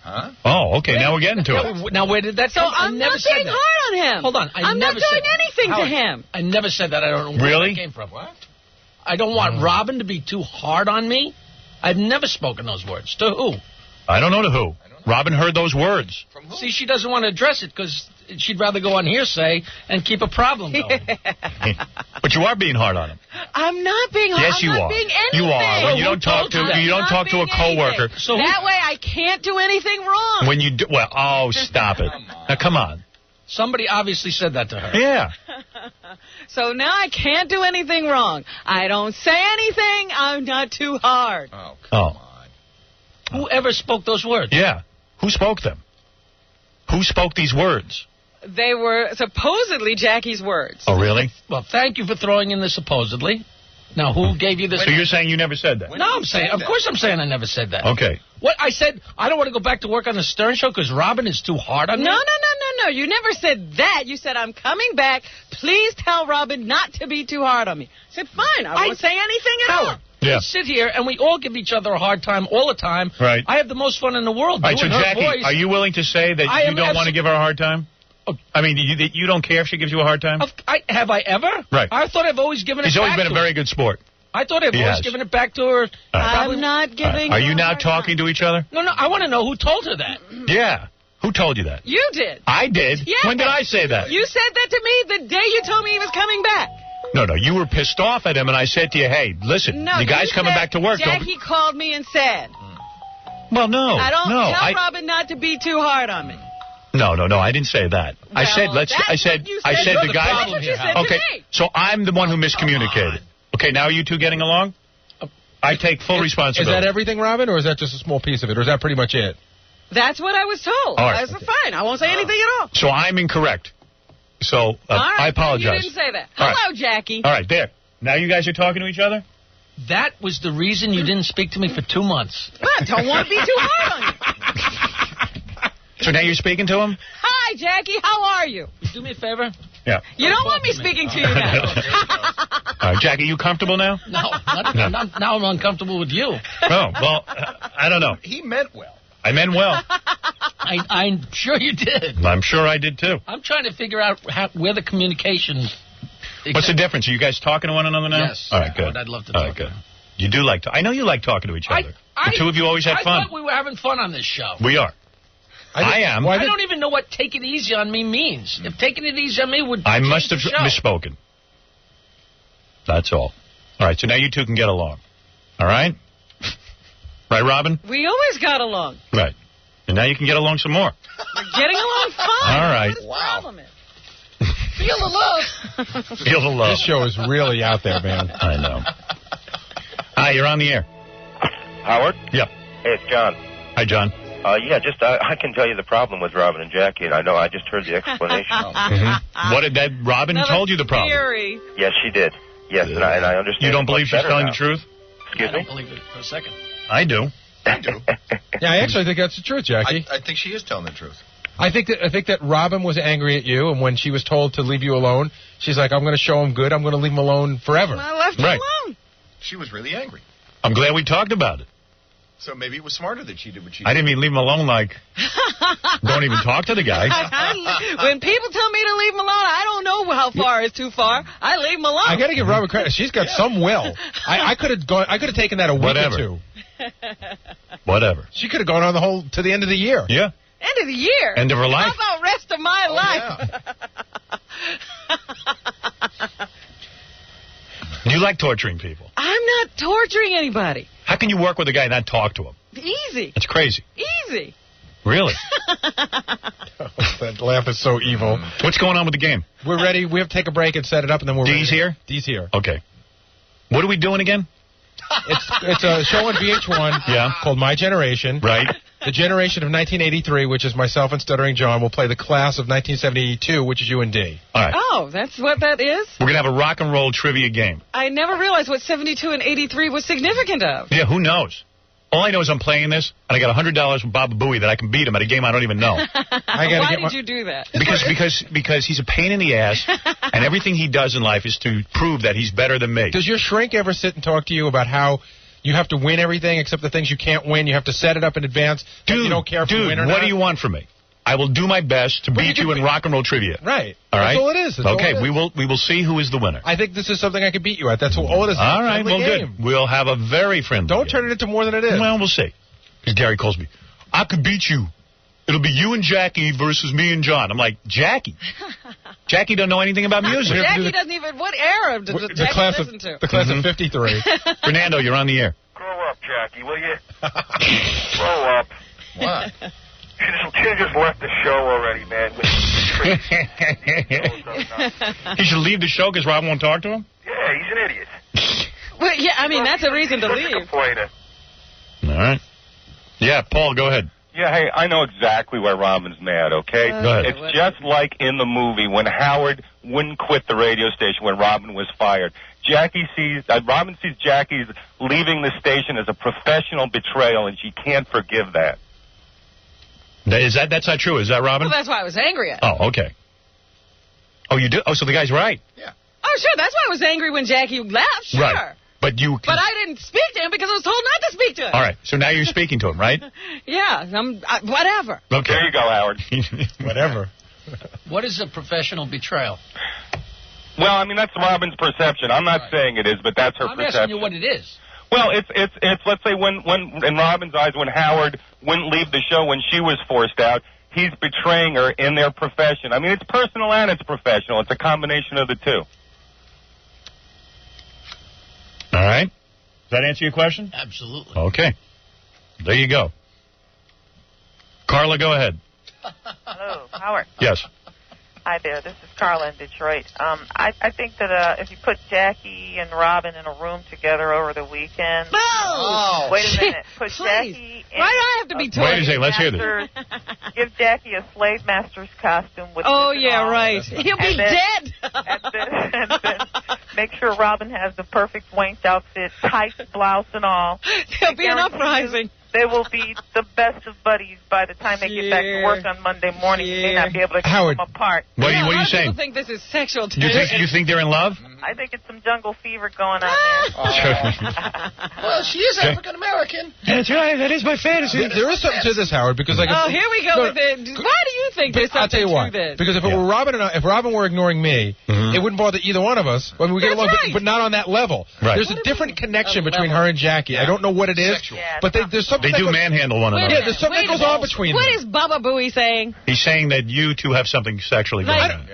Huh?
Oh, okay. Now we're getting to it.
Now, where did that come?
I'm not being hard on him.
Hold on.
I'm not doing anything to him.
I never said that. I don't know where that came from. What? I don't want Robin to be too hard on me. I've never spoken those words. To who?
I don't know to who. Robin heard those words.
See, she doesn't want to address it because she'd rather go on hearsay and keep a problem going.
But you are being hard on him.
I'm not being hard.
Yes, you are.
Being anything.
You are. When you don't talk to a coworker.
So that way I can't do anything wrong.
When you do, stop it. Now come on.
Somebody obviously said that to her.
Yeah.
So now I can't do anything wrong. I don't say anything. I'm not too hard.
Oh, come on.
Whoever spoke those words?
Yeah. Who spoke them? Who spoke these words?
They were supposedly Jackie's words.
Oh, really?
Well, thank you for throwing in the supposedly. Now, who gave you this?
So you're saying you never said that?
No, I'm saying, of course I'm saying I never said that.
Okay.
What I said, I don't want to go back to work on the Stern Show because Robin is too hard on me?
No. You never said that. You said, I'm coming back. Please tell Robin not to be too hard on me. I said, fine. I won't say anything at all.
Yeah.
We sit here and we all give each other a hard time all the time.
Right.
I have the most fun in the world.
All right, so
doing her
Jackie,
voice.
are you willing to say that you don't want to give her a hard time? I mean, you don't care if she gives you a hard time?
Have I ever?
Right.
I thought I've always given it back
He's always been
to
a very
her.
good sport.
I thought I've always given it back to her.
I'm not giving
Are you now talking to each other?
No, I want to know who told her that.
Yeah. Who told you that?
You did.
I did?
Yes.
When did I say that?
You said that to me the day you told me he was coming back.
No, you were pissed off at him, and I said to you, hey, listen, the guy's coming back to work.
Jackie called me and said.
Well, no.
I don't
no,
tell Robin not to be too hard on me.
No, I didn't say that.
Well,
I said the guy.
That's what you said
okay,
to me.
so I'm the one who miscommunicated. Okay, now are you two getting along? I take full responsibility.
Is that everything, Robin, or is that just a small piece of it, or is that pretty much it?
That's what I was told.
All right.
I said, fine. I won't say anything at all.
So I'm incorrect. So
All right,
I apologize.
You didn't say that.
All
Hello,
right.
Jackie.
All right, there. Now you guys are talking to each other?
That was the reason you didn't speak to me for 2 months.
I don't want to be too hard on you.
So now you're speaking to him?
Hi, Jackie. How are you?
Do me a favor.
Yeah.
You don't want me speaking to you now.
All right, Jackie, you comfortable now?
No. Now I'm uncomfortable with you.
Oh, well, I don't know.
He meant well.
I meant well.
I'm sure you did.
I'm sure I did, too.
I'm trying to figure out where the communication...
What's the difference? Are you guys talking to one another now?
Yes.
All right, good.
I'd love to
All
talk
right, good.
to her.
You do like to... I know you like talking to each other. The two of you always had fun.
I thought we were having fun on this show.
We are. I am.
I don't even know what taking it easy on me means. If taking it easy on me would...
I must have
change the show.
misspoken. That's all. All right, so now you two can get along. All right? Right, Robin?
We always got along.
Right. And now you can get along some more.
We're getting along fine.
All right.
What the problem is?
Feel the love.
Feel the love.
This show is really out there, man.
I know. Hi, you're on the air.
Howard?
Yep.
Hey, it's John.
Hi, John.
I can tell you the problem with Robin and Jackie, and I know I just heard the explanation.
What did that? Robin told you the problem.
Theory.
Yes, she did. Yes, and I understand.
You don't
it
believe
much
she's
better
telling
now.
the truth?
Excuse
I
me?
don't believe it for a second.
I do.
Yeah, I actually think that's the truth, Jackie.
I think she is telling the truth.
I think that Robin was angry at you, and when she was told to leave you alone, she's like, I'm going to show him good. I'm going to leave him alone forever.
I left him alone.
She was really angry.
I'm glad we talked about it.
So maybe it was smarter that she did what she
I
did.
didn't mean leave him alone like, don't even talk to the guy.
When people tell me to leave him alone, I don't know how far is too far. I leave him alone.
I got to give Robin credit. She's got some will. I could have taken that a week
Whatever.
or two.
Whatever.
She could have gone on to the end of the year.
Yeah.
End of the year.
End of her life.
How about rest of my life?
Do you like torturing people?
I'm not torturing anybody.
How can you work with a guy and not talk to him?
Easy.
It's crazy.
Easy.
Really?
That laugh is so evil.
What's going on with the game?
We're ready. We have to take a break and set it up, and then we're
Dee's
ready.
here?
Dee's here.
Okay. What are we doing again?
It's a show on VH1 called My Generation.
Right.
The generation of 1983, which is myself and Stuttering John, will play the class of 1972, which is you and D.
All right.
Oh, that's what that is?
We're going to have a rock and roll trivia game.
I never realized what 72 and 83 was significant of.
Yeah, who knows? All I know is I'm playing this, and I got $100 from Baba Booey that I can beat him at a game I don't even know.
Why did you do that?
Because he's a pain in the ass, and everything he does in life is to prove that he's better than me.
Does your shrink ever sit and talk to you about how you have to win everything except the things you can't win? You have to set it up in advance.
Dude,
you don't care if you win or not?
what do you want from me? I will do my best to beat you in rock and roll trivia.
Right.
All right.
That's all it is. That's
okay.
all it is.
We will see who is the winner.
I think this is something I can beat you at. That's all it is.
All right. Well,
game.
good. We'll have a very friendly.
Don't
game.
turn it into more than it is.
Well, we'll see. Because Gary calls me. I could beat you. It'll be you and Jackie versus me and John. I'm like, Jackie? Jackie doesn't know anything about music.
Jackie doesn't even. What era does Jackie listen to?
The class of 53.
Fernando, you're on the air.
Grow up, Jackie, will you? Grow up.
What?
She just left the show already, man.
He should leave the show because Rob won't talk to him?
Yeah, he's an idiot.
Well, yeah, I mean, that's a reason to leave.
Complainer.
All right. Yeah, Paul, go ahead.
Yeah, hey, I know exactly why Robin's mad, okay?
Go ahead.
It's just like in the movie when Howard wouldn't quit the radio station when Robin was fired. Robin sees Jackie's leaving the station as a professional betrayal, and she can't forgive that.
That's not true, is that, Robin?
Well, that's why I was angry at him.
Oh, okay. Oh, you do? Oh, so the guy's right.
Yeah.
Oh, sure, that's why I was angry when Jackie left, sure.
Right. But
I didn't speak to him because I was told not to speak to him.
All right, so now you're speaking to him, right?
Yeah, whatever.
Okay.
There you go, Howard.
Whatever.
What is a professional betrayal?
Well, I mean, that's Robin's perception. I'm not saying it is, but that's her
I'm
perception.
asking you what it is.
Well, it's let's say when in Robin's eyes, when Howard wouldn't leave the show when she was forced out, he's betraying her in their profession. I mean, it's personal and it's professional. It's a combination of the two.
All right. Does that answer your question?
Absolutely.
Okay. There you go. Carla, go ahead.
Hello, Howard.
Yes.
Hi there. This is Carla in Detroit. I think that if you put Jackie and Robin in a room together over the weekend.
No!
Wait a minute. Put
Please.
Jackie in.
Why do I have to be told?
Wait a second. Let's hear this.
Give Jackie a slave master's costume with.
Oh,
this and
yeah,
all.
right. He'll be dead.
And then make sure Robin has the perfect Wanks outfit, tight blouse and all.
There'll be an uprising.
They will be the best of buddies by the time they get back to work on Monday morning. You may not be able to keep them apart.
What are
A lot
you
of
saying?
people think this is sexual
You think they're in love?
I think it's some jungle fever going on there.
Well, she is African American.
That's right. That is my fantasy.
There is something to this, Howard, because like.
Oh, here we go with it. Why do you think there's
I'll tell
something
you why.
to this?
Because if it were Robin and if Robin were ignoring me, it wouldn't bother either one of us. I mean, we get along, but not on that level.
Right.
There's a different connection between her and Jackie. I don't know what it is, but there's something.
They do manhandle one another.
Yeah, there's something that goes on between
What
them.
is Baba Booey saying?
He's saying that you two have something sexually going on.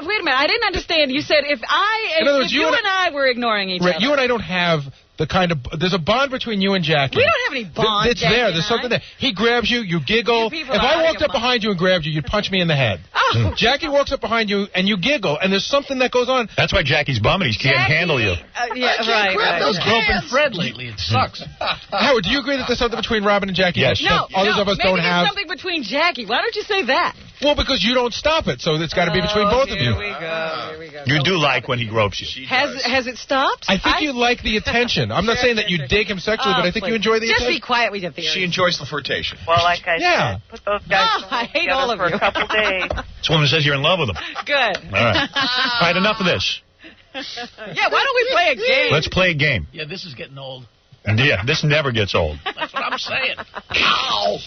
Wait a minute, I didn't understand. You said if
In other words,
you and I were ignoring each
Right,
other.
you and I don't have there's a bond between you and Jackie.
We don't have any bond.
It's there. There's something there. He grabs you, you giggle. If I walked up behind you and grabbed you, you'd punch me in the head.
Oh.
Jackie walks up behind you and you giggle, and there's something that goes on.
That's why Jackie's bumming. He can't handle you.
Right.
Those groping Fred lately. It sucks.
Howard, do you agree that there's something between Robin and Jackie?
Yes.
that others of us don't have?
Something between Jackie. Why don't you say that?
Well, because you don't stop it, so it's got to be between both of you.
Here we go.
You do like when he gropes you.
Has it stopped?
I think you like the attention. I'm not saying that you dig him sexually, but I think you enjoy the attention.
Just be quiet with your theory.
She enjoys the flirtation.
Well, like I said, put those guys
I hate all of
for
you.
a couple days.
This woman says you're in love with him.
Good.
All right. All right, enough of this.
Yeah, why don't we play a game?
Let's play a game.
Yeah, this is getting old.
Yeah, this never gets old.
That's what I'm saying. Ow!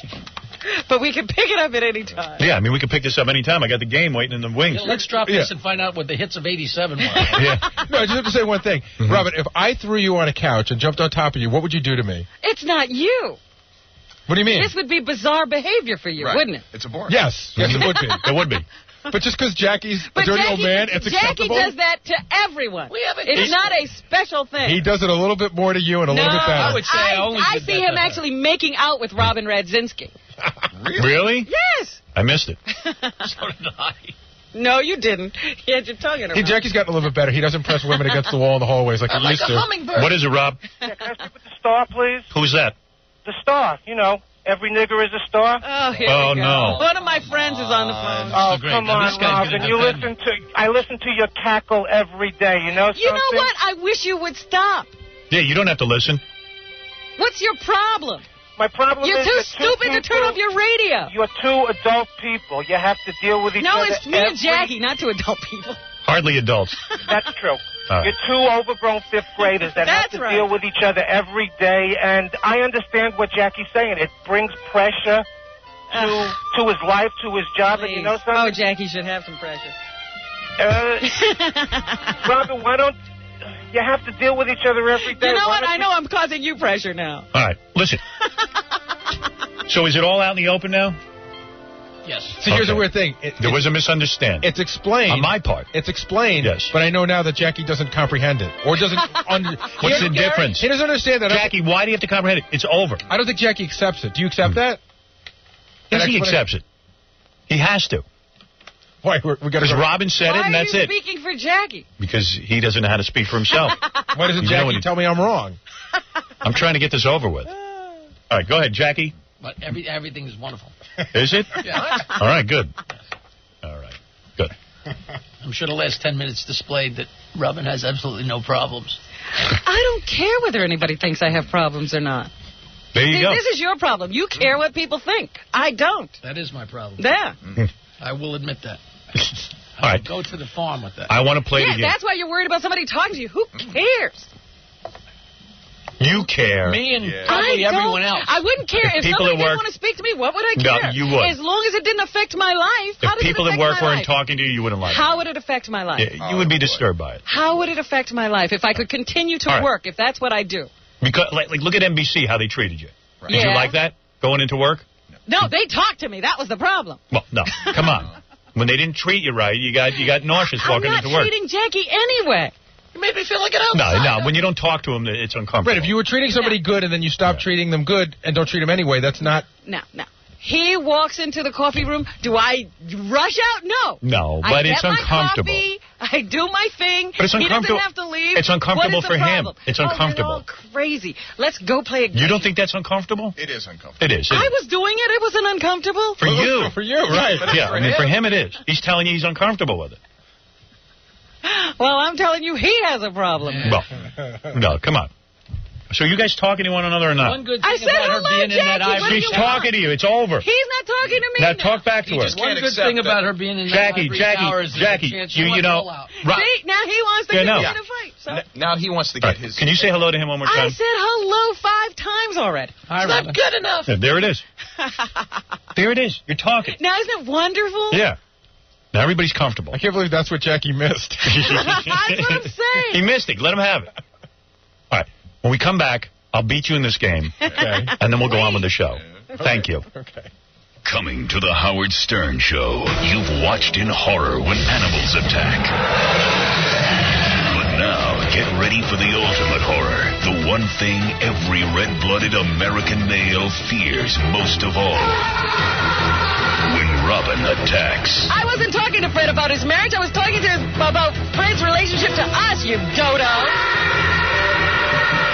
But we can pick it up at any time.
Yeah, I mean, we can pick this up any time. I got the game waiting in the wings.
Yeah, let's drop this and find out what the hits of '87 were.
Yeah.
No, I just have to say one thing. Robin, if I threw you on a couch and jumped on top of you, what would you do to me?
It's not you.
What do you mean?
This would be bizarre behavior for you, wouldn't it?
It's a bore.
Yes, it would be.
It would be.
But just because Jackie's a dirty old man, it's acceptable?
Jackie does that to everyone. It's not a special thing.
He does it a little bit more to you and a little bit better.
I would say
I see him actually making out with Robin Radzinski.
Really?
Yes.
I missed it.
So did I.
No, you didn't. You had your tongue in her
Hey,
mouth.
Jackie's gotten a little bit better. He doesn't press women against the wall in the hallways like he used to.
What is it, Rob?
Yeah, can I speak with the star, please?
Who's that?
The star, you know. Every nigger is a star.
Oh, here
Oh,
we go.
no.
One of my friends is on the phone.
Oh,
great.
come
Now,
on,
this guy's
Robin.
gonna
I listen to your cackle every day. You know something?
You know what? I wish you would stop.
Yeah, you don't have to listen.
What's your problem?
My problem
You're
is
too
that
stupid to turn off your radio.
You're two adult people. You have to deal with each
No,
other.
it's me and Jackie, not two adult people.
Hardly adults.
That's true.
Right.
You're two overgrown fifth graders that have to deal with each other every day, and I understand what Jackie's saying. It brings pressure to his life, to his job, and you know something?
Oh, Jackie should have some pressure.
Robin, why don't you have to deal with each other every day?
You know what? I know I'm causing you pressure now.
All right, listen. So is it all out in the open now?
Yes.
See, here's a weird thing.
There was a misunderstanding.
It's explained.
On my part.
It's explained.
Yes.
But I know now that Jackie doesn't comprehend it. Or doesn't
What's the difference?
He doesn't understand that.
Jackie, why do you have to comprehend it? It's over.
I don't think Jackie accepts it. Do you accept that?
Yes, he accepts it. He has to.
Why? We got
Because Robin said it, and that's
Why are
it.
you speaking for Jackie?
Because he doesn't know how to speak for himself.
Why doesn't Jackie tell me I'm wrong?
I'm trying to get this over with. All right, go ahead, Jackie.
But everything is wonderful.
Is it?
Yeah.
All right, good. All right, good.
I'm sure the last 10 minutes displayed that Robin has absolutely no problems.
I don't care whether anybody thinks I have problems or not.
There you go.
This is your problem. You care what people think. I don't.
That is my problem.
Yeah.
I will admit that.
All right.
Go to the farm with that.
I want to play the game.
That's why you're worried about somebody talking to you. Who cares?
You care.
Me and probably everyone else.
I wouldn't care. If
people
somebody
at
didn't
work-
want to speak to me, what would I
No,
care?
you would.
As long as it didn't affect my life. How
If
does
people
it
at
affect
work
my
weren't
life?
talking to you, you wouldn't like it.
How would it affect my life?
Yeah, you would be disturbed by it.
How would it affect my life if I could continue to
All right.
work, if that's what I do?
Because, like, look at NBC, how they treated you. Did you
Yeah.
like that, going into work?
No, they talked to me. That was the problem.
Well, no. Come on. When they didn't treat you right, you got nauseous
I'm
walking
not
into work.
treating Jackie anyway.
You made me feel like an outsider.
No, when you don't talk to them, it's uncomfortable.
Right, if you were treating somebody good and then you stop treating them good and don't treat them anyway, that's not...
No. He walks into the coffee room. Do I rush out? No.
No,
I
but
get
it's
my
uncomfortable.
coffee, I do my thing.
But it's
He
uncomfortable.
doesn't have to leave.
It's uncomfortable
What is the
for him.
problem?
It's
Oh,
uncomfortable.
you're all crazy. Let's go play a game.
You don't think that's uncomfortable?
It is uncomfortable.
It is.
I was doing it. It wasn't uncomfortable.
For you.
For you, right.
Yeah, I mean, for him it is. He's telling you he's uncomfortable with it.
Well, I'm telling you, he has a problem.
Well, no, come on. So you guys talking to one another or not?
One good
I
thing
said
about her
hello,
being in that
Jackie. What do
ivory
She's
you want?
talking to you. It's over.
He's not talking to me
Now talk back to her.
One good thing about her being in that
Jackie,
ivory
Jackie,
tower is
Jackie,
there's a chance
you
she might
know,
roll out.
See, now he wants to
Yeah,
get
no.
in a fight. So
Now he wants to get his...
Can you say hello to him one more
I
time?
said hello 5 times already.
It's not good enough.
Yeah, there it is. There it is. You're talking.
Now, isn't it wonderful?
Yeah. Now everybody's comfortable.
I can't believe that's what Jackie missed.
That's what I'm saying.
He missed it. Let him have it. All right. When we come back, I'll beat you in this game.
Okay.
And then we'll go on with the show. Thank you.
Okay.
Coming to the Howard Stern Show. You've watched in horror when animals attack. But now Get ready for the ultimate horror. The one thing every red-blooded American male fears most of all. When Robin attacks.
I wasn't talking to Fred about his marriage. I was talking to him about Fred's relationship to us, you dodo.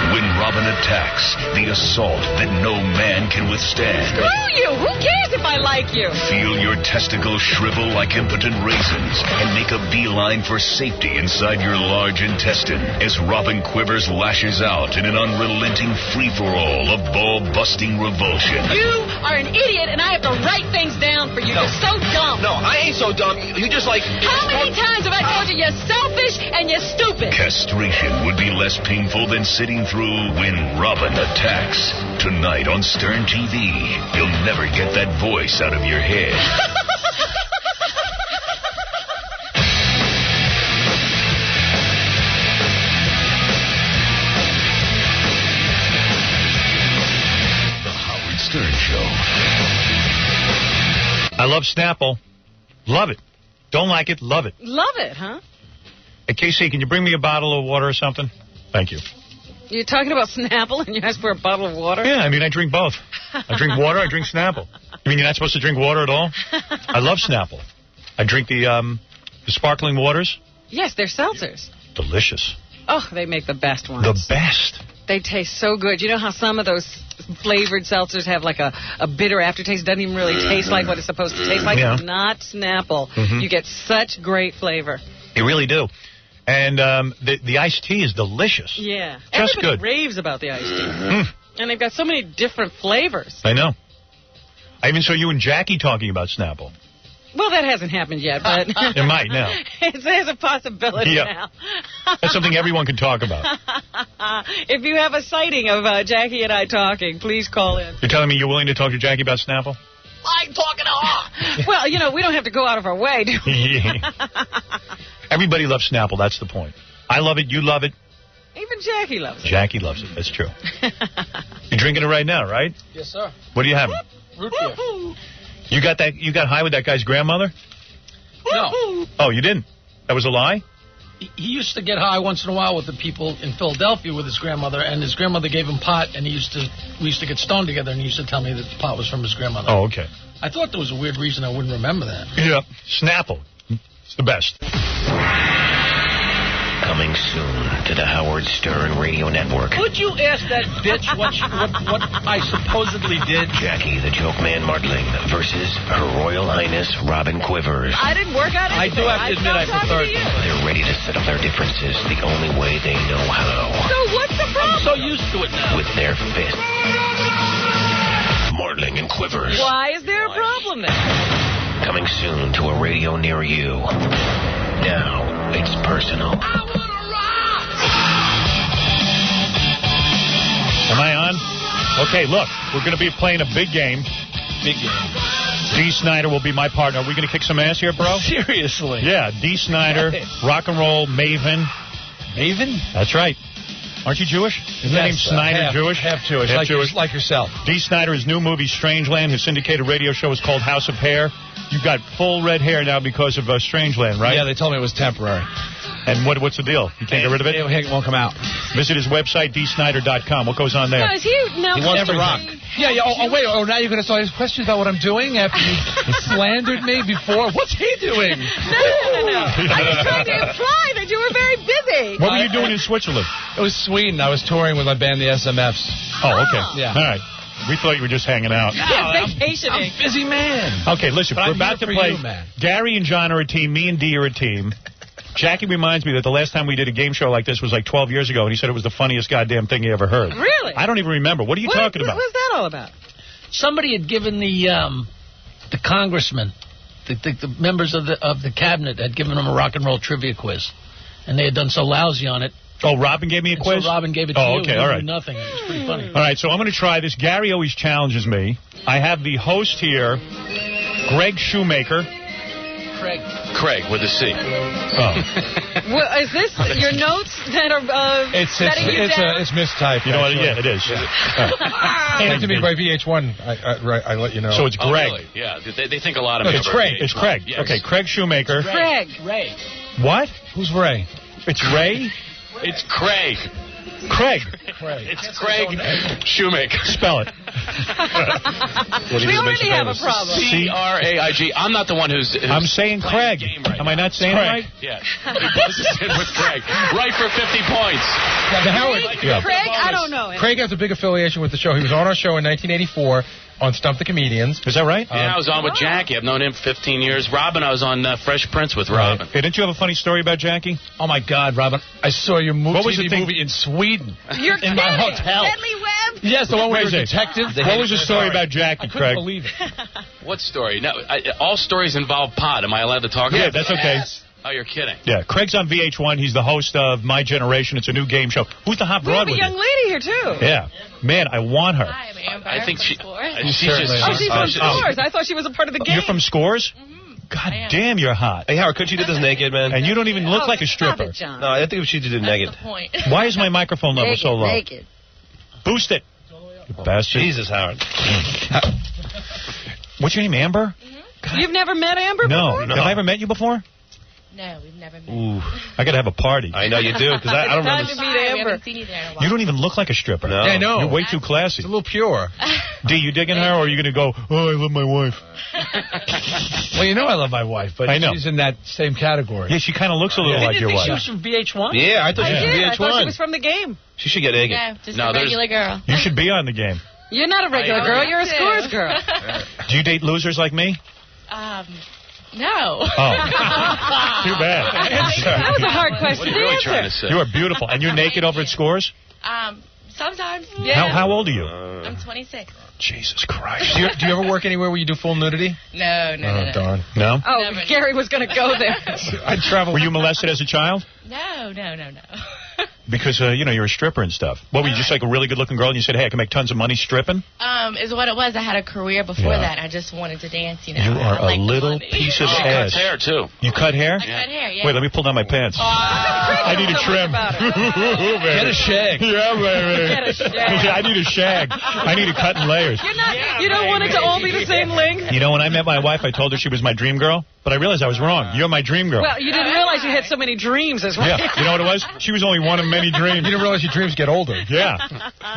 When Robin attacks, the assault that no man can withstand.
Screw you! Who cares if I like you?
Feel your testicles shrivel like impotent raisins and make a beeline for safety inside your large intestine as Robin Quivers lashes out in an unrelenting free-for-all of ball-busting revulsion.
You are an idiot, and I have to write things down for you.
No.
You're so dumb.
No, I ain't so dumb. You just like...
How many times have I told you you're selfish and you're stupid?
Castration would be less painful than sitting through When Robin Attacks. Tonight on Stern TV. You'll never get that voice out of your head. The Howard Stern Show.
I love Snapple. Love it. Don't like it, love it.
Love it, huh?
Hey, Casey, can you bring me a bottle of water or something? Thank you.
You're talking about Snapple and you ask for a bottle of water?
Yeah, I mean, I drink both. I drink water, I drink Snapple. You mean you're not supposed to drink water at all? I love Snapple. I drink the sparkling waters.
Yes, they're seltzers.
Delicious.
Oh, they make the best ones.
The best.
They taste so good. You know how some of those flavored seltzers have like a bitter aftertaste? Doesn't even really taste like what it's supposed to taste like.
Yeah.
Not Snapple.
Mhm.
You get such great flavor.
You really do. And the iced tea is delicious.
Yeah.
Just
Everybody
good.
raves about the iced tea. And they've got so many different flavors.
I know. I even saw you and Jackie talking about Snapple.
Well, that hasn't happened yet, but...
It might now.
There's a possibility now.
That's something everyone can talk about.
If you have a sighting of Jackie and I talking, please call in.
You're telling me you're willing to talk to Jackie about Snapple?
I'm talking to her. Well, you know, we don't have to go out of our way, do we?
Everybody loves Snapple. That's the point. I love it. You love it.
Even Jackie loves it.
Jackie loves it. That's true. You're drinking it right now, right?
Yes, sir.
What are you having?
Root beer.
You got that? You got high with that guy's grandmother?
No.
Oh, you didn't? That was a lie?
He used to get high once in a while with the people in Philadelphia with his grandmother, and his grandmother gave him pot, and we used to get stoned together, and he used to tell me that the pot was from his grandmother.
Oh, okay.
I thought there was a weird reason I wouldn't remember that.
Yeah. Snapple. It's the best.
Coming soon to the Howard Stern Radio Network.
Would you ask that bitch what I supposedly did?
Jackie the Joke Man Martling versus Her Royal Highness Robin Quivers.
I didn't work out anything.
I do have to admit I prefer it.
They're ready to settle their differences the only way they know how.
So what's the problem?
I'm so used to it now.
With their fists. Martling and Quivers.
Why is there a problem then?
Coming soon to a radio near you. Now, it's personal.
Am I on? Okay, look, we're going to be playing a big game.
Big game.
D. Snyder will be my partner. Are we going to kick some ass here, bro?
Seriously?
Yeah, D. Snyder, rock and roll maven.
Maven?
That's right. Aren't you Jewish? Isn't that name Snyder Jewish?
Half Jewish,
Half
like,
Jewish.
like yourself.
D. Snyder's new movie, Strangeland, his syndicated radio show is called House of Hair. You've got full red hair now because of Strangeland, right?
Yeah, they told me it was temporary.
And what's the deal? You can't get rid of it?
It won't come out.
Visit his website, dsnyder.com. What goes on there?
No, is he now
He wants to rock. Yeah, yeah. Oh, wait. Oh, now you're going to start his questions about what I'm doing after you slandered me before? What's he doing?
No. I was trying to imply that you were very busy.
What were you doing in Switzerland?
It was Sweden. I was touring with my band, the SMFs.
Oh, okay.
Yeah.
All right. We thought you were just hanging out.
Vacationing.
I'm busy man.
Okay, listen,
But
we're
I'm
about
here
to
for
play.
you, man.
Gary and John are a team. Me and Dee are a team. Jackie reminds me that the last time we did a game show like this was like 12 years ago, and he said it was the funniest goddamn thing he ever heard.
Really?
I don't even remember. What are you talking about?
What was that all about?
Somebody had given the congressman, the members of the cabinet had given him a rock and roll trivia quiz, and they had done so lousy on it.
Oh, Robin gave me a quiz?
So Robin gave it to you.
Oh, okay, all right.
Nothing. It was pretty funny.
All right, so I'm going to try this. Gary always challenges me. I have the host here, Greg Shoemaker.
Craig with a C.
Oh.
Well, is this your notes that are setting you down?
It's mistyped.
You know what?
actually.
Yeah, it is.
Handed to me by VH1. I let you know.
So it's Greg.
Oh, really? Yeah, they think a lot of
No,
me.
it's Craig. It's Craig.
Yes.
Okay, Craig Shoemaker.
Craig.
Ray.
What?
Who's Ray?
It's Ray?
It's Craig.
Craig.
It's Craig Shoemaker.
Spell it.
We already have a problem.
C-R-A-I-G. I'm not the one who's
I'm saying Craig. Am I not saying it right?
Yeah. He buzzes in with Craig. Right for 50 points.
Craig? I don't know.
Craig has a big affiliation with the show. He was on our show in 1984 on Stump the Comedians.
Is that right?
Yeah, I was on with Jackie. I've known him for 15 years. Robin, I was on Fresh Prince with Robin.
Hey, didn't you have a funny story about Jackie?
Oh, my God, Robin. I saw your movie,
What was the thing?
movie in Sweden.
You're
in my
kidding.
hotel.
Deadly Web?
Yes, the one where
Wait
you're
a
a
second.
detective.
What was the story about Jackie,
I couldn't
Craig?
believe it.
What story? No, all stories involve pot. Am I allowed to talk about
Yeah, that's okay.
Oh, you're kidding.
Yeah, Craig's on VH1. He's the host of My Generation. It's a new game show. Who's the hot
We have
broad
a
with
young
you?
lady here, too.
Yeah. Man, I want her.
Hi, I'm Amber.
I think
from
she...
Scores.
She's from Scores. I thought she was a part of the game.
You're from Scores? God damn, you're hot.
Hey, Howard, couldn't you do this naked, man?
And you don't even look like a
Stop
stripper.
it, John.
No, I think she did it naked.
That's the point.
Why is my microphone level so low?
Naked.
Boost it. You bastard.
Jesus, Howard.
What's your name, Amber?
You've never met Amber
No.
before?
Have I ever met you before?
No, we've never met.
Ooh, I got to have a party.
I know you do, because I don't
Time
remember.
to meet
We
Amber.
haven't seen you there in a while.
You don't even look like a stripper.
No.
Yeah, I know.
You're way too classy.
It's a little pure.
D, you digging her, or are you going to go, oh, I love my wife?
Well, you know I love my wife, but
I know.
she's in that same category.
Yeah, she kind of looks a little like your
She
wife.
was from VH1?
Yeah, I thought
I
she was
did. I thought she
VH1.
was from the game.
She should get naked.
No, just
No,
a
there's-
regular girl.
You should be on the game.
You're not a regular girl. You're a
too.
Scores girl.
Do you date losers like me?
No.
Oh. Too bad.
That was a hard question
What are you
to
really
answer.
trying to say?
You are beautiful. And you're naked over at Scores?
Sometimes. Yeah.
How old are you?
I'm 26.
Jesus Christ.
Do you ever work anywhere where you do full nudity?
No.
Darn.
No?
Oh,
Never.
Gary was going to go there.
I travel. Were you molested as a child?
No.
Because, you're a stripper and stuff. What, were you just like a really good-looking girl and you said, hey, I can make tons of money stripping?
Is what it was. I had a career before
Yeah.
that. I just wanted to dance,
You are a little piece of
She
ass.
cuts hair, too.
You cut hair?
I cut hair, yeah.
Wait, let me pull down my pants. I need a trim.
Get a shag.
Yeah, baby.
Get a shag.
I need a shag. I need a cut in layers.
You don't want it to all be the same length?
You know, when I met my wife, I told her she was my dream girl, but I realized I was wrong. You're my dream girl.
Well, you didn't realize you had so many dreams as well.
Yeah, you know what it was? She was only one of many dreams.
You didn't realize your dreams get older.
Yeah.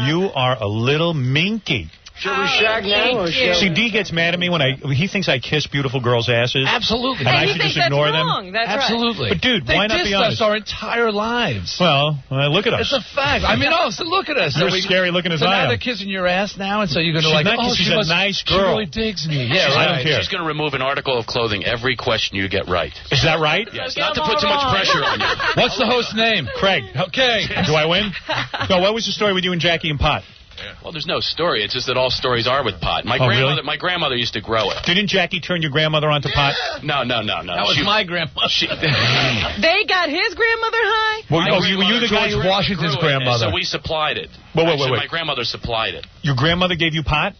You are a little minky.
Should we shag now? Or
See, D gets mad at me when he thinks I kiss beautiful girls' asses.
Absolutely.
And I
he
should
thinks
just ignore
that's
them.
wrong. That's
Absolutely.
But, dude,
they
why not be
dissed
honest?
us our entire lives.
Well, look at us.
It's a fact. I mean, so look at us.
You're
So
scary looking as
so
I
now
am.
they're kissing your ass now, and so you're going to
She's
like,
not-
oh,
she's
she
a
must,
nice
She
girl.
really digs me. Yeah,
I don't care.
She's going to remove an article of clothing every question you get right.
Is that right?
Yes, not to put too much pressure on you.
What's the host's name?
Craig.
Okay.
Do I win? No, what was the story with you and Jackie and Pot?
Well, there's no story. It's just that all stories are with pot. My grandmother used to grow it.
Didn't Jackie turn your grandmother onto pot?
No.
That was my grandmother.
They got his grandmother high?
Well, were you the guy
George
who...
Washington's
grew it, and
grandmother.
So we supplied it.
Wait.
Actually, my grandmother supplied it.
Your grandmother gave you pot?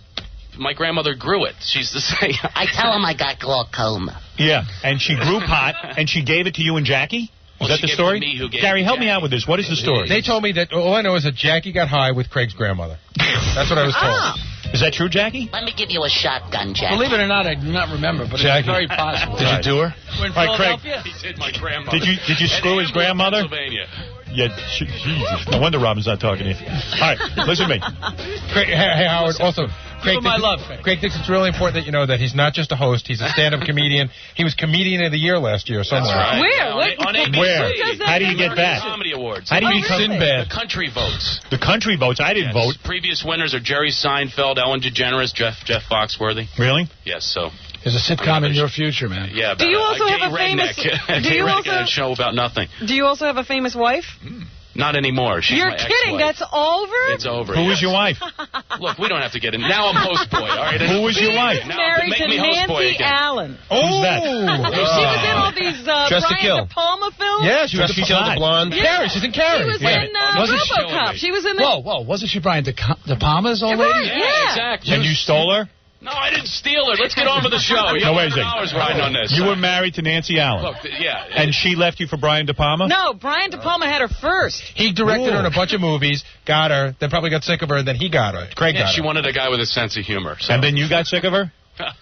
My grandmother grew it. She's the same.
I tell him I got glaucoma.
Yeah, and she grew pot, and she gave it to you and Jackie? Is that the
she gave it
story?
to me, who gave
Gary,
it to
help me
Jackie.
out with this. What is the story?
They told me that all I know is that Jackie got high with Craig's grandmother. That's what I was told.
Is that true, Jackie?
Let me give you a shotgun, Jack.
Believe it or not, I do not remember, but
Jackie.
it's very possible.
Did you do her?
We're in
All right, Craig.
Philadelphia.
He did my grandmother.
Did you screw his grandmother?
Pennsylvania.
Yeah, Jesus. No wonder Robin's not talking to you. All right, listen to me.
Craig, hey, Howard, also...
Give him my love,
Craig thinks it's really important that you know that he's not just a host, he's a stand-up comedian. He was Comedian of the Year last year somewhere.
That's right.
Where?
Yeah,
What?
on ABC.
Where?
Who does that?
How do you get that?
Comedy Awards.
How do you become
Sinbad?
The country votes.
The country votes. I didn't vote.
Previous winners are Jerry Seinfeld, Ellen DeGeneres, Jeff Foxworthy.
Really?
Yes, so...
There's a sitcom in your future, man.
Yeah,
Do you also
a
have
gay
a famous-
redneck.
do you
Gay
also-
redneck show about nothing.
Do you also have a famous wife?
Not anymore. She's
You're
my
kidding.
ex-wife.
That's over?
It's over.
Who
yes.
was your wife?
Look, we don't have to get in. Now I'm host boy. All right.
Who was your wife?
Now,
Married
make
to
me host boy
Nancy
again.
Allen.
Who's that?
She was in all these
Dressed to
Brian
Kill.
De Palma films.
Yeah, she was
Dressed to
the
Kill,
the blonde.
Yeah.
Carrie, she's in Carrie.
She was
Yeah.
in
Wasn't she
RoboCop. She was in the...
Whoa, wasn't she Brian De Palma's old lady?
Right, yeah.
Exactly.
And you stole her?
No, I didn't steal her. Let's get on with the show. You
No,
have
wait a second.
hours riding on this.
You were married to Nancy Allen.
Look, yeah.
And she left you for Brian De Palma?
No, Brian De Palma had her first.
He directed her in a bunch of movies, got her, then probably got sick of her, and then he got her. Craig
Yeah,
got
she
her.
wanted a guy with a sense of humor. So.
And then you got sick of her?
What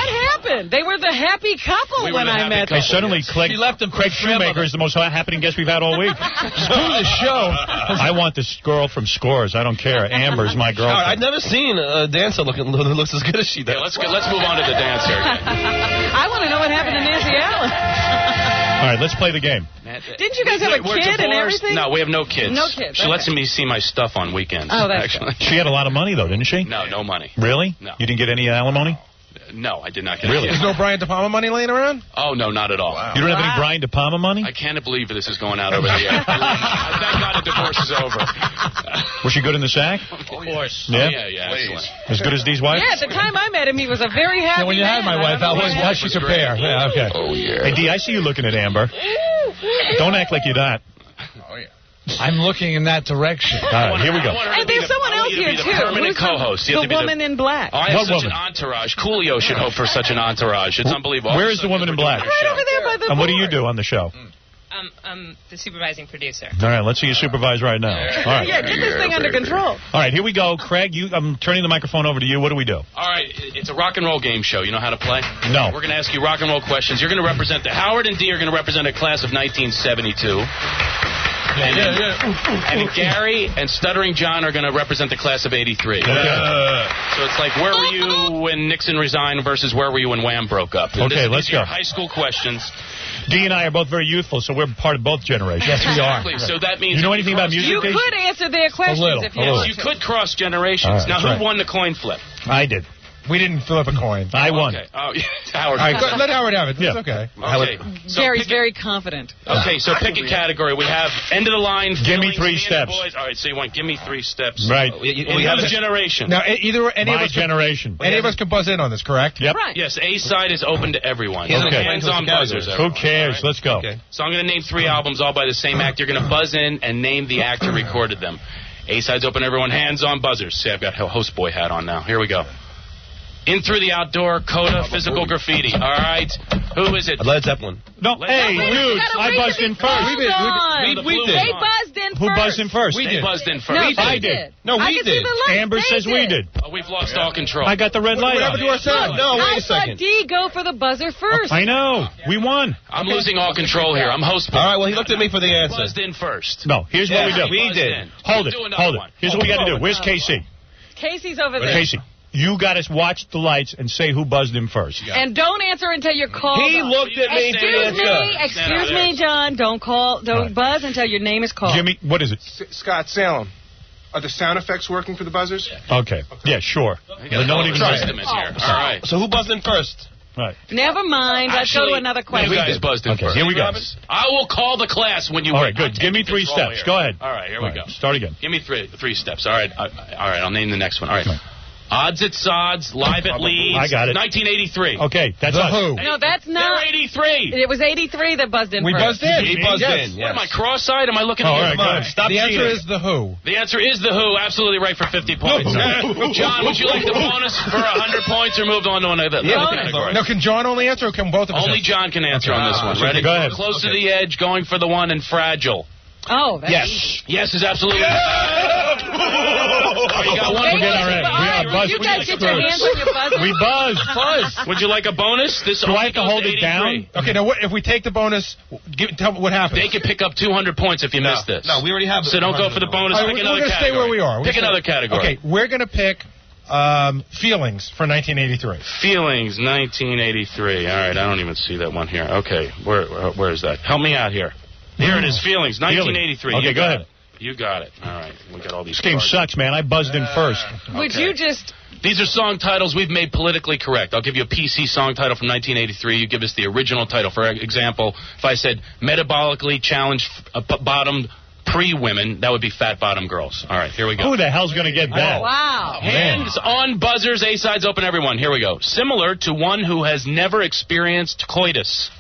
happened? happened? They were the happy couple when I met them.
Suddenly, Craig Shoemaker is the most happening guest we've had all week.
Screw the show.
I want this girl from Scores. I don't care. Amber's my girl.
I've never seen a dancer who looks as good as she does.
Yeah, let's move on to the dancer.
I want to know what happened to Nancy Allen.
All right, let's play the game.
Didn't you guys have a kid and everything?
No, we have no kids.
No kids.
She lets me see my stuff on weekends.
Oh, that's
actually.
She had a lot of money, though, didn't she?
No money.
Really?
No.
You didn't get any alimony?
No, I did not get
Really?
any.
There's no Brian De Palma money laying around?
Oh, no, not at all.
Wow.
You don't have any Brian De Palma money?
I can't believe this is going out over the air. Thank God the divorce is over.
Was she good in the sack?
Of course.
Yeah?
Yeah, excellent.
As good as these wives?
Yeah, at the time I met him, he was a very happy
when you had my wife, I was watching you compare. Yeah, okay.
Oh, yeah.
Hey, D, I see you looking at Amber. Don't act like you're not.
Oh, yeah.
I'm looking in that direction.
All right, here we go.
And there's someone else here, too.
Permanent co-host.
The woman in black.
Oh, I have
What
such
woman?
an entourage. Coolio should hope for such an entourage. It's unbelievable.
Where is the woman in black?
Right over there by the
And what do
board.
you do on the show?
I'm the supervising producer.
All right, let's see you supervise right now. All right.
Yeah, get this thing under control.
All right, here we go. Craig, I'm turning the microphone over to you. What do we do?
All right, it's a rock and roll game show. You know how to play?
No.
We're going to ask you rock and roll questions. You're going to represent Howard and D are going to represent a class of 1972. And Gary and Stuttering John are going to represent the class of 83.
Okay.
So it's like, where were you when Nixon resigned versus where were you when Wham broke up? And
Okay, let's
these are
go.
high school questions.
D and I are both very youthful, so we're part of both generations.
Yes, we are. Exactly. So that means
You know
if
anything about music?
You
Dave?
could answer their questions if you
little.
want
You
to.
could cross generations.
All right,
now,
that's
who
right.
won the coin flip?
I did.
We didn't flip a coin.
I won.
Okay. Oh, Howard.
All right, let Howard have it.
Yeah.
It's okay.
Okay. So
Gary's very confident.
Okay, so pick a category. We have end of the line.
Give me
feelings,
3
me and the
steps.
boys. All right, so you want give me 3 steps.
Right.
We have a generation.
Now, either any of
My
us
generation.
any of us can buzz in on this, correct?
Yep.
Right.
Yes, A side is open to everyone.
Okay.
Hands-on buzzers.
Who
everyone.
cares?
All right?
Let's go.
Okay.
So I'm going to name 3 albums all by the same actor. You're going to buzz in and name the actor who recorded them. A side's open, everyone. Hands-on buzzers. See, I've got a host boy hat on now. Here we go. In Through the Outdoor, Coda, Physical Graffiti. All right. Who is it?
Led Zeppelin.
No, hey, dude, I buzzed in first.
We did. They buzzed in
Who
first.
buzzed in first?
They buzzed in first.
No,
I
they
did.
No,
I
we
can see
did.
the light.
Amber
They
says we
did.
did.
Oh, we've lost all control.
I got the red light
What
on.
happened to our sound? No, wait
I
a
saw
second.
D go for the buzzer first.
I know. We won.
I'm losing all control here. I'm host.
All right, well, he looked at me for the answer.
Buzzed in first.
No, here's what we do.
We did.
Hold it.
Do another
Hold it.
one.
Here's what we got to do. Where's Casey?
Casey's over there.
Casey, you got to watch the lights and say who buzzed in first.
And don't answer until you're called.
He
up.
looked at me.
Excuse me, John. Don't buzz until your name is called.
Jimmy, what is it?
Scott Salem. Are the sound effects working for the buzzers?
Okay. Yeah, sure. But no one even
Trust
knows.
him in here. All right.
So who buzzed in first?
Right.
Never mind. Let's go to another
You
question.
guys buzzed in
Okay,
first.
here we go.
I will call the class when you
All
win.
right, good. Give me 3
Control
steps.
here.
Go ahead.
All right, here we go.
Start again.
Give me three steps. All right. All right, I'll name the next one. All right. Odds at Sods, Live at Leeds.
I got it.
1983.
Okay, that's
The
us.
Who.
No, that's not.
They're 83.
It was 83 that buzzed in
We
first.
buzzed in.
He buzzed
Yes.
in.
What am I, cross-eyed? Am I looking
All
at
right,
you?
good.
Stop the answer is The Who.
The answer is The Who. Absolutely right for 50 points. John, would you like the bonus for 100 points or move on to another category?
Now, can John only answer or can both of us
Only
answer?
John can answer on this one. Ready?
Go ahead.
Close to the edge, going for the one, and fragile.
Oh, that's
Yes.
easy.
Yes is absolutely. Oh, you got one.
Forget our end. We are
Would
buzzed.
you guys get your hands on your buzzer?
We buzzed.
Would you like a bonus? This
Do I
only
have to
goes
hold it
83.
down?
Okay, now if we take the bonus, tell me what happens.
They could pick up 200 points if you miss this.
No, we already have.
So don't go for the bonus.
All right,
Pick
we're
another
going to stay
category.
where we are.
Pick another category.
Okay, we're going to pick Feelings for 1983.
Feelings, 1983. All right, I don't even see that one here. Okay, where is that? Help me out here. Here it is, Feelings, 1983.
Okay,
You
go
got
ahead.
it. You got it. All right, we got all these.
This game
cards.
sucks, man. I buzzed in first.
Would you just...
These are song titles we've made politically correct. I'll give you a PC song title from 1983. You give us the original title. For example, if I said metabolically challenged bottomed pre-women, that would be fat bottom girls. All right, here we go.
Who the hell's going to get that?
Wow.
Hands on buzzers, A sides open, everyone. Here we go. Similar to one who has never experienced coitus.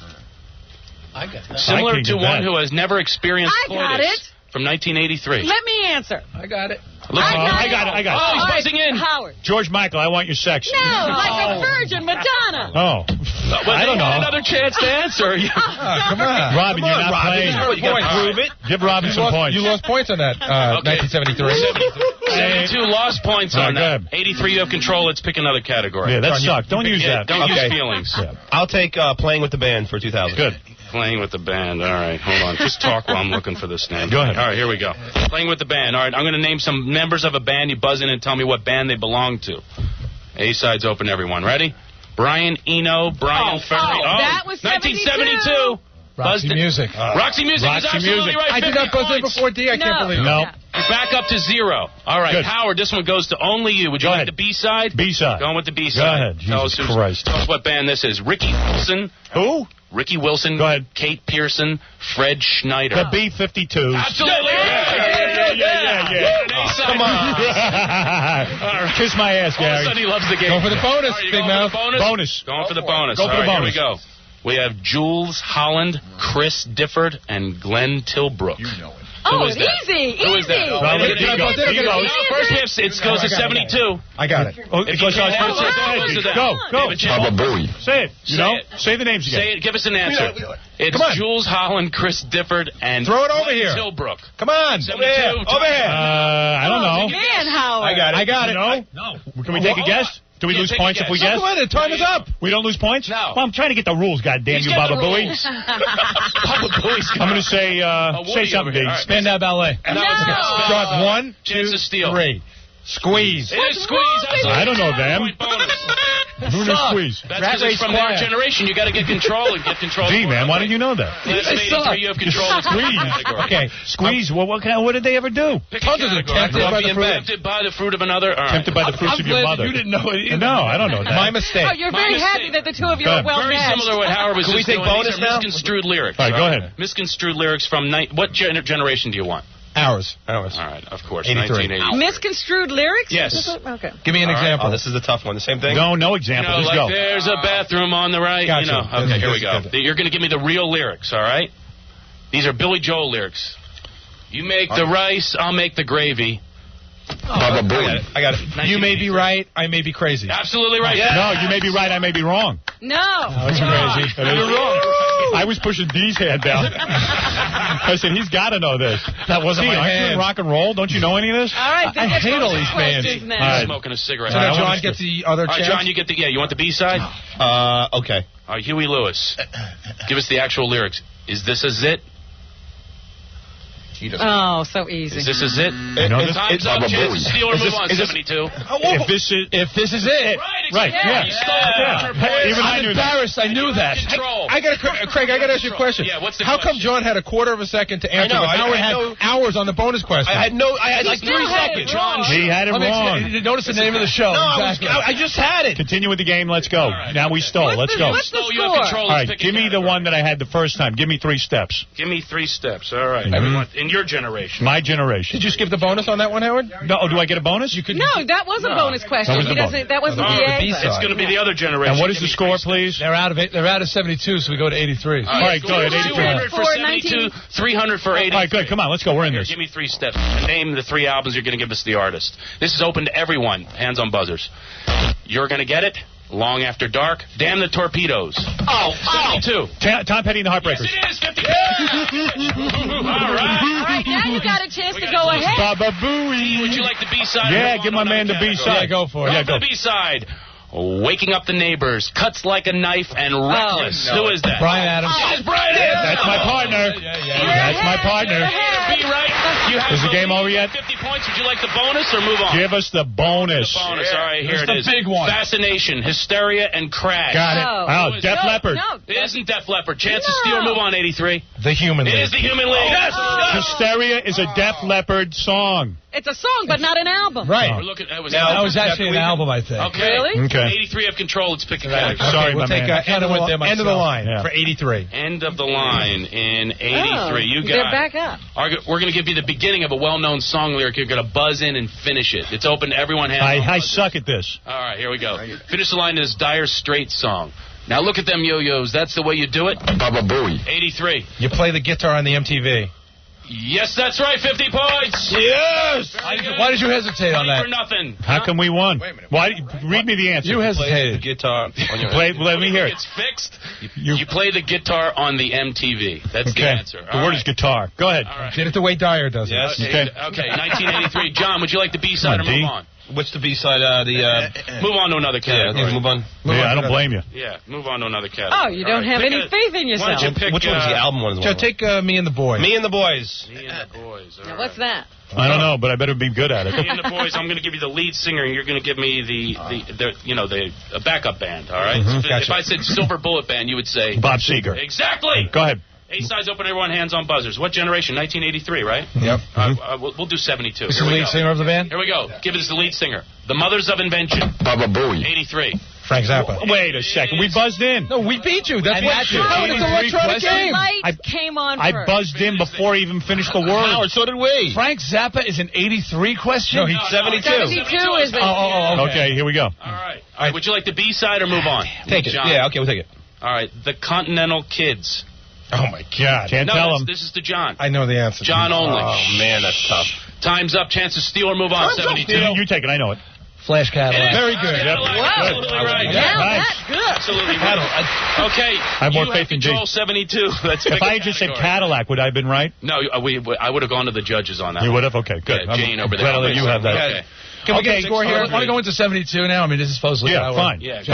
I got that.
Similar
can't
to
get
one
that.
who has never experienced
I got
coitus.
it.
From 1983.
Let me answer.
I got it.
I got it.
Oh, he's buzzing in.
Howard.
George Michael, I want your sex.
No, like a virgin Madonna.
Oh. I don't know.
Another chance to answer.
Come on.
Robin, you're not playing.
You got to prove it.
Give Robin some points.
You lost points on that 1973.
72 lost points on that. 83, you have control. Let's pick another category.
Yeah, that sucked. Don't use that.
Don't use feelings.
Yeah. I'll take playing with the band for 2000.
Good.
Playing with the band. All right, hold on. Just talk while I'm looking for this name.
Go ahead.
All right, here we go. Playing with the band. All right, I'm going to name some members of a band. You buzz in and tell me what band they belong to. A-side's open, everyone. Ready? Brian Eno, Brian Ferry.
That was
1972.
Roxy Music.
Roxy Music is absolutely right.
I did not buzz in before D. I can't believe it.
No.
You're back up to 0. All right,
Good.
Howard, this one goes to only you. Would you like the B-side?
B-side.
Going with the B-side.
Go ahead.
Tell
Jesus
us
Christ.
Tell us what band this is. Ricky Wilson.
Who?
Ricky Wilson.
Go ahead.
Kate Pearson. Fred Schneider.
The B-52s.
Absolutely.
Yeah.
Come on.
Kiss my ass,
All of a
Gary.
sudden he loves the game.
Go for the bonus,
Are you
big
going
mouth.
for the bonus? Going for the bonus.
Go for the
All right,
bonus.
Here we go. We have Jules Holland, Chris Difford, and Glenn Tilbrook.
You know it.
Oh,
is that?
easy.
Who is that?
Well,
Wait,
he goes.
First we have, it goes to 72.
I got it.
Oh, it goes on. Go.
Baba Booey.
Say it. You
Say
know?
it.
Say the names again.
Say it. Give us an answer. It's
Come on.
Jules Holland, Chris Difford, and
Throw it over
Glenn
here.
Tilbrook.
Come on.
72.
Over here.
I don't know.
Man, Howard.
I got it.
No. Can we take a guess? Do we
Yeah,
lose
take a
points if we
guess.
guess?
Go ahead. The time is up.
We don't lose points?
No.
Well, I'm trying to get the rules, goddamn
He's
you,
got
Baba
the
Booey.
rules. Baba Booey's
I'm going to say,
Woody
say something,
over here.
Dave.
All right.
Spandau Ballet.
And that was
Drop 1,
Chance
2,
to steal.
3. Squeeze.
It is Squeeze.
I don't know them.
Point bonus.
Who knows Squeeze?
That's because it's from their generation. You got to get control and get control.
Gee, man, why didn't you know that?
Class of 83, you have control. of
Squeeze. Okay, Squeeze. Well, what did they ever do?
Tons of
Tempted by the fruit of another. All right.
Tempted by the fruits of your mother.
You didn't know it either.
No, I don't know that.
My mistake.
Oh, you're very happy that the two of you are well
Very
matched.
similar to what Howard was
Can we
just
take
doing.
bonus
These are
now?
misconstrued lyrics.
All right, go ahead.
Misconstrued lyrics from what generation do you want?
Ours.
All right, of course.
83.
1980.
Misconstrued lyrics?
Yes.
Okay.
Give me an example.
Oh, this is a tough one. The same thing?
No example. Just go.
There's a bathroom on the right.
Gotcha.
You know. Okay, here we go.
Gotcha.
You're going to give me the real lyrics, all right? These are Billy Joel lyrics. You make the rice, I'll make the gravy.
Baba Booey.
I got it. You may be right. I may be crazy.
Absolutely right.
No, you may be right. I may be wrong.
No.
That's crazy.
You're wrong. I was pushing D's hand down. I said, he's got to know this.
That wasn't my
aren't you
hand.
in rock and roll? Don't you know any of this?
All right.
I hate all these bands.
Now.
All right.
Smoking a cigarette.
So now John gets the other
All right,
chance?
John, you get the, you want the B-side?
Okay.
All right, Huey Lewis. Give us the actual lyrics. Is this a zit?
Oh, so easy.
Is this a zit?
You know this?
Time's up. Chance to steal or move on, 72.
If this is it. Right, yeah.
You stole it.
Even I
I'm
knew that.
embarrassed. I knew that.
Control.
Craig, I got to ask you a question.
Yeah, what's the
How come
question?
John had a quarter of a second to answer?
I know,
but Howard
I
had
know.
hours on the bonus question.
I had like 3 seconds.
He had it wrong.
Notice the name of the show.
No,
Exactly.
I just had it.
Continue with the game. Let's go. Now we stole. Let's go.
What's the
No, you have
score?
control.
All
Let's
right,
pick a
give me the
category.
one that I had the first time. Give me 3 steps.
Give me 3 steps. All right. In your generation.
My generation.
Did you skip the bonus on that one, Howard?
No, do I get a bonus?
You could.
No, that was a bonus question.
That was
He
the
doesn't. That wasn't
Oh,
the
the
A.
B-side.
It's going to be the other generation.
And what is
Give
the
me
score,
3
please?
They're out of 72, so we go to 83.
All right, go ahead. 83.
200 for 72, 300 for 80.
All right, good. Come on, let's go. We're in this.
Give me 3 steps. Name the 3 albums you're going to give us the artist. This is open to everyone. Hands on buzzers. You're going to get it. Long After Dark. Damn the Torpedoes. 72.
Tom Petty and the Heartbreakers.
Yes, it is. 52. All right.
All right, now you got a chance to go ahead.
Baba Booey.
Would you like the B-side?
Yeah, give my man the B-side.
Yeah, go for it.
Yeah,
Go
go.
the B-side. Waking Up the Neighbors, Cuts Like a Knife, and Reckless.
Oh,
Who is that?
Brian Adams.
It is Brian Adams.
That's my partner. That's my partner.
Be right. You have
Is the game over yet?
50 points. Would you like the bonus or move on?
Give us the bonus.
Bonus. All right, here
It's
it is.
the big one.
Fascination, Hysteria, and Crash.
Got it.
Oh.
Oh, Def Leppard.
No.
It isn't Def Leppard. Chance to steal or move on, 83.
The Human
It
League.
is the Human League. Yes.
Hysteria is a Def Leppard song.
It's a song, but not an album.
Right.
We're looking. That was
actually an album, I think.
Okay.
Really?
Okay.
83 have control. Let's pick a category.
Sorry,
we'll
my
take
man.
end of the line
Yeah.
for 83.
End of the line in 83.
Oh,
You
they're
got
back up.
We're going to give you the beginning of a well-known song lyric. You're going to buzz in and finish it. It's open to everyone.
I suck at this.
All right, here we go. Finish the line to this Dire Straits song. Now look at them yo-yos. That's the way you do it.
Baba Booey.
83.
You play the guitar on the MTV.
Yes, that's right. 50 points.
Yes.
Why did you hesitate on that?
For nothing.
How come we won? Why? Read me the answer.
You hesitated.
The guitar on your
Let me hear it.
It's fixed. You play the guitar on the MTV. That's the answer.
The word is guitar. Go ahead.
Did it the way Dyer does it.
Yes.
Okay. 1983. John, would you like the B-side or move on?
What's the B-side?
Move on to another category.
Yeah, move on.
I don't blame you.
Yeah, move on to another category.
Oh, you don't have any faith in yourself.
Which one's the album one?
So take Me and the Boys.
Me and the Boys.
Me and the Boys.
Now, what's that?
I don't know, but I better be good at it.
Me and the Boys, I'm going to give you the lead singer, and you're going to give me the backup band, all right?
Mm-hmm.
So if I said Silver Bullet Band, you would say...
Bob Seger.
Exactly!
Go ahead.
A-sides open, everyone hands on buzzers. What generation? 1983, right?
Yep.
We'll do 72.
This is the lead singer of the band?
Here we go. Give us the lead singer. The Mothers of Invention.
Baba Booey.
83.
Frank Zappa.
Wait a second. We buzzed in.
No, we beat you. That's what
you.
It's an electronic game.
Light came on
I
first.
buzzed in before he even finished the word.
Howard, so did we.
Frank Zappa is an 83 question?
No, he's 72.
72 is it?
Okay, here we go.
All right. Would you like the B-side or move on?
Take it.
John.
Yeah, okay, we'll take it.
All right. The Continental Kids.
Oh, my God.
Can't tell him.
This is to John.
I know the answer.
John only.
Oh, man, that's tough.
Time's up. Chance to steal or move on. 72.
You take it. I know it.
Flash Cadillac.
Very good. Yep.
Absolutely right.
Yeah,
Nice.
that's good.
Absolutely right. Okay.
I have more faith in
control 72. Let's
if I had just said Cadillac, would I have been right?
No, I would have gone to the judges on that.
You would have? Okay, good.
Yeah, Jane over there.
Glad that you have that.
Okay.
Can we get a score here? I want to go into 72 now. I mean, this is supposedly
fine.
Yeah,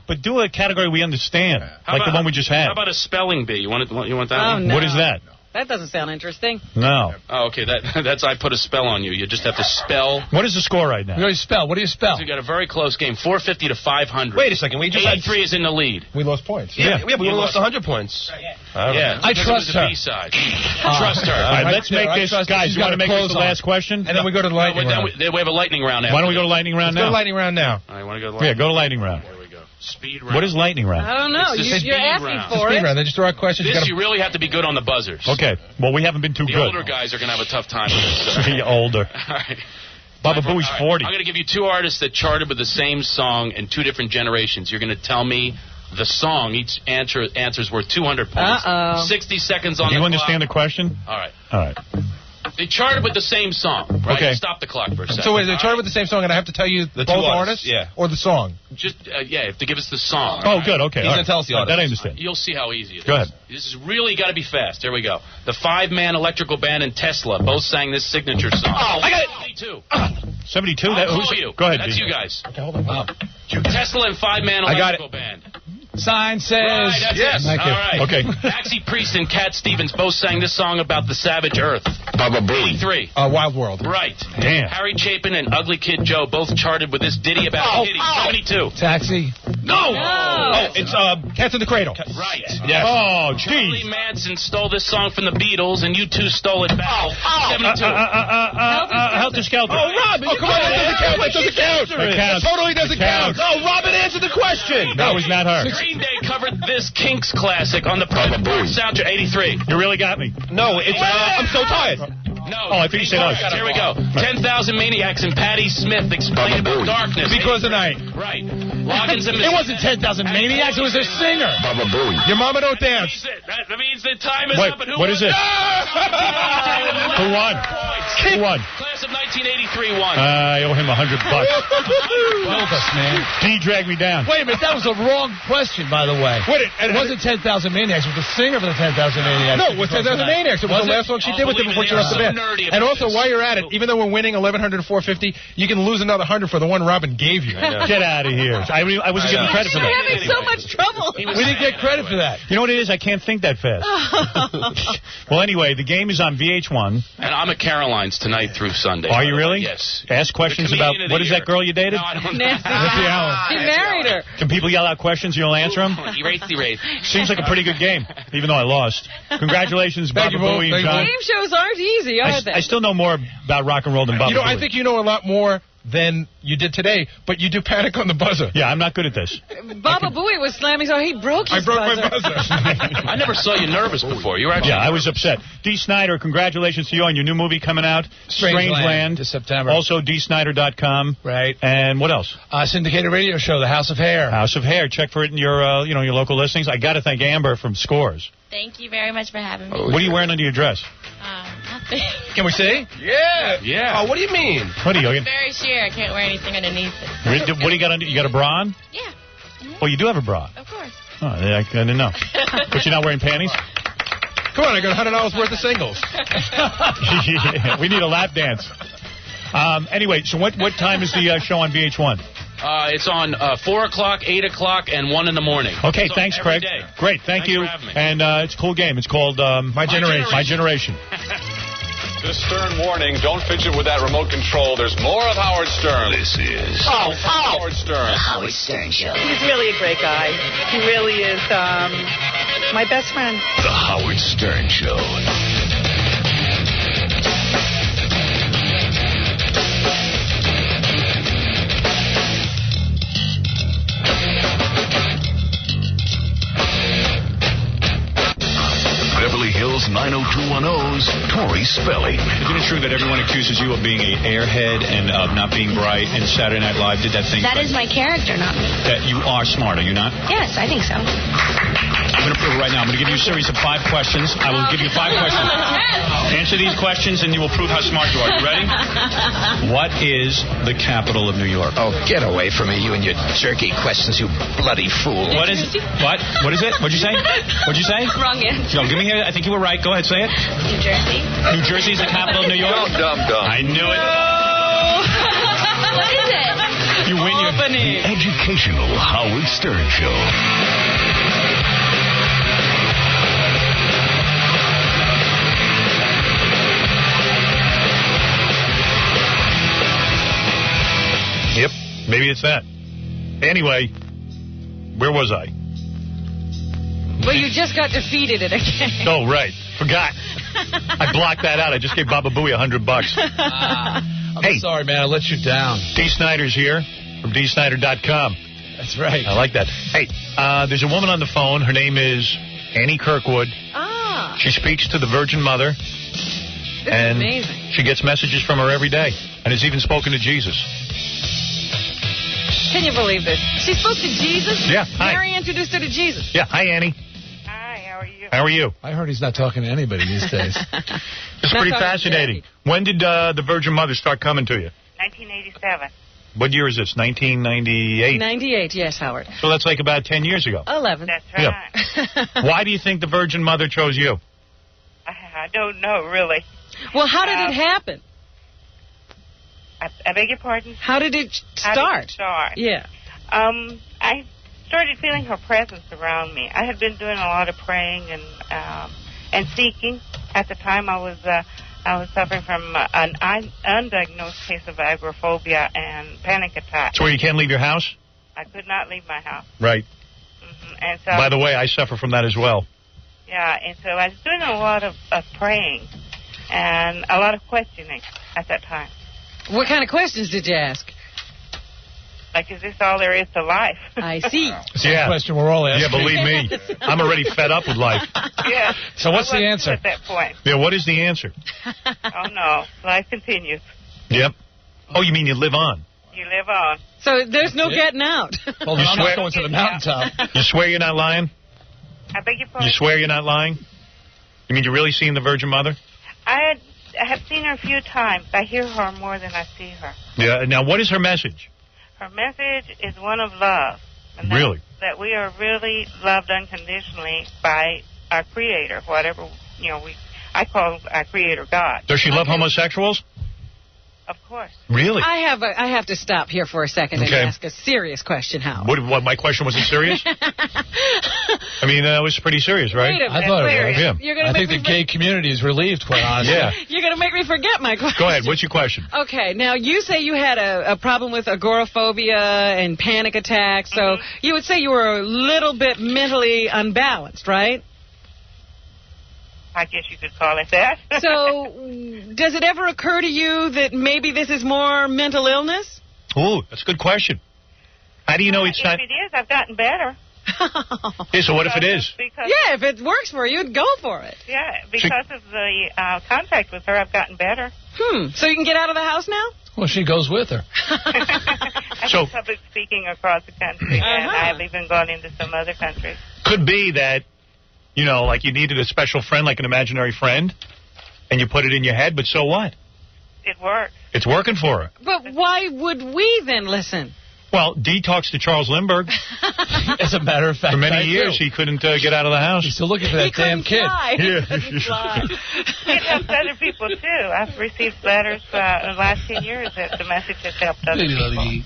but do a category we understand, like the one we just had.
How about a spelling bee? You want that
Oh,
one?
no.
What is that?
That doesn't sound interesting.
No.
Oh, okay. That's I put a spell on you. You just have to spell.
What is the score right now?
What do you spell? What do you spell?
So you got a very close game. 450 to 500.
Wait a second. We just had
83 is in the lead.
We lost points.
Yeah, we only lost 100 points.
Yeah.
I trust her.
B-side. Trust her.
All right, let's make this, guys. You want to make this the last question?
And then we go to the lightning round.
We have a lightning round.
Why don't we go to lightning round now?
Go to lightning round now.
I want to go to lightning.
Yeah, go to lightning round.
There we go. Speed round.
What is lightning round?
I don't know. You're asking for
Speed
it.
round. They just throw out questions.
You really have to be good on the buzzers.
Okay. Well, we haven't been too
The
good.
older guys are going to have a tough time with this.
The older.
All right.
Baba Booey's 40.
I'm going to give you two artists that charted with the same song in two different generations. You're going to tell me the song. Each answer's worth 200 points. 60 seconds on the clock.
Do you understand the question?
All right.
All right.
They charted with the same song, right?
Okay.
Stop the clock for a second.
So wait, they charted with the same song, and I have to tell you
The
both
two
artists?
Yeah.
Or the song?
Just, you have to give us the song.
Oh, good. Okay.
He's going to tell us the artist.
That I understand.
You'll see how easy it is.
Go ahead.
This is really got to be fast. Here we go. The five-man electrical band and Tesla both sang this signature song.
Oh, I got it.
72.
72?
I'll call you.
Go ahead,
That's
D.
you guys.
Okay, hold on. Wow.
Tesla and five-man
I got
electrical band.
Sign says.
Right, that's
yes.
it.
Thank you.
All right.
Okay.
Maxie Priest and Cat Stevens both sang this song about the savage earth.
Baba Booey.
83.
Wild World.
Right.
Damn.
Harry Chapin and Ugly Kid Joe both charted with this ditty about Diddy. 72.
Taxi.
No!
Oh, it's
Cats in the Cradle.
Right.
Yes.
Oh,
Charlie
geez.
Manson stole this song from the Beatles, and you two stole it back. 72.
Helter Skelter.
Oh, Robin. Oh, come on. That doesn't count. That doesn't count.
It counts.
Totally doesn't
It
count.
counts.
Oh, Robin answered the question.
That was not her.
Green Day covered this Kinks classic on the Private Park soundtrack. 83.
You really got me.
No, it's I'm so tired.
No.
Oh, I think you said us.
Here we go. 10,000 Maniacs and Patti Smith explain about darkness.
Because of night.
Right. Loggins and
It wasn't 10,000 Maniacs. It was a singer.
Baba Booey.
Your mama don't dance.
That means the time is
Wait,
up. And who
what is it? Who won? Who won?
Class of 1983 won.
I owe him $100.
Help us, man.
He dragged me down.
Wait a minute, that was a wrong question, by the way.
Wait,
it wasn't 10,000 Maniacs. It was the singer for the 10,000 Maniacs. No, it was 10,000 Maniacs. It was the last song she did with him before she left the band. And also, while you're at it, even though we're winning 1,100 to 450, you can lose another 100 for the one Robin gave you.
Get out of here. I wasn't giving credit for
You're
that.
having so much trouble.
We didn't get credit for that.
You know what it is? I can't think that fast. Well, anyway, the game is on VH1.
And I'm at Caroline's tonight through Sunday.
Are you really?
Yes.
Ask questions about, what is that girl you dated?
No, I don't
Nancy.
know.
He married her.
Can people yell out questions and you'll answer them?
Erase.
Seems like a pretty good game, even though I lost. Congratulations, Baba Booey and John.
Game shows aren't easy, are they?
I still know more about rock and roll than Baba Booey.
I think you know a lot more than you did today, but you do panic on the buzzer.
Yeah, I'm not good at this.
Baba Booey was slamming, so he broke his buzzer.
my buzzer.
I never saw you nervous before. You were actually
I was upset. Dee Snider, congratulations to you on your new movie coming out, Strangeland.
This September.
Also, dsnider.com.
Right.
And what else?
Syndicated radio show, The House of Hair.
House of Hair. Check for it in your, your local listings. I got to thank Amber from Scores.
Thank you very much for having me.
What are you wearing under your dress?
Nothing.
Can we see?
Yeah.
Yeah.
Oh, what do you mean?
What are you?
I'm very sheer. I can't wear anything underneath it.
What do you got under? You got a bra on?
Yeah.
Oh, you do have a bra.
Of course.
Oh, I didn't know. But you're not wearing panties?
Come on, I got $100 worth of singles.
Yeah, we need a lap dance. Anyway, so what time is the show on VH1?
It's on 4 o'clock, 8 o'clock, and 1 in the morning.
Okay,
So
thanks,
every
Craig.
day.
Great, thank you.
For having me.
And it's a cool game. It's called My Generation. My Generation.
This Stern warning, don't fidget with that remote control. There's more of Howard Stern.
This is
Howard Stern.
The Howard Stern Show.
He's really a great guy. He really is my best friend.
The Howard Stern Show. Beverly Hills 90210's Tori Spelling.
Isn't it true that everyone accuses you of being an airhead and of not being bright, and Saturday Night Live did that thing?
That is my character, not me.
That you are smart, are you not?
Yes, I think so.
I'm going to prove it right now. I'm going to give you a series of 5 questions. I will give you 5 questions. Answer these questions and you will prove how smart you are. You ready? What is the capital of New York?
Oh, get away from me, you and your jerky questions, you bloody fool.
What is it? What? What is it? What'd you say? What'd you say?
Wrong answer.
No, give me here. I think you were right. Go ahead, say it.
New Jersey.
New Jersey is the capital of New York?
Dumb.
I knew it.
What is it?
You win your...
The educational Howard Stern Show.
Yep, maybe it's that. Anyway, where was I?
Well, you just got defeated in a game.
Oh, right. Forgot. I blocked that out. I just gave Baba Booey $100.
I'm sorry, man. I let you down.
D. Snyder's here from dsnyder.com.
That's right.
I like that. Hey, there's a woman on the phone. Her name is Annie Kirkwood.
Ah.
She speaks to the Virgin Mother.
This
and
is amazing.
She gets messages from her every day. And has even spoken to Jesus.
Can you believe this? She spoke to Jesus?
Yeah. Hi.
Mary introduced her to Jesus.
Yeah. Hi, Annie.
Hi, how are you?
How are you?
I heard he's not talking to anybody these days.
It's pretty fascinating. When did the Virgin Mother start coming to you?
1987.
What year is this? 1998?
98, yes, Howard.
So that's like about 10 years ago.
11.
That's right.
Yeah. Why do you think the Virgin Mother chose you?
I don't know, really.
Well, how did it happen?
I beg your pardon?
How did it start?
How did it start?
Yeah.
I started feeling her presence around me. I had been doing a lot of praying and seeking. At the time, I was suffering from an undiagnosed case of agoraphobia and panic attacks.
So where you can't leave your house?
I could not leave my house.
Right.
Mm-hmm. And so,
By the way, I suffer from that as well.
Yeah, and so I was doing a lot of praying and a lot of questioning at that time.
What kind of questions did you ask?
Like, is this all there is to life?
I see.
Same question we're all asking.
Yeah, believe me. I'm already fed up with life.
Yeah.
So what's the answer?
At that point.
Yeah, what is the answer?
Oh, no. Life continues.
Yep. Oh, you mean you live on?
You live on.
So there's no getting out.
Well, I'm not going to the mountaintop.
You swear you're not lying?
I beg your pardon?
You swear you're not lying? You mean you're really seeing the Virgin Mother?
I have seen her a few times. I hear her more than I see her.
Yeah. Now, what is her message?
Her message is one of love. And
Really?
That we are really loved unconditionally by our Creator, whatever, I call our Creator God.
Does she love homosexuals?
Of course.
Really?
I have to stop here for a second and ask a serious question, Howard.
What, my question wasn't serious? I mean, that was pretty serious, right?
Wait a minute.
I thought it was.
Yeah.
I think the gay community is relieved, quite honestly.
Yeah.
You're going to make me forget my question.
Go ahead. What's your question?
Okay. Now, you say you had a problem with agoraphobia and panic attacks, so you would say you were a little bit mentally unbalanced, right?
I guess you could call it that.
So, does it ever occur to you that maybe this is more mental illness?
Ooh, that's a good question. How do you know it's not?
If it is, I've gotten better.
Yeah, so what if it is?
Yeah, if it works for you, go for it.
Yeah, because of the contact with her, I've gotten better.
So you can get out of the house now?
Well, she goes with her.
I do public speaking across the country, and I've even gone into some other countries.
Could be that, like you needed a special friend, like an imaginary friend, And you put it in your head, but so what?
It works.
It's working for her.
But why would we then listen?
Well, Dee talks to Charles Lindbergh.
As a matter of fact,
for many years, he couldn't get out of the house.
He's still looking for that damn kid.
It helps other people, too. I've received letters in the last 10 years that the message has helped other people.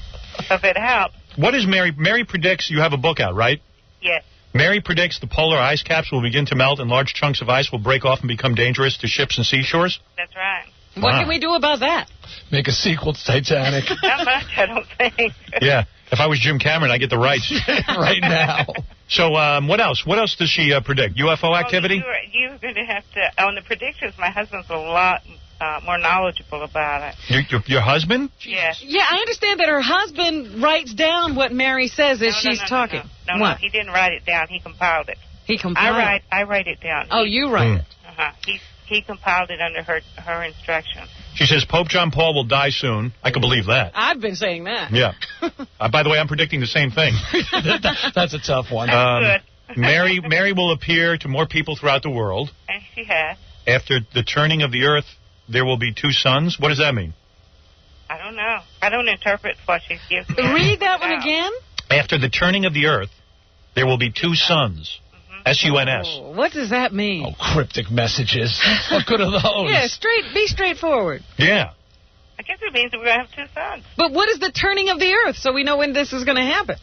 So if it helps.
What is Mary? Mary predicts, you have a book out, right?
Yes.
Mary predicts the polar ice caps will begin to melt and large chunks of ice will break off and become dangerous to ships and seashores?
That's right.
What can we do about that?
Make a sequel to Titanic.
Not much, I don't think.
Yeah. If I was Jim Cameron, I'd get the rights.
Right now.
So what else? What else does she predict? UFO activity?
You're going to have to... On the predictions, my husband's a lot more knowledgeable about it.
Your husband?
Yes.
Yeah, I understand that her husband writes down what Mary says as she's talking.
No, he didn't write it down. He compiled it.
He compiled it?
I write it down.
Oh, you write it.
Uh-huh. He compiled it under her instructions.
She says Pope John Paul will die soon. I can believe that.
I've been saying that.
Yeah. By the way, I'm predicting the same thing.
That's a tough one.
That's good.
Mary will appear to more people throughout the world.
And she has.
After the turning of the earth, there will be 2 suns. What does that mean?
I don't know. I don't interpret what she gives me.
Read that one again.
After the turning of the earth, there will be 2 suns. S-U-N-S.
Oh, what does that mean?
Oh, cryptic messages. What good are those?
Yeah, be straightforward.
Yeah.
I guess it means that we're going to have 2 suns.
But what is the turning of the earth so we know when this is going to happen?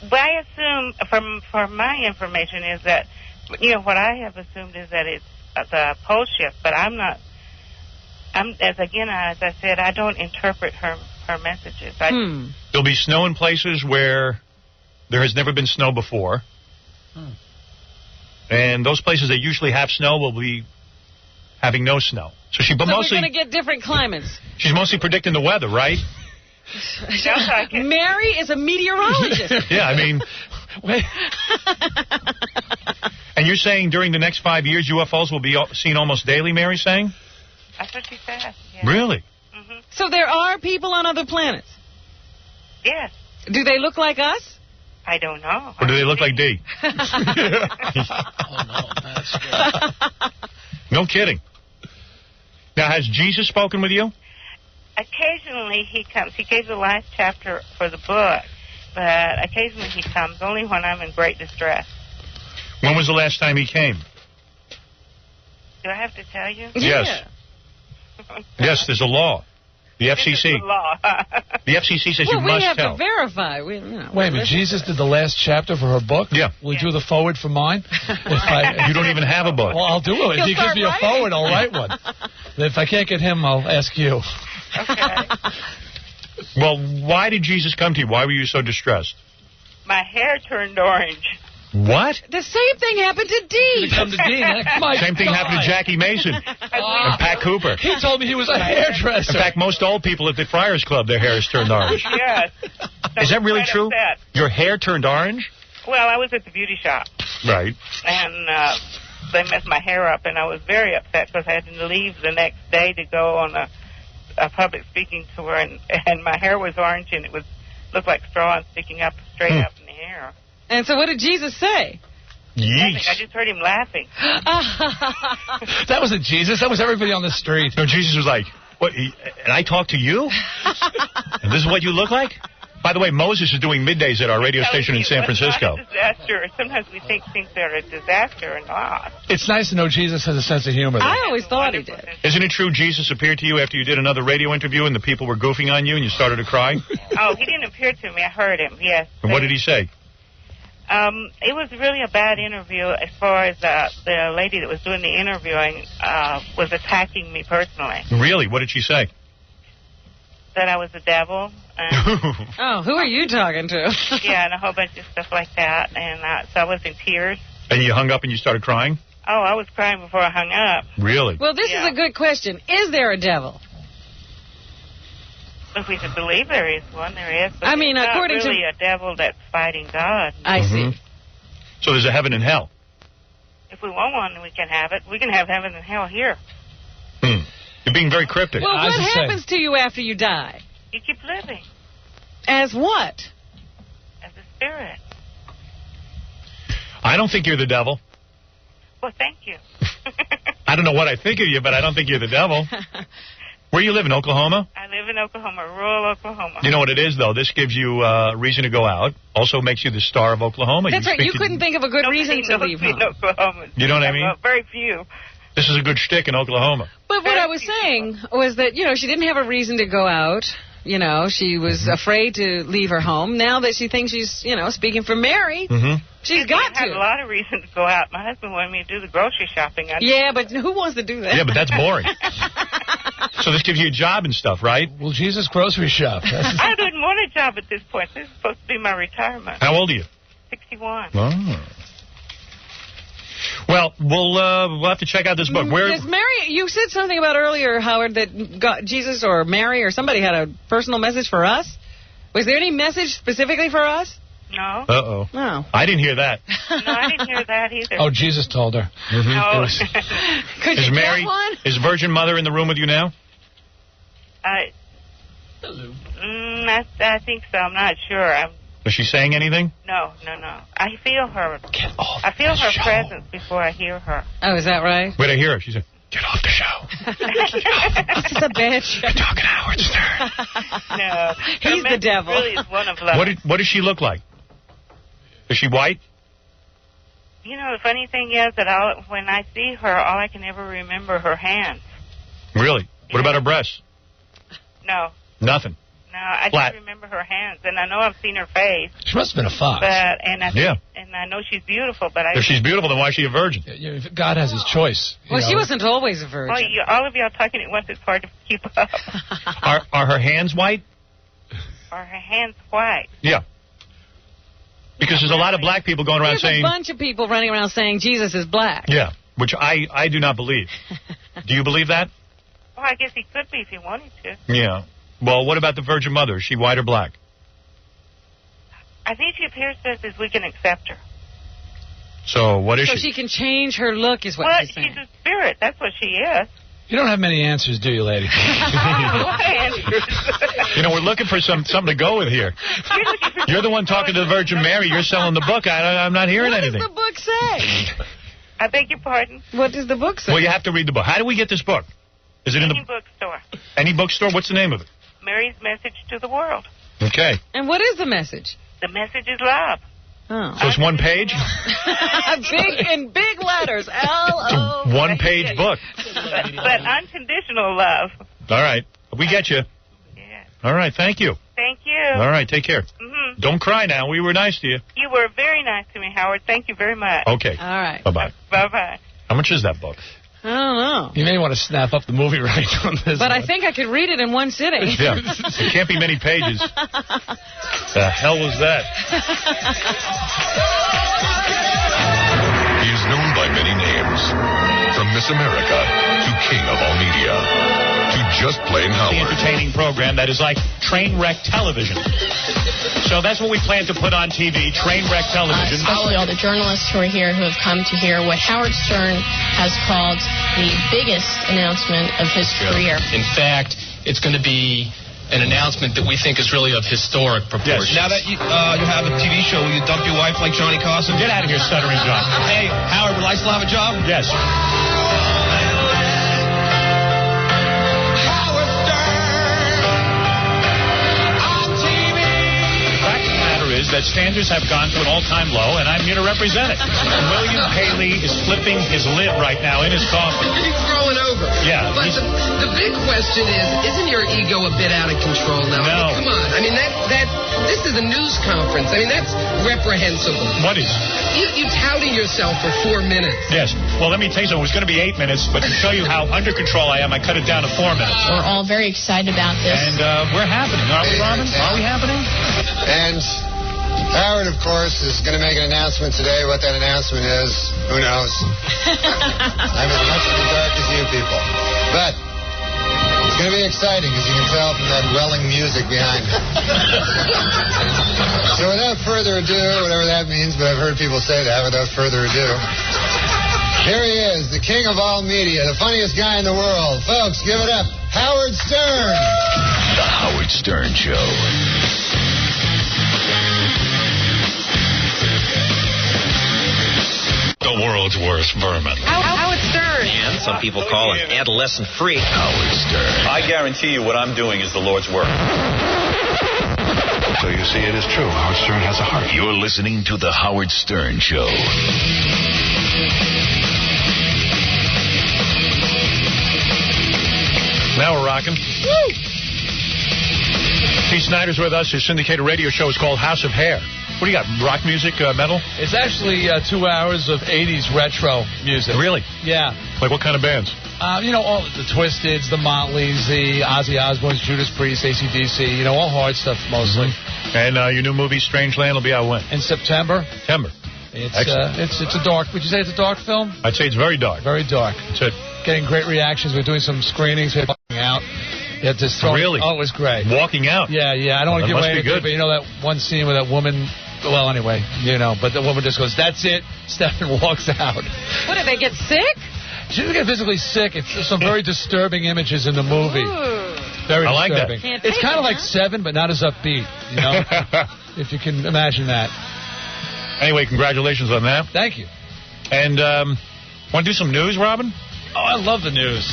Well, I assume, from my information, is that, what I have assumed is that it's the pole shift, but I'm not, as I said, I don't interpret her messages.
There'll be snow in places where there has never been snow before. And those places that usually have snow will be having no snow. So
we're going to get different climates.
She's mostly predicting the weather, right?
Mary is a meteorologist.
Yeah, I mean... And you're saying during the next 5 years, UFOs will be seen almost daily, Mary's saying?
That's what she said. Yeah.
Really?
Mm-hmm.
So there are people on other planets?
Yes.
Do they look like us?
I don't know.
Or do they look like Dee?
Oh, no, that's good.
No kidding. Now, has Jesus spoken with you?
Occasionally he comes. He gave the last chapter for the book, but occasionally he comes, only when I'm in great distress.
When was the last time he came?
Do I have to tell you?
Yes. Yes, there's a law. The FCC.
The law.
The FCC says you must tell.
We have to verify. Wait a
minute. Jesus did the last chapter for her book?
Yeah.
Will you do the forward for mine?
You don't even have a book.
Well, I'll do it. If he gives me a forward, I'll write one. If I can't get him, I'll ask you.
Okay.
Well, why did Jesus come to you? Why were you so distressed?
My hair turned orange.
What?
The same thing happened to Dee.
Same thing happened to Jackie Mason and Pat Cooper.
He told me he was a hairdresser.
In fact, most old people at the Friars Club, their hair is turned orange.
Yes.
Is that really true?
Upset.
Your hair turned orange?
Well, I was at the beauty shop.
Right.
And they messed my hair up, and I was very upset because I had to leave the next day to go on a public speaking tour, and my hair was orange, and it looked like straw and sticking up straight up in the hair.
And so what did Jesus say?
Yeesh.
I just heard him laughing.
That wasn't Jesus. That was everybody on the street.
No, Jesus was like, "What? And I talk to you? And this is what you look like?" By the way, Moses is doing middays at our radio station in San Francisco.
It's not a disaster. Sometimes we think things are a disaster and not.
It's nice to know Jesus has a sense of humor.
I always thought he did.
Isn't it true Jesus appeared to you after you did another radio interview and the people were goofing on you and you started to cry?
Oh, he didn't appear to me. I heard him, yes.
And what did he say?
It was really a bad interview as far as the lady that was doing the interviewing was attacking me personally.
Really? What did she say?
That I was the devil.
Oh, who are you talking to?
Yeah, and a whole bunch of stuff like that. And so I was in tears.
And you hung up and you started crying?
Oh, I was crying before I hung up.
Really?
Well, this is a good question. Is there a devil?
If we could believe there is one, there is. But
I mean,
it's
according
not really a devil that's fighting God.
I see.
So there's a heaven and hell.
If we want one, we can have it. We can have heaven and hell here.
You're being very cryptic.
Well, what happens to you after you die?
You keep living.
As what?
As a spirit.
I don't think you're the devil.
Well, thank you.
I don't know what I think of you, but I don't think you're the devil. Where you live, in Oklahoma?
I live in Oklahoma, rural Oklahoma.
You know what it is, though? This gives you reason to go out. Also makes you the star of Oklahoma.
That's right. You couldn't think of a good reason to leave home.
Oklahoma.
You know what I mean?
Very few.
This is a good shtick in Oklahoma.
But what I was saying was that, she didn't have a reason to go out. She was afraid to leave her home. Now that she thinks she's, speaking for Mary, she's got to.
I had a lot of reason to go out. My husband wanted me to do the grocery shopping.
Yeah, but who wants to do that?
Yeah, but that's boring. So this gives you a job and stuff, right?
Well, Jesus, grocery shop.
I didn't want a job at this point. This is supposed to be my retirement.
How old are you?
61.
Oh. Well, we'll have to check out this book.
Does Mary, you said something about earlier, Howard, that Jesus or Mary or somebody had a personal message for us? Was there any message specifically for us?
No.
Uh-oh.
No.
I didn't hear that.
No, I didn't hear that either.
Oh, Jesus told her.
No.
Could you get one?
Is Virgin Mother in the room with you now?
Hello. I think so. I'm not sure.
Was she saying anything?
No. I feel her. I feel her presence before I hear her.
Oh, is that right?
Wait, I hear her. She said, "Get off the show."
This is a bad show.
You're talking to Howard Stern.
No.
He's the devil.
Really is one of love.
What does she look like? Is she white?
The funny thing is that when I see her, all I can ever remember her hands.
Really? What about her breasts?
No.
Nothing.
No, I
Flat.
just remember her hands, and I know I've seen her face.
She must have been a fox.
And I know she's beautiful, but
If she's beautiful, then why is she a virgin?
God has his choice.
Well, she wasn't always a virgin.
Well, all of y'all talking at once, it's hard to keep up.
Are her hands white?
Are her hands white?
Yeah. Because there's a lot of black people going around saying...
There's a bunch of people running around saying Jesus is black.
Yeah, which I do not believe. Do you believe that?
Well, I guess he could be if he wanted to.
Yeah. Well, what about the Virgin Mother? Is she white or black?
I think she appears to us as we can accept her.
So what is
she?
So
she can change her look is what she's saying.
She's a spirit. That's what she is.
You don't have many answers, do you, lady?
We're looking for something to go with here. You're the one talking to the Virgin Mary. You're selling the book. I'm not hearing anything.
What does the book say?
I beg your pardon?
What does the book say?
Well, you have to read the book. How do we get this book? Is it in
Any bookstore.
Any bookstore? What's the name of it?
Mary's Message to the World.
Okay.
And what is the message?
The message is love.
Oh.
So it's one page?
big letters. L-O.
One-page book.
But unconditional love.
All right. We get you.
Yeah.
All right. Thank you.
Thank you.
All right. Take care.
Mm-hmm.
Don't cry now. We were nice to you.
You were very nice to me, Howard. Thank you very much.
Okay.
All right.
Bye-bye.
Bye-bye.
How much is that book?
I don't know.
You may want to snap up the movie right on this.
But I think I could read it in one sitting.
Yeah. It can't be many pages. The hell was that?
He is known by many names, from Miss America to King of all media to just plain Howard.
The entertaining program that is like train wreck television. So that's what we plan to put on TV, train wreck television.
Especially all the journalists who are here who have come to hear what Howard Stern has called the biggest announcement of his career.
In fact, it's going to be an announcement that we think is really of historic proportions.
Yes. Now that you have a TV show, will you dump your wife like Johnny Carson?
Get out of here, stuttering John.
Hey, Howard, will I still have a job?
Yes. That standards have gone to an all-time low, and I'm here to represent it. William Paley is flipping his lid right now in his coffin.
He's growing over.
Yeah.
But the big question is, isn't your ego a bit out of control now?
No.
I mean, come on. I mean, this is a news conference. I mean, that's reprehensible.
What is?
You touting yourself for 4 minutes.
Yes. Well, let me tell you something. It was going to be 8 minutes, but to show you how under control I am, I cut it down to 4 minutes.
We're all very excited about this.
And we're happening. Are we, Robin? Are we happening?
And Howard, of course, is going to make an announcement today. What that announcement is, who knows? I'm as much in the dark as you people. But it's going to be exciting, as you can tell from that welling music behind me. So without further ado, whatever that means, but I've heard people say that, without further ado, here he is, the king of all media, the funniest guy in the world. Folks, give it up, Howard Stern.
The Howard Stern Show.
The world's worst vermin.
Howard Stern.
And some people call him adolescent freak.
Howard Stern.
I guarantee you what I'm doing is the Lord's work.
So you see, it is true. Howard Stern has a heart. You're listening to The Howard Stern Show.
Now we're rocking. Woo! T. Snyder's with us. His syndicated radio show is called House of Hair. What do you got, rock music, metal?
It's actually 2 hours of 80s retro music.
Really?
Yeah.
Like what kind of bands?
All the Twisteds, the Motleys, the Ozzy Osbournes, Judas Priest, AC/DC, all hard stuff mostly.
Mm-hmm. And your new movie, Strangeland, will be out when?
In September.
It's
a dark, would you say it's a dark film?
I'd say it's very dark.
Very dark.
That's it.
Getting great reactions. We're doing some screenings. We're walking out.
Really?
Oh, it was great.
Walking out?
Yeah. I don't want to give away anything,
good.
but that one scene with that woman. Well, anyway, but the woman just goes, "That's it." Stefan walks out.
What, did they get sick?
She didn't get physically sick. It's some very disturbing images in the movie.
Ooh.
Very
I like
disturbing.
that.
It's kind of like Seven, but not as upbeat, if you can imagine that.
Anyway, congratulations on that.
Thank you.
And want to do some news, Robin?
Oh, I love the news,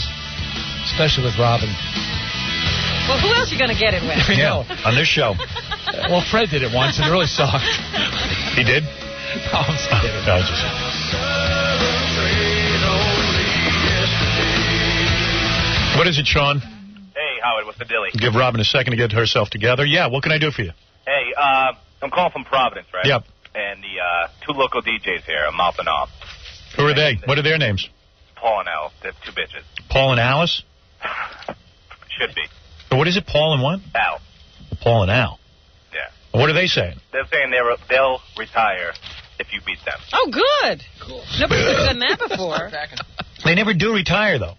especially with Robin.
Well, who else are you going to get it with?
Yeah, on this show.
Well, Fred did it once, and it really sucked.
He did?
No, I'm just kidding.
No, What is it, Sean?
Hey, Howard, what's the dilly?
Give Robin a second to get herself together. Yeah, what can I do for you?
Hey, I'm calling from Providence, right?
Yep.
And the 2 local DJs here are mopping off.
Who are they? What are their names?
Paul and Al. They're 2 bitches.
Paul and Alice?
Should be.
So what is it, Paul and what?
Al.
Paul and Al.
Yeah.
What are they saying?
They're saying they'll retire if you beat them.
Oh, good. Cool. Nobody's done that before.
They never do retire, though.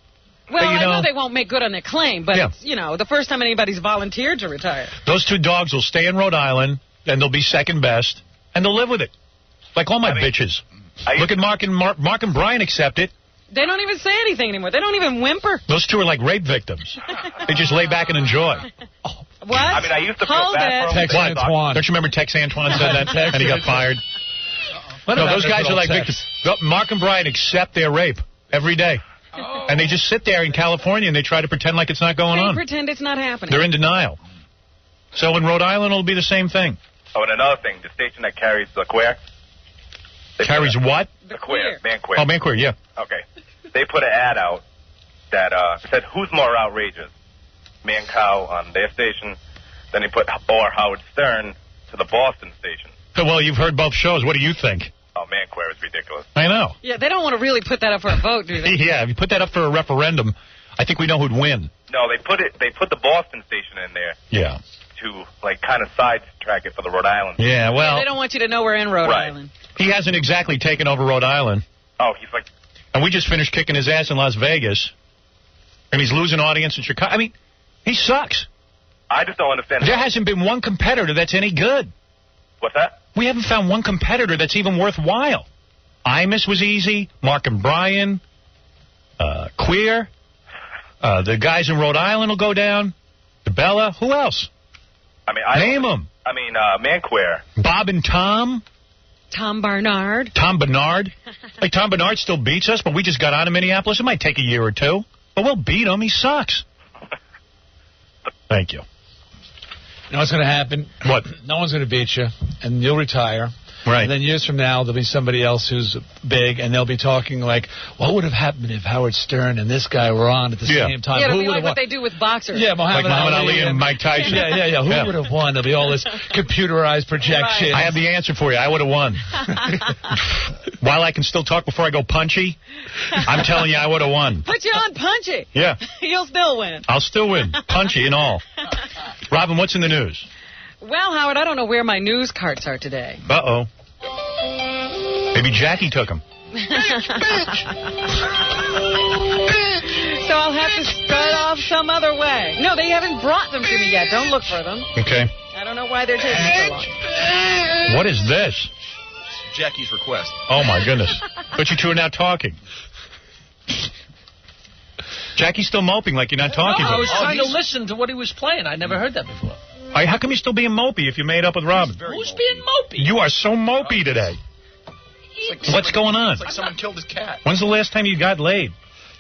Well,
but,
I know they won't make good on their claim, but it's, the first time anybody's volunteered to retire.
Those 2 dogs will stay in Rhode Island, and they'll be second best, and they'll live with it. Like all my bitches. Look at Mark and Brian accept it.
They don't even say anything anymore. They don't even whimper.
Those 2 are like rape victims. They just lay back and enjoy.
What?
I mean, I used to feel bad for
Tex Antoine.
Don't you remember Tex Antoine said that, and he got fired? No, those guys are like victims. Mark and Brian accept their rape every day. Oh. And they just sit there in California and they try to pretend like it's not going on.
They pretend it's not happening.
They're in denial. So in Rhode Island, it'll be the same thing.
Oh, and another thing, the station that carries the queer.
Carries what?
The queer. Man queer.
Oh, man queer, yeah.
Okay. They put an ad out that said, who's more outrageous? Man Cow on their station. Then they put or Howard Stern to the Boston station.
Well, you've heard both shows. What do you think?
Oh, man queer is ridiculous.
I know.
Yeah, they don't want to really put that up for a vote, do they?
Yeah, if you put that up for a referendum, I think we know who'd win.
No, they put the Boston station in there.
Yeah.
To, kind of sidetrack it for the Rhode Island.
Yeah, well.
Yeah, they don't want you to know we're in Rhode Island.
He hasn't exactly taken over Rhode Island.
Oh, he's like.
And we just finished kicking his ass in Las Vegas. And he's losing audience in Chicago. I mean, he sucks.
I just don't understand.
There hasn't been one competitor that's any good.
What's that?
We haven't found one competitor that's even worthwhile. Imus was easy. Mark and Brian. Queer. The guys in Rhode Island will go down. DeBella. Who else?
I mean,
Name them.
I mean, Man Queer.
Bob and Tom.
Tom Barnard.
Tom Bernard. Like, Tom Bernard still beats us, but we just got on in Minneapolis. It might take a year or 2. But we'll beat him. He sucks. Thank you.
You know what's going to happen?
What?
No one's going to beat you, and you'll retire.
Right.
And then years from now, there'll be somebody else who's big, and they'll be talking like, what would have happened if Howard Stern and this guy were on at the same time?
Yeah, it'll
Who
be
would
like
have
what
won?
they do with boxers.
Yeah, Muhammad
Ali and Mike Tyson.
Yeah. Who would have won? There'll be all this computerized projection.
I have the answer for you. I would have won. While I can still talk before I go punchy, I'm telling you I would have won.
Put you on punchy.
Yeah.
You'll still win.
I'll still win. Punchy and all. Robin, what's in the news?
Well, Howard, I don't know where my news carts are today.
Uh-oh. Maybe Jackie took them.
So I'll have to start off some other way. No, they haven't brought them to me yet. Don't look for them.
Okay.
I don't know why they're taking so long.
What is this?
Jackie's request.
Oh, my goodness. But you two are now talking. Jackie's still moping like you're not talking to him.
I was trying to listen to what he was playing. I never heard that before.
How come you're still being mopey if you made up with Robin?
Who's being mopey?
You are so mopey today. What's going on?
It's like someone killed his cat.
When's the last time you got laid?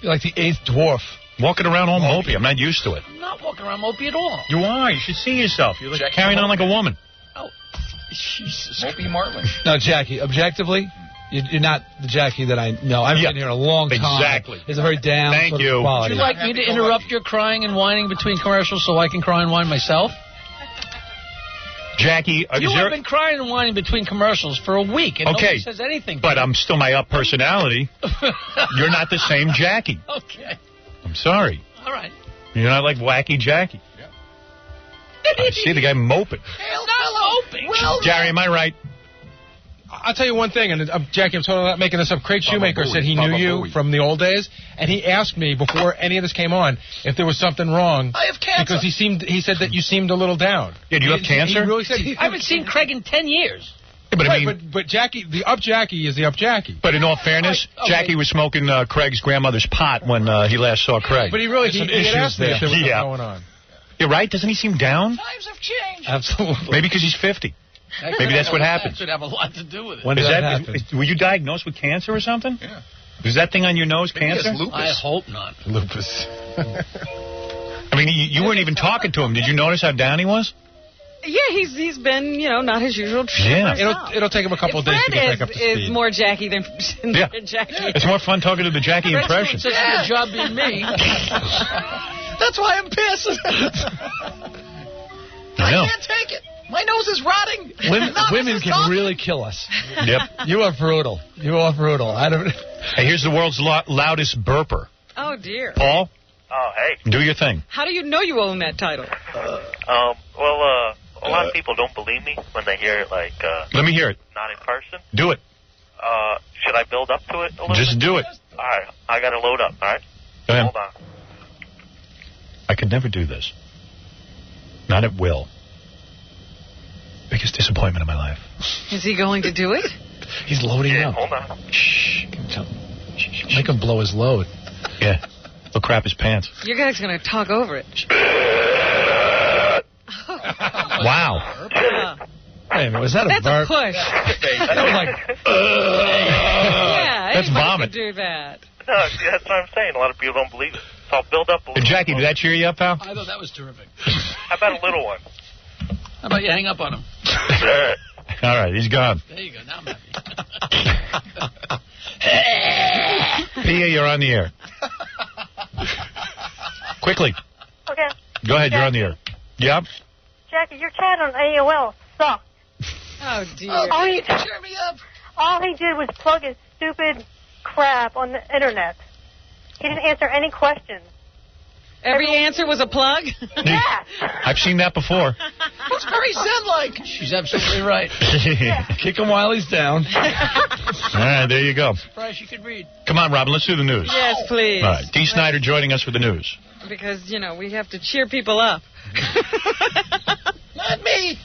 You're like the 8th dwarf.
Walking around all mopey. I'm not used to it.
I'm not walking around mopey at all.
You are. You should see yourself. You're like carrying on like a woman.
Oh, Jesus.
Jackie Martling.
No, Jackie, objectively, you're not the Jackie that I know. I've been here a long time.
Exactly.
It's a very down
Thank you.
quality.
Would you like me to interrupt your crying and whining between commercials so I can cry and whine myself?
Jackie,
you have been crying and whining between commercials for a week, and nobody says anything.
But I'm still my up personality. You're not the same Jackie.
Okay.
I'm sorry.
All right.
You're not like wacky Jackie. Yeah. I see the guy moping.
Not moping. Well,
Gary, am I right?
I'll tell you one thing, and Jackie, I'm totally not making this up. Craig Shoemaker said he knew you from the old days, and he asked me before any of this came on if there was something wrong.
I have cancer.
Because he said that you seemed a little down.
Yeah, do you have cancer?
He really said
I haven't seen Craig in 10 years.
Yeah, but I mean,
but Jackie, the up Jackie is the up Jackie.
But in all fairness, Jackie was smoking Craig's grandmother's pot when he last saw Craig.
But he really he had asked me if there was something going on.
You're right. Doesn't he seem down?
Times have changed.
Absolutely.
Maybe because he's 50. Maybe that's what happened.
That should have a lot to do with it.
When did that happen?
Were you diagnosed with cancer or something?
Yeah.
Is that thing on your nose cancer?
Lupus.
I hope not.
Lupus.
I mean, you weren't even talking to him. Did you notice how down he was?
Yeah, he's been, not his usual.
Yeah.
It'll take him a couple of days to get back up to speed.
Is more Jackie than Jackie.
It's more fun talking to the Jackie impression.
Such a good job being me.
That's why I'm pissed. I can't take it. My nose is rotting.
Women can really kill us.
Yep.
You are brutal. I don't.
Hey, here's the world's loudest burper.
Oh, dear.
Paul?
Oh, hey.
Do your thing.
How do you know you own that title?
Well, a lot of people don't believe me when they hear it, like...
Let me hear it.
Not in person.
Do it.
Should I build up to it a little
Just
bit?
do it.
All right. I got to load up, all right?
Go ahead.
Hold on.
I could never do this. Not at will. Biggest disappointment of my life.
Is he going to do it?
He's loading up.
Hold on.
Shh.
Make him blow his load.
Yeah. He'll crap his pants.
Your guy's going to talk over it.
Wow.
Wait a minute, was that a
That's
burp?
a push.
That was like...
Yeah,
That's
anybody
vomit.
could do that.
No, see, that's what I'm saying. A lot of people don't believe it. So I'll build up a little.
Jackie, did that cheer you up, pal?
I thought that was terrific.
How about a little one?
How about you hang up on him?
All right, he's gone.
There you go. Now I'm happy.
Pia, you're on the air. Quickly.
Okay.
Go ahead, you're on the air. Yep.
Jackie, your chat on AOL sucked.
Oh, dear.
Cheer me up. All he did was plug his stupid crap on the internet. He didn't answer any questions.
Every answer was a plug?
Yeah.
I've seen that before.
It's very Zen-like.
She's absolutely right.
Kick him while he's down.
All right, there you go.
Surprised you could read.
Come on, Robin, let's do the news.
Yes, please.
All right, Dee Snider joining us for the news.
Because, we have to cheer people up.
Not me.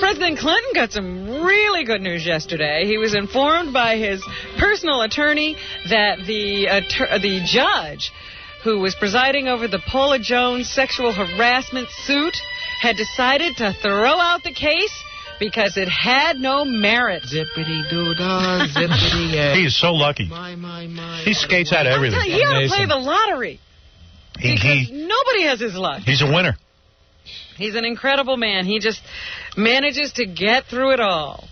President Clinton got some really good news yesterday. He was informed by his personal attorney that the judge who was presiding over the Paula Jones sexual harassment suit had decided to throw out the case because it had no merit.
Zippity-doo-dah, zippity-yeah.
He is so lucky.
My.
He skates out of everything.
He ought to play the lottery. Because
He
nobody has his luck.
he's a winner.
He's an incredible man. He just manages to get through it all.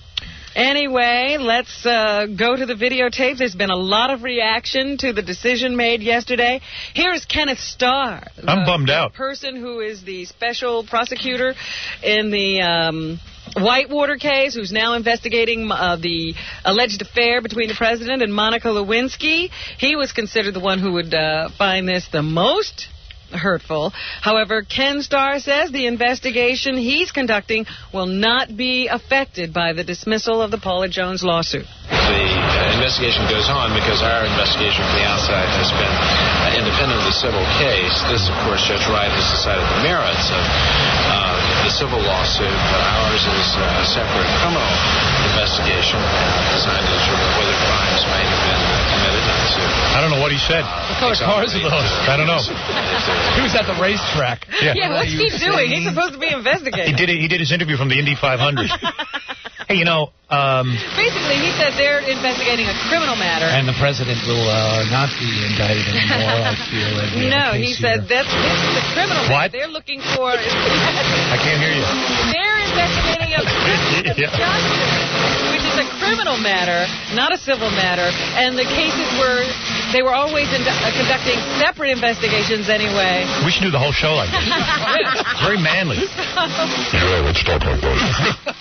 Anyway, let's go to the videotape. There's been a lot of reaction to the decision made yesterday. Here's Kenneth Starr.
I'm bummed out.
The person who is the special prosecutor in the Whitewater case, who's now investigating the alleged affair between the president and Monica Lewinsky. He was considered the one who would find this the most hurtful. However, Ken Starr says the investigation he's conducting will not be affected by the dismissal of the Paula Jones lawsuit.
The investigation goes on because our investigation from the outside has been independent of the civil case. This, of course, Judge Wright has decided the merits of the civil lawsuit, but ours is a separate criminal investigation designed to determine whether crimes may have been committed in the suit.
I don't know what he said.
What color cars are those?
I don't know.
He was at the racetrack.
Yeah, what's he doing? He's supposed to be investigating.
He did his interview from the Indy 500. Hey,
basically, he said they're investigating a criminal matter.
And the president will not be indicted anymore, I feel.
No, he said this is a criminal matter. They're looking for...
I can't hear you.
They're investigating a which is a criminal matter, not a civil matter. And the cases they were always conducting separate investigations anyway.
We should do the whole show like this. Very manly.
Let's talk like that.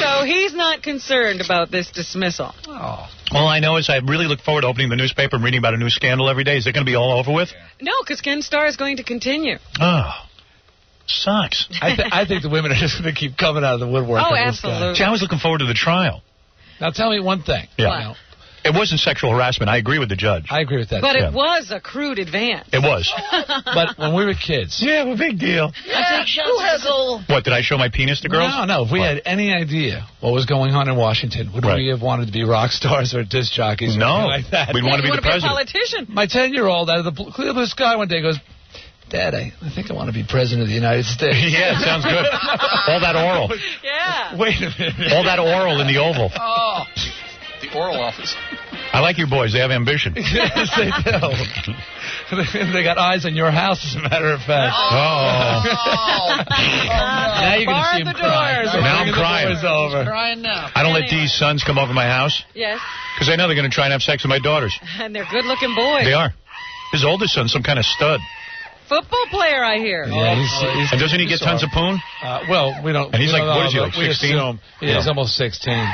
So he's not concerned about this dismissal.
Oh. All I know is I really look forward to opening the newspaper and reading about a new scandal every day. Is it going to be all over with?
No, because Ken Starr is going to continue.
Oh. Sucks.
I think the women are just going to keep coming out of the woodwork.
Oh, absolutely.
See, I was looking forward to the trial.
Now, tell me one thing.
Yeah. It wasn't sexual harassment. I agree with the judge.
I agree with that.
But it was a crude advance.
It was.
But when we were kids.
Yeah, well, big deal.
Yeah, who has all...
What, did I show my penis to girls?
No. If we had any idea what was going on in Washington, would we have wanted to be rock stars or disc jockeys?
No.
Or like that?
We'd want to be the president.
A politician.
My 10-year-old out of the clear blue sky one day goes, Dad, I think I want to be president of the United States.
Yeah, sounds good. All that oral.
Yeah.
Wait a minute.
All that oral in the Oval.
Oh, the oral office.
I like your boys. They have ambition.
Yes, they do. They got eyes on your house, as a matter of fact. Now you're going to see them cry.
Now I'm crying.
Over.
Crying now.
I don't let these sons come over my house.
Yes.
Because I know they're going to try and have sex with my daughters.
And they're good-looking boys.
They are. His oldest son's some kind of stud.
Football player, I hear.
Yeah, he's
and doesn't he get tons of poon?
Well, we don't.
And he's like, what is he,
like
16?
He's almost 16.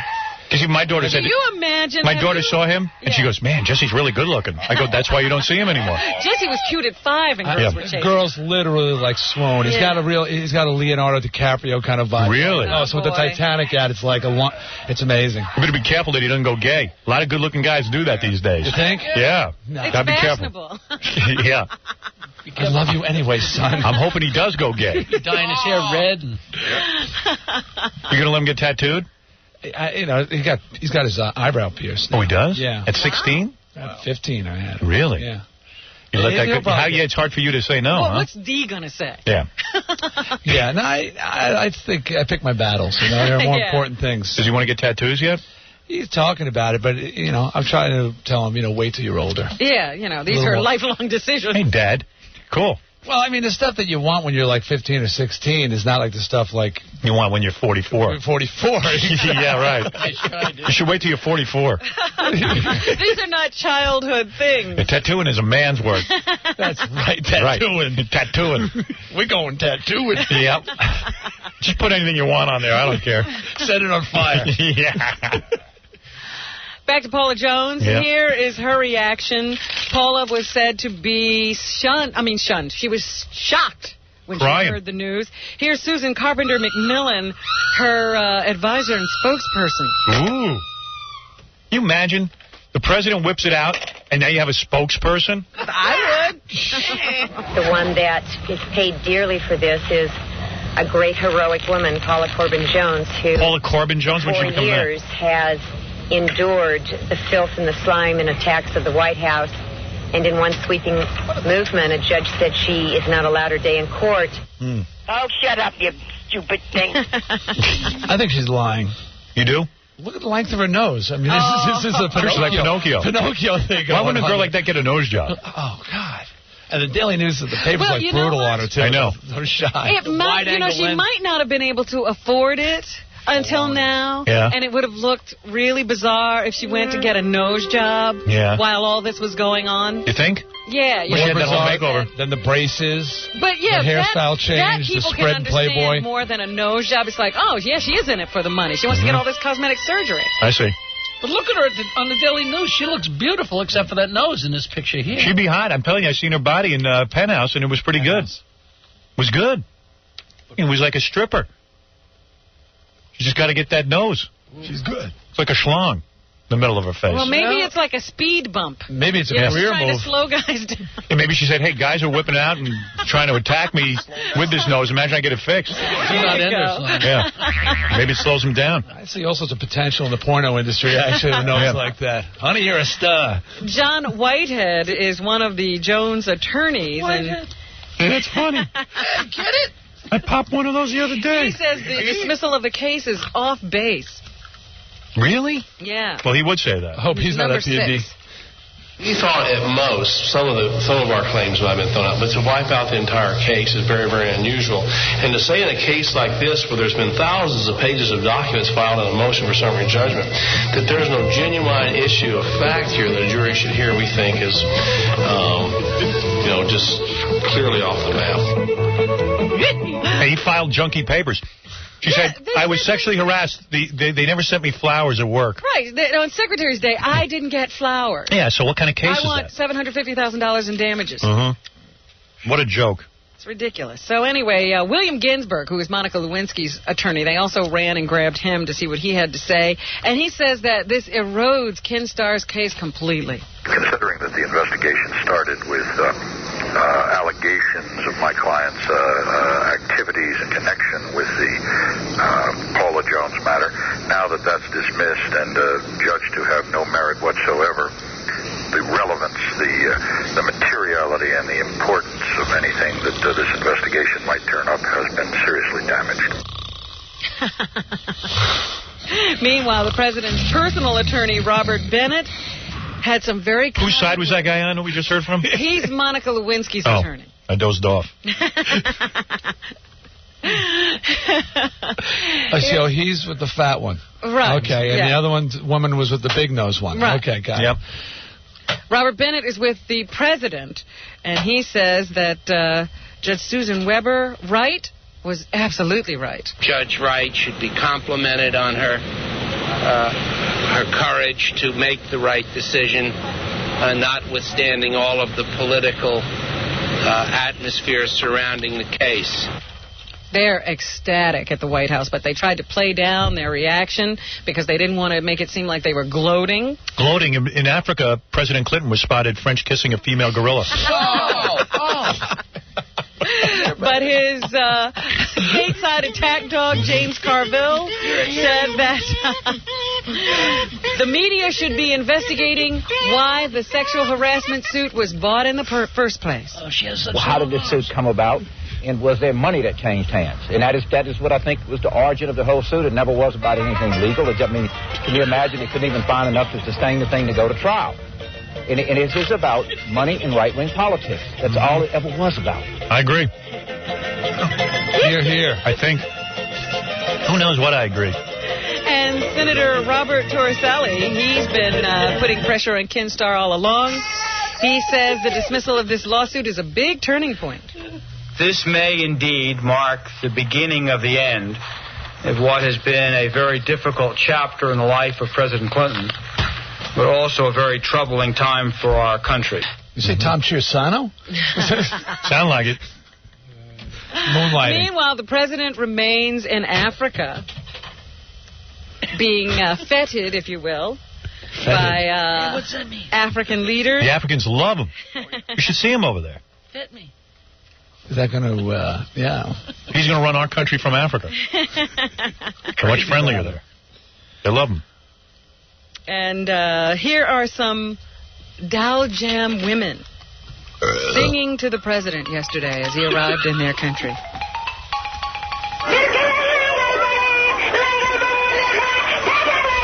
Because my daughter said...
Can you imagine...
My daughter saw him, and she goes, man, Jesse's really good looking. I go, that's why you don't see him anymore.
Jesse was cute at 5, and girls were chasing.
Girls literally like swoon. He's got a Leonardo DiCaprio kind of vibe.
Really?
Oh, so with the Titanic ad, it's like it's amazing.
You better be careful that he doesn't go gay. A lot of good-looking guys do that these days.
You think?
Yeah.
No. It's
gotta be
fashionable.
Careful. Yeah.
I love you anyway, son.
I'm hoping he does go gay.
Dyeing his hair red. And...
You gonna let him get tattooed?
He's got his eyebrow pierced.
Oh, he does?
Yeah.
At 16?
At 15, I had.
Really?
Yeah.
You let that go? It's hard for you to say no,
well, what's D gonna say?
Yeah.
Yeah. No, I think I pick my battles. There are more important things.
Does he want to get tattoos yet?
He's talking about it, but I'm trying to tell him, wait till you're older.
Yeah, these are lifelong decisions.
Hey, Dad. Cool.
Well, I mean, the stuff that you want when you're like 15 or 16 is not like the stuff like...
You want when you're 44.
44.
Yeah, right. You should wait till you're 44.
These are not childhood things.
Yeah, tattooing is a man's work.
That's right, tattooing.
Right. Tattooing.
We're going tattooing.
Yep. Just put anything you want on there. I don't care.
Set it on fire.
Yeah.
Back to Paula Jones.
Yeah.
Here is her reaction. Paula was said to be shunned. She was shocked when she heard the news. Here's Susan Carpenter McMillan, her advisor and spokesperson.
Ooh. You imagine the president whips it out, and now you have a spokesperson?
I would.
The one that is paid dearly for this is a great heroic woman, Paula Corbin Jones, who
Paula Corbin Jones, when
for
she become
years has endured the filth and the slime and attacks of the White House. And in one sweeping movement, a judge said she is not allowed her day in court.
Oh, shut up, you stupid thing.
I think she's lying.
You do?
Look at the length of her nose. I mean, this is a
Pinocchio. Like Pinocchio
thing.
Why wouldn't a girl like that get a nose job?
Oh, God. And the Daily News, the paper's brutal on her, too.
I know.
So shy.
She might not have been able to afford it until now.
Yeah.
And it would have looked really bizarre if she went to get a nose job while all this was going on.
You think?
Yeah.
She had that whole makeover.
Then the braces.
But yeah,
the hairstyle change, the spread and Playboy.
More than a nose job. It's like, oh, yeah, she is in it for the money. She wants to get all this cosmetic surgery.
I see.
But look at her on the Daily News. She looks beautiful except for that nose in this picture here.
She'd be hot. I'm telling you, I seen her body in Penthouse, and it was pretty good. It was good. It was like a stripper. You just got to get that nose.
She's good.
It's like a schlong in the middle of her face.
Well, maybe it's like a speed bump.
Maybe it's a career
trying
move.
to slow guys down.
And maybe she said, hey, guys are whipping out and trying to attack me with this nose. Imagine I get it fixed. Yeah. Maybe it slows them down.
I see all sorts of potential in the porno industry, actually, with a nose like that. Honey, you're a star.
John Whitehead is one of the Jones attorneys.
That's funny.
Get it?
I popped one of those the other day.
He says the dismissal of the case is off base.
Really?
Yeah.
Well, he would say that.
I hope he's not
Number
at PUD.
6.
We thought at most some of our claims might have been thrown out, but to wipe out the entire case is very, very unusual. And to say in a case like this, where there's been thousands of pages of documents filed in a motion for summary judgment, that there's no genuine issue of fact here that a jury should hear, we think is, just clearly off the map.
Hey, he filed junky papers. She said, I was sexually harassed. They never sent me flowers at work.
Right. On Secretary's Day, I didn't get flowers.
Yeah, so what kind of case is
I want $750,000 in damages.
What a joke.
It's ridiculous. So anyway, William Ginsburg, who is Monica Lewinsky's attorney, they also ran and grabbed him to see what he had to say. And he says that this erodes Ken Starr's case completely.
Considering that the investigation started with allegations of my client's activities in connection with the Paula Jones matter, now that that's dismissed and judged to have no merit whatsoever, the relevance, the materiality, and the importance of anything that this investigation might turn up has been seriously damaged.
Meanwhile, the president's personal attorney, Robert Bennett, had some very...
Whose side was that guy on that we just heard from?
He's Monica Lewinsky's attorney.
I dozed off.
So he's with the fat one.
Right.
Okay, and the other woman was with the big nose one.
Right.
Okay, got it.
Robert Bennett is with the president, and he says that Judge Susan Weber Wright was absolutely right.
Judge Wright should be complimented on her courage to make the right decision, notwithstanding all of the political atmosphere surrounding the case.
They're ecstatic at the White House, but they tried to play down their reaction because they didn't want to make it seem like they were gloating.
Gloating. In Africa, President Clinton was spotted French kissing a female gorilla.
But his stateside attack dog, James Carville, said that the media should be investigating why the sexual harassment suit was bought in the first place.
How did this suit come about? And was there money that changed hands? And that is what I think was the origin of the whole suit. It never was about anything legal. Can you imagine? It couldn't even find enough to sustain the thing to go to trial. And it is about money and right-wing politics. That's all it ever was about.
I agree.
Here.
I think. Who knows what I agree?
And Senator Robert Torricelli, he's been putting pressure on Ken Starr all along. He says the dismissal of this lawsuit is a big turning point.
This may indeed mark the beginning of the end of what has been a very difficult chapter in the life of President Clinton, but also a very troubling time for our country.
You say Tom Chiusano?
Sound like it.
Moonlighting.
Meanwhile, the president remains in Africa, being feted, if you will, by
what's that mean?
African leaders.
The Africans love him. You should see him over there.
Fit me.
Is that going to,
He's going to run our country from Africa. They're much friendlier there. They love him.
And here are some Dow Jam women singing to the president yesterday as he arrived in their country.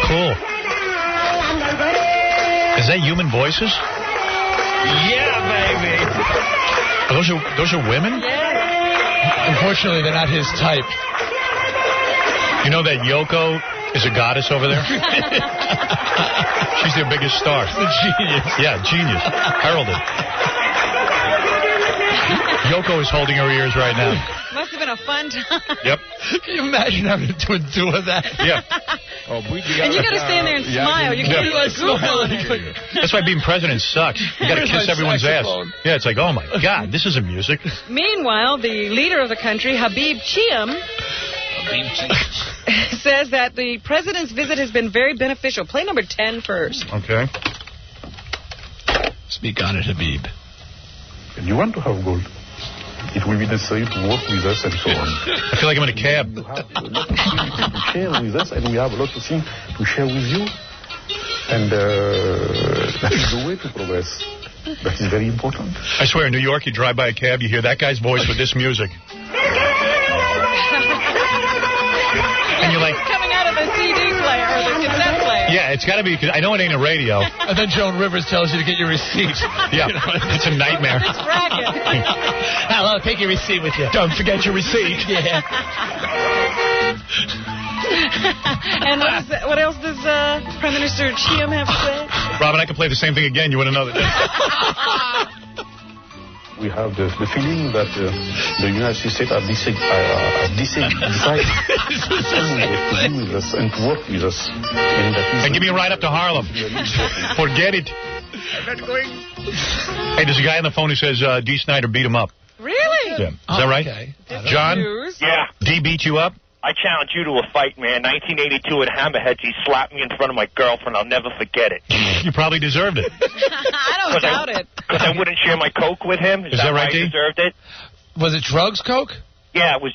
Cool. Is that human voices?
Yeah, baby.
Those are women?
Yeah.
Unfortunately, they're not his type.
You know that Yoko is a goddess over there? She's their biggest star.
The genius.
Yeah, genius. Heralded. Yoko is holding her ears right now.
Must have been a fun time.
Yep.
Can you imagine having to do a duo of that?
Yeah.
And you got to stand there and smile. You can't do a smile.
That's why being president sucks. You got to kiss everyone's ass. Yeah, it's like, oh my God, this isn't music.
Meanwhile, the leader of the country, Habib Chiam, says that the president's visit has been very beneficial. Play number 10 first.
Okay.
Speak on it, Habib.
And you want to have gold. It will be necessary to work with us and so on.
I feel like I'm in a cab.
You have a lot of things to share with us, and we have a lot of things to share with you. And that is the way to progress. That is very important.
I swear, in New York, you drive by a cab, you hear that guy's voice with this music. And you're like...
coming out of the CD player or the cassette player.
Yeah, it's got to be, because I know it ain't a radio.
And then Joan Rivers tells you to get your receipt.
Yeah, it's a nightmare.
It's racket.
Hello, take your receipt with you.
Don't forget your receipt.
Yeah.
And what else does Prime Minister Chiam have to say?
Robin, I can play the same thing again. You want to know that?
We have the feeling that the United States have decided to do with us and to work with us.
And give me a ride up to Harlem. Forget it. Hey, there's a guy on the phone who says D. Snyder beat him up.
Really?
Yeah. Is that right?
Okay.
John?
Yeah.
D beat you up?
I challenge you to a fight, man. 1982 at Hammerheads, he slapped me in front of my girlfriend. I'll never forget it.
You probably deserved it.
I don't doubt it.
Because I wouldn't share my Coke with him.
Is that right, D?
I deserved it.
Was it drugs, Coke?
Yeah, it was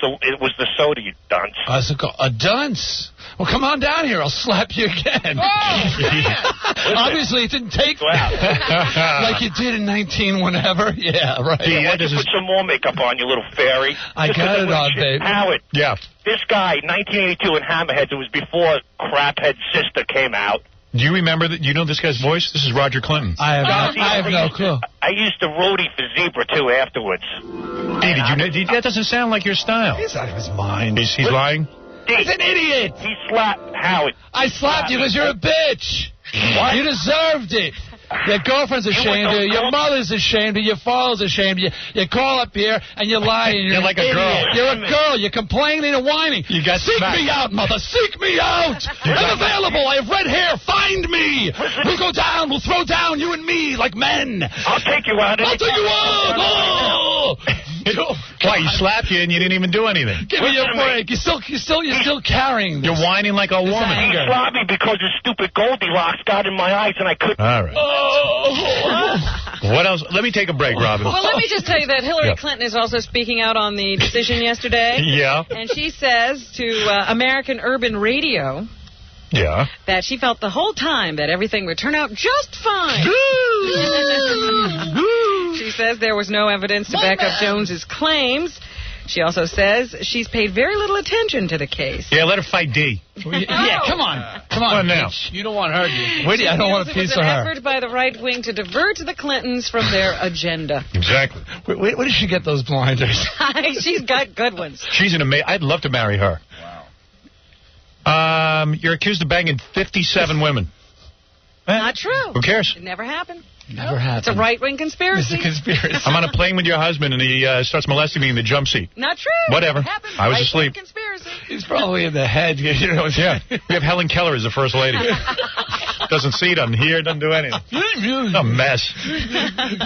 the soda, you dunce.
A dunce? Well, come on down here. I'll slap you again. Obviously, it didn't take like it did in 19 whenever. Yeah, right.
Yeah, why don't you put some more makeup on, you little fairy?
I got it on, baby.
Howard.
Yeah.
This guy, 1982 in Hammerheads, it was before Craphead Sister came out.
Do you remember that? You know this guy's voice? This is Roger Clinton.
I have no clue.
I used to roadie for Zebra, too, afterwards.
D, did you know? That doesn't sound like your style.
He's out of his mind.
He's lying?
He's an idiot.
He slapped Howard.
I slapped you because you're a bitch. What? You deserved it. Your girlfriend's ashamed of you. Your mother's ashamed of you. Your father's ashamed of you. You call up here and you lie and you're
like a girl.
You're a girl. You're complaining and whining.
You got
Seek me out, mother. Seek me out. I'm available. I have red hair. Find me. We'll go down. We'll throw down, you and me, like men.
I'll take you out.
I'll take you out. Oh.
Why, he slapped you and you didn't even do anything.
Give me a break. You're still carrying this.
You're whining like a woman.
He slapped me because his stupid Goldilocks got in my eyes and I couldn't.
All right. What else? Let me take a break, Robin.
Well, let me just tell you that Hillary Clinton is also speaking out on the decision yesterday.
Yeah.
And she says to American Urban Radio that she felt the whole time that everything would turn out just fine. She says there was no evidence to back up Jones's claims. She also says she's paid very little attention to the case.
Yeah, let her fight D.
Yeah, come on. Come on
now.
You don't want her, do you? Wait, I don't want a piece of her.
It was an effort by the right wing to divert the Clintons from their agenda.
Exactly.
Where did she get those blinders?
She's got good ones.
She's an amazing... I'd love to marry her. Wow. You're accused of banging 57 women.
Not true.
Who cares?
It never happened.
Never happened.
It's a right-wing conspiracy.
It's a conspiracy.
I'm on a plane with your husband, and he starts molesting me in the jump seat.
Not true.
Whatever. I was asleep.
Conspiracy.
He's probably in the head. You know,
yeah. We have Helen Keller as the first lady. Doesn't see, doesn't hear, doesn't do anything. A mess.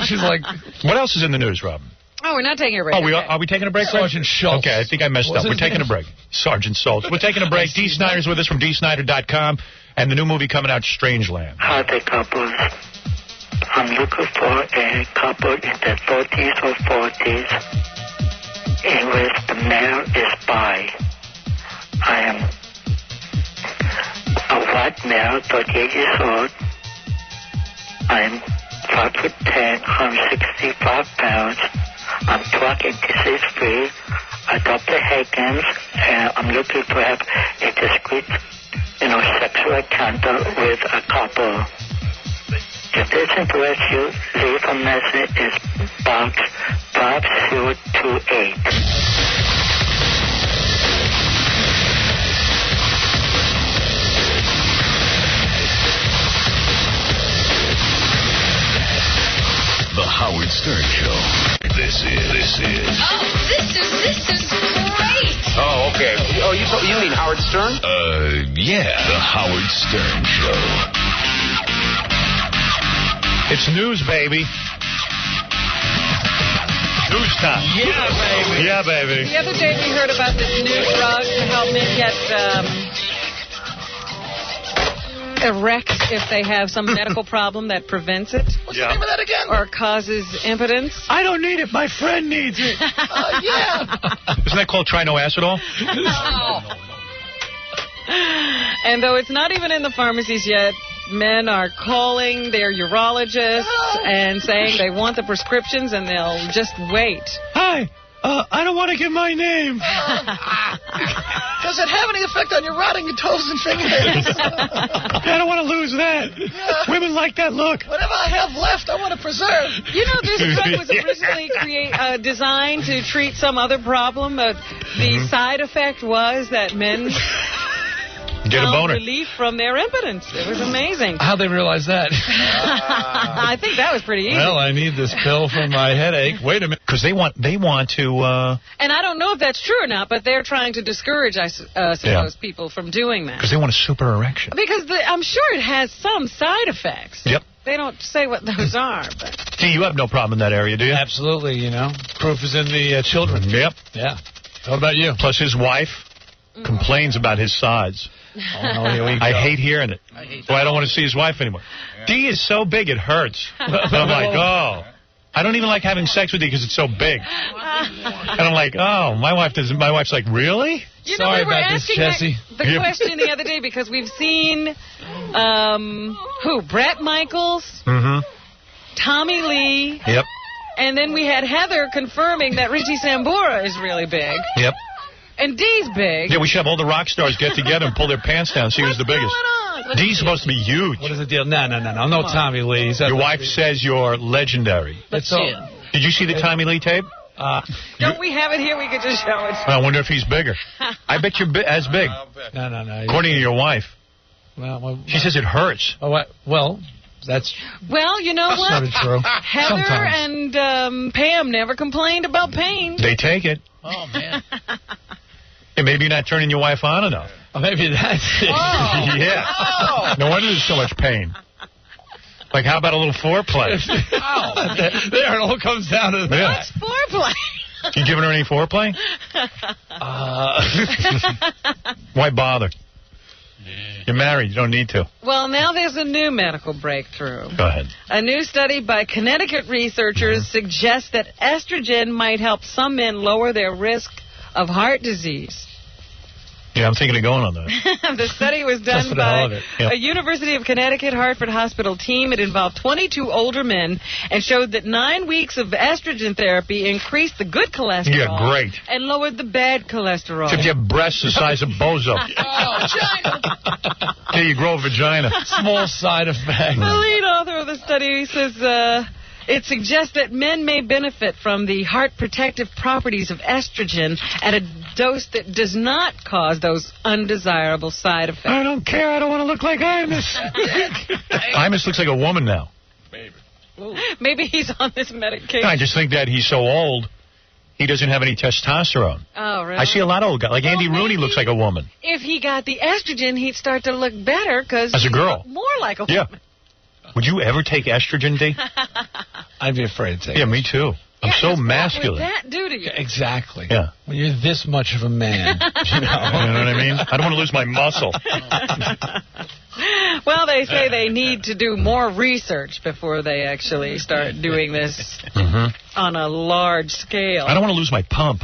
She's like... What else is in the news, Robin?
Oh, we're not taking a break.
Oh, are we taking a break?
Sergeant Schultz.
Okay, I think I messed up. We're taking a break. Sergeant Schultz. We're taking a break. D. Snyder's with us from dsnyder.com, and the new movie coming out, Strangeland.
Hi there, couples. I'm looking for a couple in their 30s or 40s in which the male is bi. I am a white male, 38 years old. I'm 5'10", 165 pounds. I'm drug and disease-free. I adopted Higgins, and I'm looking to have a discreet, sexual encounter with a couple. If this interests you, leave a message. It's box 5028.
The Howard Stern Show. This is.
Oh, this is great.
Oh, okay. Oh, you mean Howard Stern?
Yeah. The Howard Stern Show.
It's news, baby. News time.
Yeah, baby.
Yeah, baby.
The other day we heard about this new drug to help men get erect if they have some medical problem that prevents it.
What's the name of that again?
Or causes impotence.
I don't need it. My friend needs it. Yeah.
Isn't that called trinoacidol?
And though it's not even in the pharmacies yet, men are calling their urologists and saying they want the prescriptions and they'll just wait.
Hi.
I don't want to give my name.
Does it have any effect on your rotting toes and fingernails?
I don't want to lose that.
Yeah.
Women like that look.
Whatever I have left, I want to preserve.
You know, this drug was originally designed to treat some other problem. The side effect was that men
get a boner.
Relief from their impotence. It was amazing.
How'd they realize that?
I think that was pretty easy.
Well, I need this pill for my headache. Wait a minute.
Because they want to...
And I don't know if that's true or not, but they're trying to discourge, I suppose, people from doing that.
Because they want a super erection.
Because I'm sure it has some side effects.
Yep.
They don't say what those are. But.
See, you have no problem in that area, do you?
Absolutely, you know. Proof is in the children.
Yep.
Yeah. What about you?
Plus, his wife complains about his size.
Oh, no, here we go.
I hate hearing it. So I don't want to see his wife anymore. D is so big it hurts. And I'm like, oh. I don't even like having sex with you because it's so big. And I'm like, oh, my wife doesn't. My wife's like, really?
You know,
Sorry
we were
about this,
asking
Jesse.
the question the other day because we've seen Brett Michaels, Tommy Lee.
Yep.
And then we had Heather confirming that Richie Sambora is really big.
Yep.
And Dee's big.
Yeah, we should have all the rock stars get together and pull their pants down, see who's the biggest. Dee's supposed to be huge.
What is the deal? No. No Tommy Lee.
Your wife says you're legendary.
Let's see it.
Did you see the Tommy Lee tape?
Don't we have it here? We could just show it.
I wonder if he's bigger. I bet you're as big.
No.
According to your wife.
Well,
she says it hurts.
Oh, well, that's...
Well, you know what?
That's not true.
Heather
Sometimes.
and Pam never complained about pain.
They take it.
Oh, man.
Yeah, maybe you're not turning your wife on enough.
Oh, maybe that's it.
Oh.
Yeah. Oh. No wonder there's so much pain. Like, how about a little foreplay?
There, it all comes down to that.
What's foreplay?
You giving her any foreplay? Why bother? You're married. You don't need to.
Well, now there's a new medical breakthrough.
Go ahead.
A new study by Connecticut researchers suggests that estrogen might help some men lower their risk of heart disease.
Yeah, I'm thinking of going on that.
The study was done by a University of Connecticut Hartford Hospital team. It involved 22 older men and showed that 9 weeks of estrogen therapy increased the good cholesterol.
Yeah, great.
And lowered the bad cholesterol.
Except you have breasts the size of Bozo. Yeah, you grow a vagina.
Small side effect.
The lead author of the study says it suggests that men may benefit from the heart protective properties of estrogen at a dose that does not cause those undesirable side effects.
I don't care. I don't want to look like Imus. Imus looks like a woman now.
Maybe he's on this medication.
I just think that he's so old, he doesn't have any testosterone.
Oh, really?
I see a lot of old guys. Like Andy Rooney looks like a woman.
If he got the estrogen, he'd start to look better because
as a girl,
more like a woman.
Would you ever take estrogen, D?
I'd be afraid to take it.
Yeah, me too. I'm so masculine.
What would that do to you?
Exactly.
Yeah.
When you're this much of a man.
You know what I mean? I don't want to lose my muscle.
Well, they say they need to do more research before they actually start doing this on a large scale.
I don't want to lose my pump.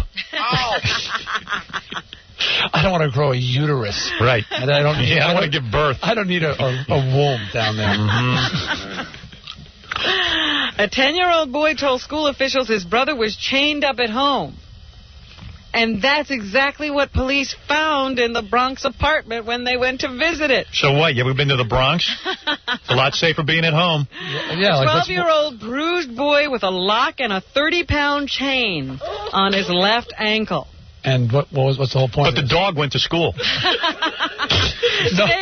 I don't want to grow a uterus.
Right.
And I don't
want to give birth.
I don't need a womb down there.
A 10-year-old boy told school officials his brother was chained up at home. And that's exactly what police found in the Bronx apartment when they went to visit it.
So what? You ever been to the Bronx? It's a lot safer being at home.
Yeah,
a 12-year-old bruised boy with a lock and a 30-pound chain on his left ankle.
And what's the whole point?
But the dog went to school.
Today,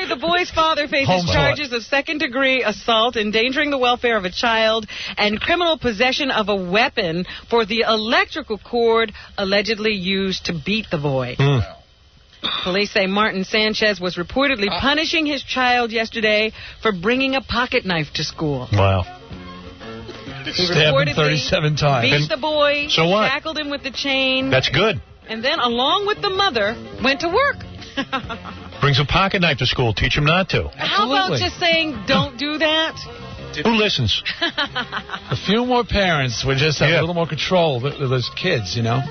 the boy's father faces charges of second-degree assault, endangering the welfare of a child, and criminal possession of a weapon for the electrical cord allegedly used to beat the boy. Police say Martin Sanchez was reportedly punishing his child yesterday for bringing a pocket knife to school.
Wow.
He
stabbed him 37 times.
Beat the boy,
so what?
shackled him with the chain.
That's good.
And then, along with the mother, went to work.
Brings a pocket knife to school. Teach him not to.
How about just saying, don't do that?
Who listens?
A few more parents would just have a little more control of those kids, you know?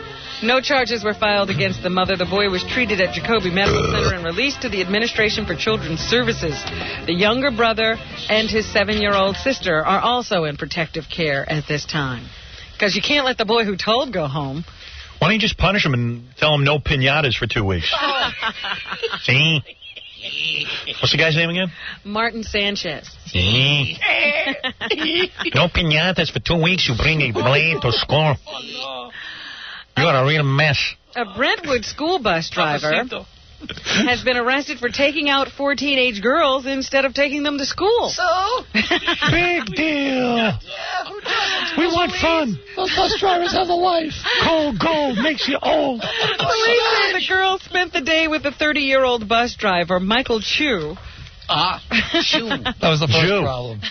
No charges were filed against the mother. The boy was treated at Jacoby Medical Center and released to the Administration for Children's Services. The younger brother and his 7-year-old sister are also in protective care at this time. Because you can't let the boy who told go home.
Why don't you just punish him and tell him no piñatas for 2 weeks? See? What's the guy's name again?
Martin Sanchez.
See? No piñatas for 2 weeks. You bring a blade to school. You're a real mess.
A Brentwood school bus driver has been arrested for taking out 4 teenage girls instead of taking them to school.
So?
Big deal. We want fun.
Those bus drivers have a life.
Cold gold makes you old.
Police say the girls spent the day with the 30-year-old bus driver, Michael Chu.
Chu. That was the first problem.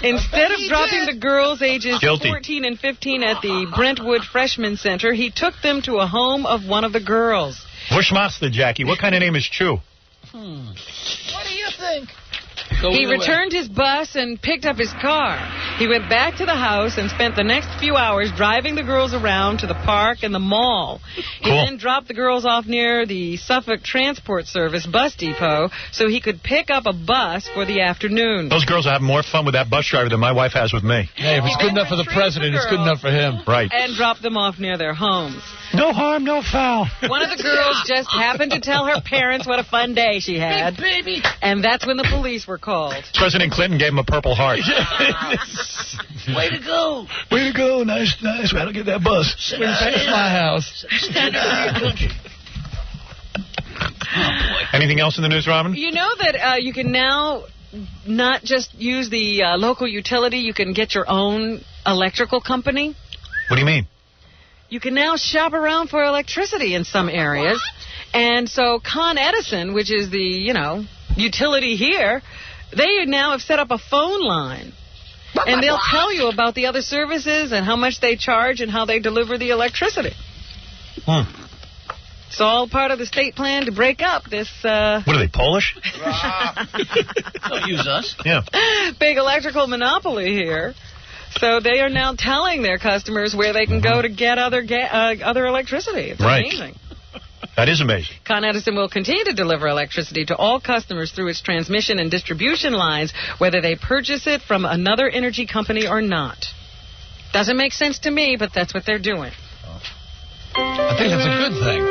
Instead of dropping the girls ages
Guilty.
14 and 15 at the Brentwood Freshman Center, he took them to a home of one of the girls.
Bushmaster, Jackie. What kind of name is Chu?
What do you think?
He returned his bus and picked up his car. He went back to the house and spent the next few hours driving the girls around to the park and the mall. He then dropped the girls off near the Suffolk Transport Service bus depot so he could pick up a bus for the afternoon.
Those girls are having more fun with that bus driver than my wife has with me.
Hey, if it's good enough for the president, it's good enough for him.
Right.
And dropped them off near their homes.
No harm, no foul.
One of the girls just happened to tell her parents what a fun day she had.
Hey, baby.
And that's when the police were called.
President Clinton gave him a Purple Heart.
Way to go.
Way to go. Nice. Way to get that bus.
It's my house.
Stand up for your country.
Anything else in the news, Robin?
You know that you can now not just use the local utility, you can get your own electrical company.
What do you mean?
You can now shop around for electricity in some areas. And so Con Edison, which is the, utility here, they now have set up a phone line. And they'll tell you about the other services and how much they charge and how they deliver the electricity. It's all part of the state plan to break up this...
What are they, Polish?
Don't use us.
Yeah.
Big electrical monopoly here. So they are now telling their customers where they can go to get other electricity. It's amazing.
That is amazing.
Con Edison will continue to deliver electricity to all customers through its transmission and distribution lines, whether they purchase it from another energy company or not. Doesn't make sense to me, but that's what they're doing.
I think that's a good thing.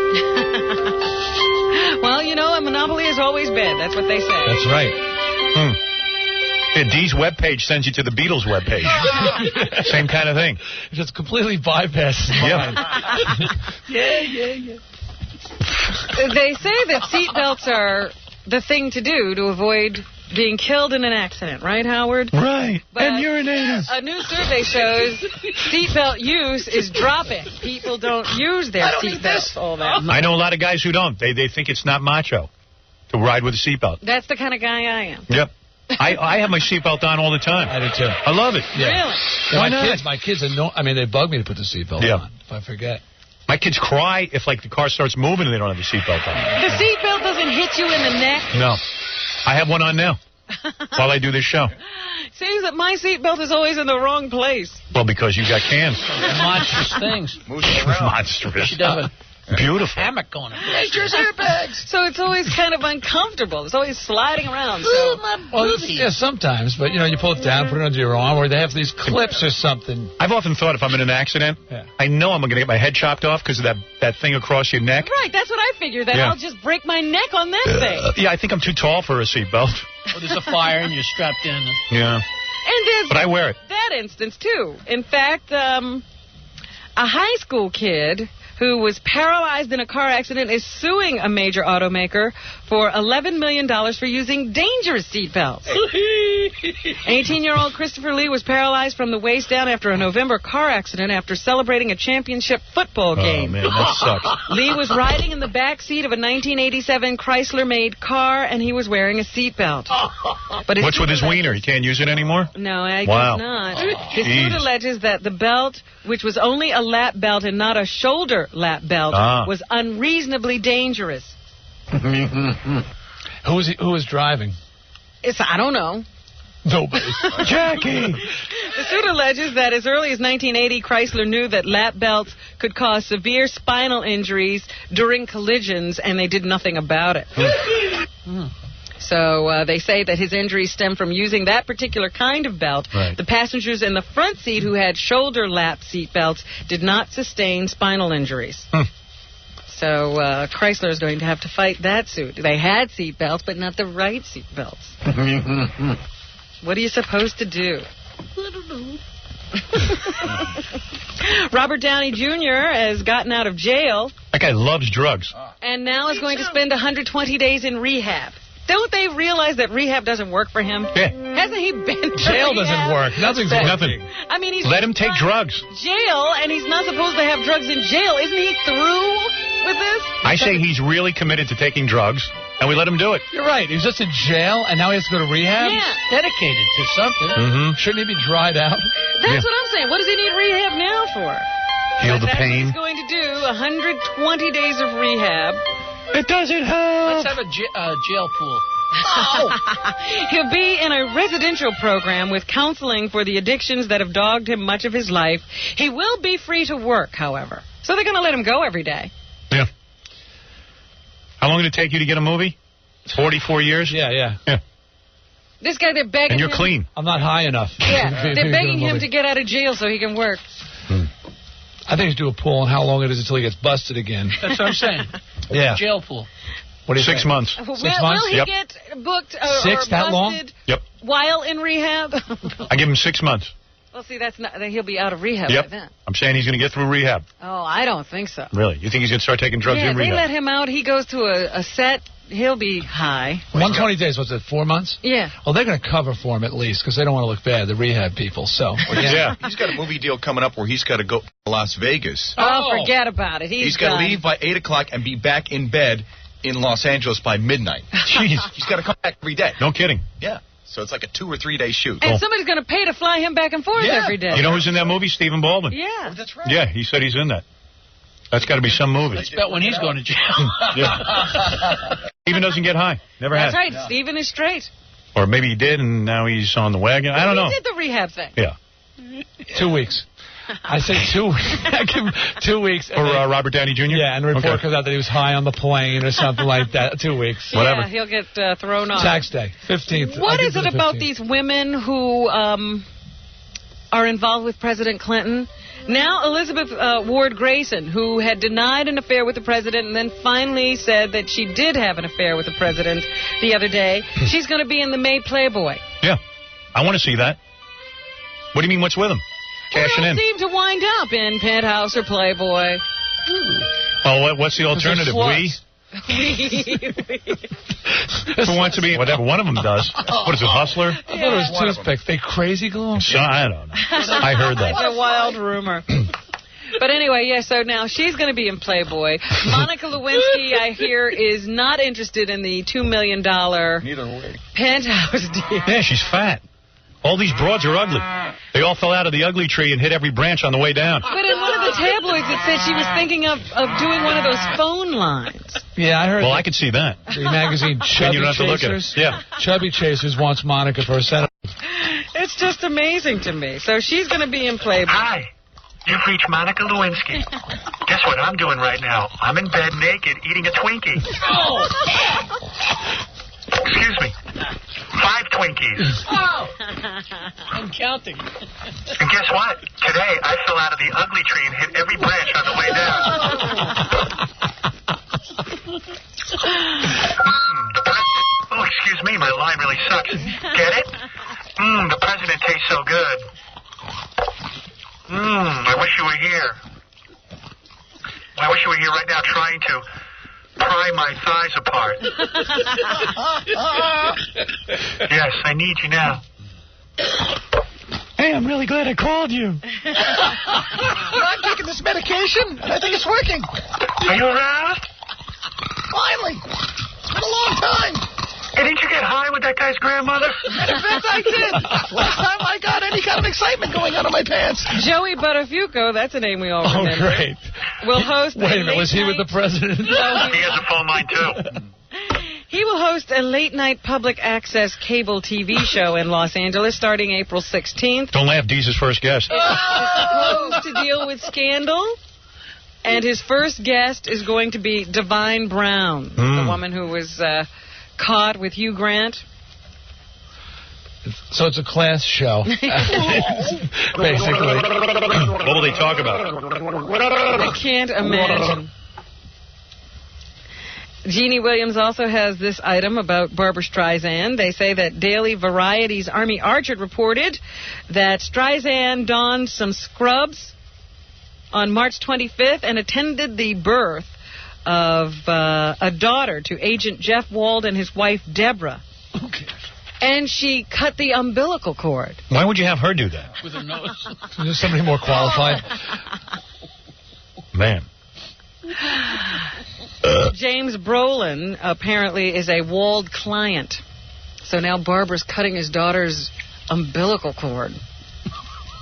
Well, a monopoly is always bad. That's what they say.
That's right. Yeah, Dee's webpage sends you to the Beatles webpage. Same kind of thing.
It just completely bypasses mine.
Yeah. They say that seatbelts are the thing to do to avoid being killed in an accident, right, Howard?
Right.
But
and urinators.
A new survey shows seatbelt use is dropping. People don't use their seatbelts all that much.
I know a lot of guys who don't. They think it's not macho to ride with a seatbelt.
That's the kind of guy I am.
Yep. I have my seatbelt on all the time.
I do too.
I love it.
Yeah. Really?
Why not?
My kids they bug me to put the seatbelt on if I forget.
My kids cry if the car starts moving and they don't have the seatbelt on.
The seatbelt doesn't hit you in the neck?
No. I have one on now while I do this show.
Seems that my seatbelt is always in the wrong place.
Well, because you got cans.
Monstrous things.
Monstrous.
She does a
beautiful
hammock on it.
Nature's airbags. So it's always kind of uncomfortable. It's always sliding around.
Sometimes, but you pull it down, put it under your arm, or they have these clips or something.
I've often thought if I'm in an accident, I know I'm going to get my head chopped off because of that thing across your neck.
Right, that's what I figured. That I'll just break my neck on that thing.
Yeah, I think I'm too tall for a seatbelt.
Well, there's a fire and you're strapped in.
Yeah.
And there's
but I wear it.
That instance, too. In fact, a high school kid who was paralyzed in a car accident is suing a major automaker for $11 million for using dangerous seatbelts. 18-year-old Christopher Lee was paralyzed from the waist down after a November car accident after celebrating a championship football game.
Oh, man, that sucks.
Lee was riding in the back seat of a 1987 Chrysler-made car, and he was wearing a seatbelt. But what's with his
wiener? He can't use it anymore?
No, I guess not. His suit alleges that the belt, which was only a lap belt and not a shoulder lap belt, was unreasonably dangerous.
Who was driving?
I don't know.
Nobody.
Jackie!
The suit alleges that as early as 1980, Chrysler knew that lap belts could cause severe spinal injuries during collisions, and they did nothing about it. So they say that his injuries stem from using that particular kind of belt.
Right.
The passengers in the front seat who had shoulder lap seat belts did not sustain spinal injuries. So Chrysler is going to have to fight that suit. They had seat belts, but not the right seat belts. What are you supposed to do?
I don't know.
Robert Downey Jr. has gotten out of jail.
That guy loves drugs.
And now is going to spend 120 days in rehab. Don't they realize that rehab doesn't work for him?
Yeah.
Hasn't he been to
Jail
rehab?
doesn't work. Nothing's
Nothing.
I mean, he's
Let him take drugs.
jail, and he's not supposed to have drugs in jail. Isn't he through with this?
I say he's really committed to taking drugs, and we let him do it.
You're right. He was just in jail, and now he has to go to rehab?
Yeah.
Dedicated to something.
Mm-hmm.
Shouldn't he be dried out?
That's what I'm saying. What does he need rehab now for?
Heal the
That's what
pain.
he's going to do 120 days of rehab.
It doesn't help.
Let's have a jail pool.
He'll be in a residential program with counseling for the addictions that have dogged him much of his life. He will be free to work, however. So they're going to let him go every day.
Yeah. How long did it take you to get a movie? 44 years?
Yeah.
This guy, they're begging
And you're
him.
clean.
I'm not high enough.
Yeah, they're begging him to get out of jail so he can work.
I think he's do a pool on how long it is until he gets busted again.
That's what I'm saying.
Yeah.
Jail pool.
What do you
6
think?
months.
6 months?
Will he
Yep.
get booked or
Six, that long?
busted
Yep.
while in rehab?
I give him 6 months.
Well, see, that's not. He'll be out of rehab
Yep.
by then.
I'm saying he's going to get through rehab.
Oh, I don't think so.
Really? You think he's going to start taking drugs
Yeah,
in
they
rehab?
let him out. He goes to a set. He'll be high.
120 days, what's it, 4 months?
Yeah.
Well, they're going to cover for him at least because they don't want to look bad, the rehab people. So,
Yeah.
He's got a movie deal coming up where he's got to go to Las Vegas.
Oh, forget about it.
He's got to
done.
leave by 8 o'clock and be back in bed in Los Angeles by midnight.
Jeez.
He's got to come back every day.
No kidding.
Yeah. So it's like a 2 or 3 day shoot.
And somebody's going to pay to fly him back and forth every day.
You know who's in that movie? Stephen Baldwin.
Yeah.
That's right.
Yeah, he said he's in that. That's got to be some movie.
Let's bet when he's going to jail.
Yeah. Stephen doesn't get high. Never
That's
has.
right. Stephen is straight.
Or maybe he did, and now he's on the wagon. I don't know.
He did the rehab thing.
Yeah.
2 weeks. I say 2 weeks. I give him 2 weeks.
For Robert Downey Jr.?
Yeah, and the report comes out that he was high on the plane or something like that. 2 weeks.
Yeah, he'll get thrown off.
Tax day, 15th.
What is it about these women who are involved with President Clinton? Now, Elizabeth Ward Grayson, who had denied an affair with the president and then finally said that she did have an affair with the president the other day, she's going to be in the May Playboy.
Yeah. I want to see that. What do you mean, what's with him? Cashing
They
in.
seem to wind up in Penthouse or Playboy.
Oh, what's the alternative? We? Who wants to be whatever one of them does? What is it, Hustler?
I thought it was toothpicks. They crazy glue?
So, I don't know. I heard that.
It's a wild rumor. But anyway, yeah, so now she's going to be in Playboy. Monica Lewinsky, I hear, is not interested in the $2 million Penthouse deal.
Yeah, she's fat. All these broads are ugly. They all fell out of the ugly tree and hit every branch on the way down.
But in one of the tabloids, it said she was thinking of doing one of those phone lines.
Yeah, I heard.
Well, I could see that.
The magazine Chubby
you don't have to look at
Chasers.
it. Yeah.
Chubby Chasers wants Monica for a senator.
It's just amazing to me. So she's going to be in Playboy.
Hi. You've reached Monica Lewinsky. Guess what I'm doing right now? I'm in bed naked eating a Twinkie. Excuse me. 5 Twinkies.
Oh. I'm counting.
And guess what? Today I fell out of the ugly tree and hit every branch on the way down. Oh, excuse me. My line really sucks. Get it? The president tastes so good. I wish you were here. I wish you were here right now trying to pry my thighs apart. Yes, I need you now.
Hey, I'm really glad I called you.
I'm taking this medication, and I think it's working.
Are you around?
Finally. It's been a long time.
Hey, didn't you get high with that guy's grandmother?
In fact, I did. Last time I got any kind of excitement going out of my pants.
Joey Buttafuoco, that's a name we all remember.
Oh, great.
Will host
Wait a minute, was he with the president?
He has a phone line, too.
He will host a late-night public access cable TV show in Los Angeles starting April 16th.
Don't laugh, Dee's his first guest.
It's supposed to deal with scandal. And his first guest is going to be Divine Brown, the woman who was Caught with Hugh Grant.
So it's a class show, basically.
What will they talk about?
I can't imagine. Jeannie Williams also has this item about Barbra Streisand. They say that Daily Variety's Army Archer reported that Streisand donned some scrubs on March 25th and attended the birth of a daughter to Agent Jeff Wald and his wife, Deborah.
Okay.
And she cut the umbilical cord.
Why would you have her do that?
With her nose. There's somebody more qualified.
Man.
James Brolin apparently is a Wald client. So now Barbara's cutting his daughter's umbilical cord.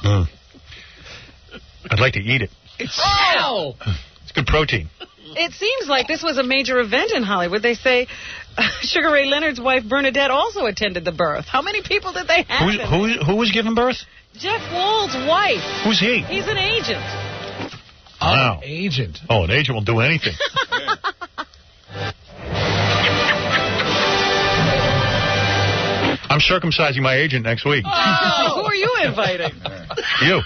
I'd like to eat it.
It's
good protein.
It seems like this was a major event in Hollywood. They say Sugar Ray Leonard's wife, Bernadette, also attended the birth. How many people did they have?
Who was giving birth?
Jeff Wald's wife.
Who's he?
He's an agent.
Wow.
An agent.
Oh, an agent will do anything. I'm circumcising my agent next week.
Oh, who are you inviting?
You.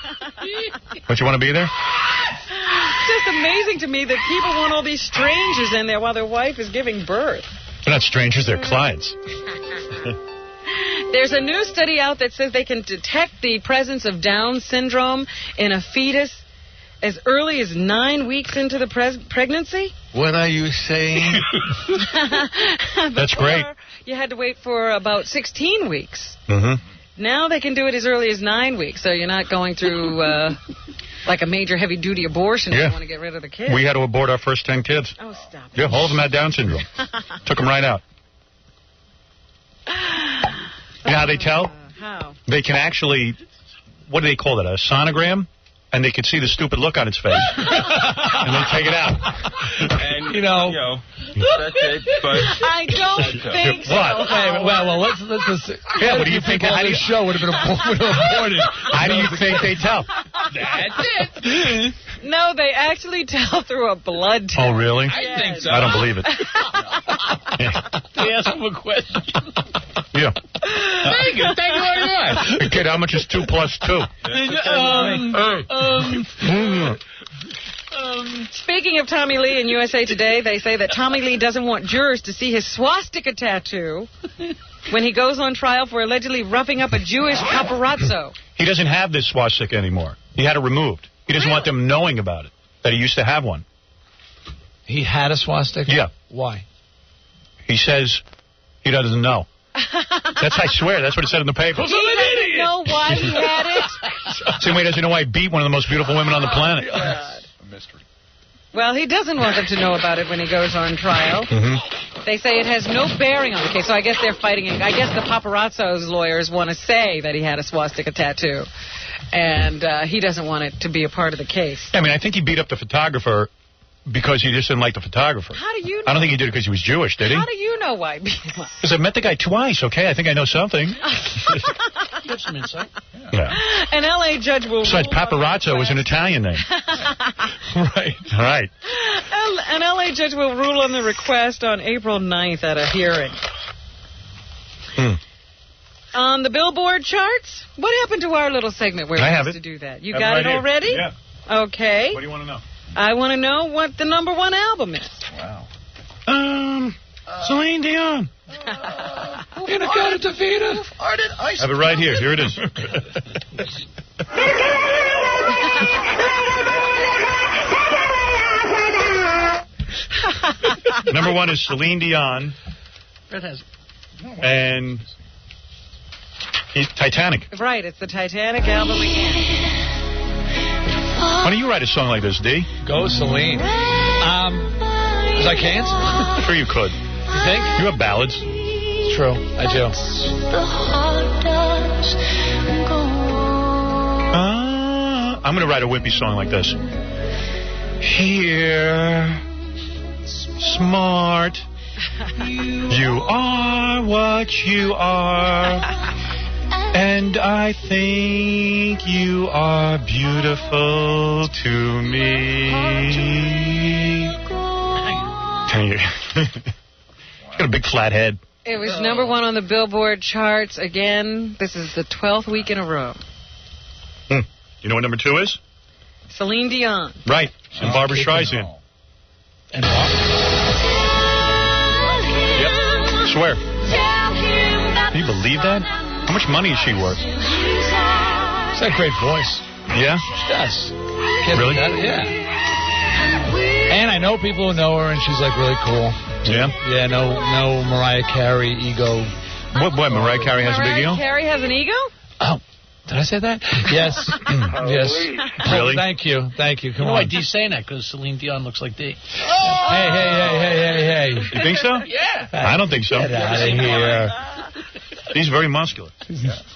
Don't you want to be there?
It's just amazing to me that people want all these strangers in there while their wife is giving birth.
They're not strangers, they're clients.
There's a new study out that says they can detect the presence of Down syndrome in a fetus as early as 9 weeks into the pregnancy.
What are you saying?
That's great.
You had to wait for about 16 weeks.
Mm-hmm.
Now they can do it as early as 9 weeks, so you're not going through like a major heavy-duty abortion if you want to get rid of the kid.
We had to abort our first 10 kids.
Oh, stop it.
Yeah, all of them had Down syndrome. Took them right out. You know how they tell?
How?
They can actually, what do they call that, a sonogram? And they could see the stupid look on its face. And they take it out.
And, you know that's it, but...
I don't think so.
What?
Okay, well, let's
yeah, what do you think? How do you
show would have been aborted?
How do you think they tell?
That's it.
No, they actually tell through a blood test.
Oh, really?
I think so.
I don't believe it.
They ask him a question.
Yeah.
Thank you very much.
Hey, kid, how much is 2 plus 2?
Speaking of Tommy Lee in USA Today, they say that Tommy Lee doesn't want jurors to see his swastika tattoo when he goes on trial for allegedly roughing up a Jewish paparazzo.
He doesn't have this swastika anymore. He had it removed. He doesn't want them knowing about it, that he used to have one.
He had a swastika?
Yeah.
Why?
He says he doesn't know. I swear, that's what it said in the paper.
He doesn't know why he had it?
Same way he doesn't know why he beat one of the most beautiful women on the planet.
A mystery. Well, he doesn't want them to know about it when he goes on trial.
Mm-hmm.
They say it has no bearing on the case, so I guess they're fighting it. I guess the paparazzo's lawyers want to say that he had a swastika tattoo, and he doesn't want it to be a part of the case.
I mean, I think he beat up the photographer because he just didn't like the photographer.
How do you know?
I don't think he did it because he was Jewish, did he?
How do you know why?
Because I met the guy twice, okay? I think I know something.
You have some insight.
Yeah.
An L.A. judge will
Besides, paparazzo was an Italian name.
Right.
All right.
An L.A. judge will rule on the request on April 9th at a hearing. On the Billboard charts, what happened to our little segment where we used to do that? You got it already?
Yeah.
Okay.
What do you want to know?
I want to know what the #1 album is.
Wow. Celine Dion.
In a cara to vida.
I have it right here. Here it is. #1 is Celine Dion.
Fred has it.
And Titanic.
Right, it's the Titanic album again.
Why don't you write a song like this, D?
Go, Celine. Because I can't?
Sure you could.
You think?
You have ballads.
It's true. I do.
I'm going to write a wimpy song like this. Here, smart, you are what you are, and I think you are beautiful to me. She's got a big flat head.
It was number 1 on the Billboard charts again. This is the 12th week in a row.
You know what number 2 is?
Celine Dion.
Right. And Barbara Streisand.
And what?
Yep. Swear. Can you believe that? How much money is she worth?
She's got a great voice.
Yeah?
She does.
Really?
Yeah. And I know people who know her, and she's like really cool.
Yeah?
Yeah, no Mariah Carey ego.
What, Mariah Carey has a big ego?
Mariah Carey has an ego?
Oh, did I say that? Yes. Yes.
Really?
Thank you. Come
You know
on.
why D's saying that? Because Celine Dion looks like D.
Hey.
You think so?
Yeah.
I don't think so.
Get out of here.
He's very muscular.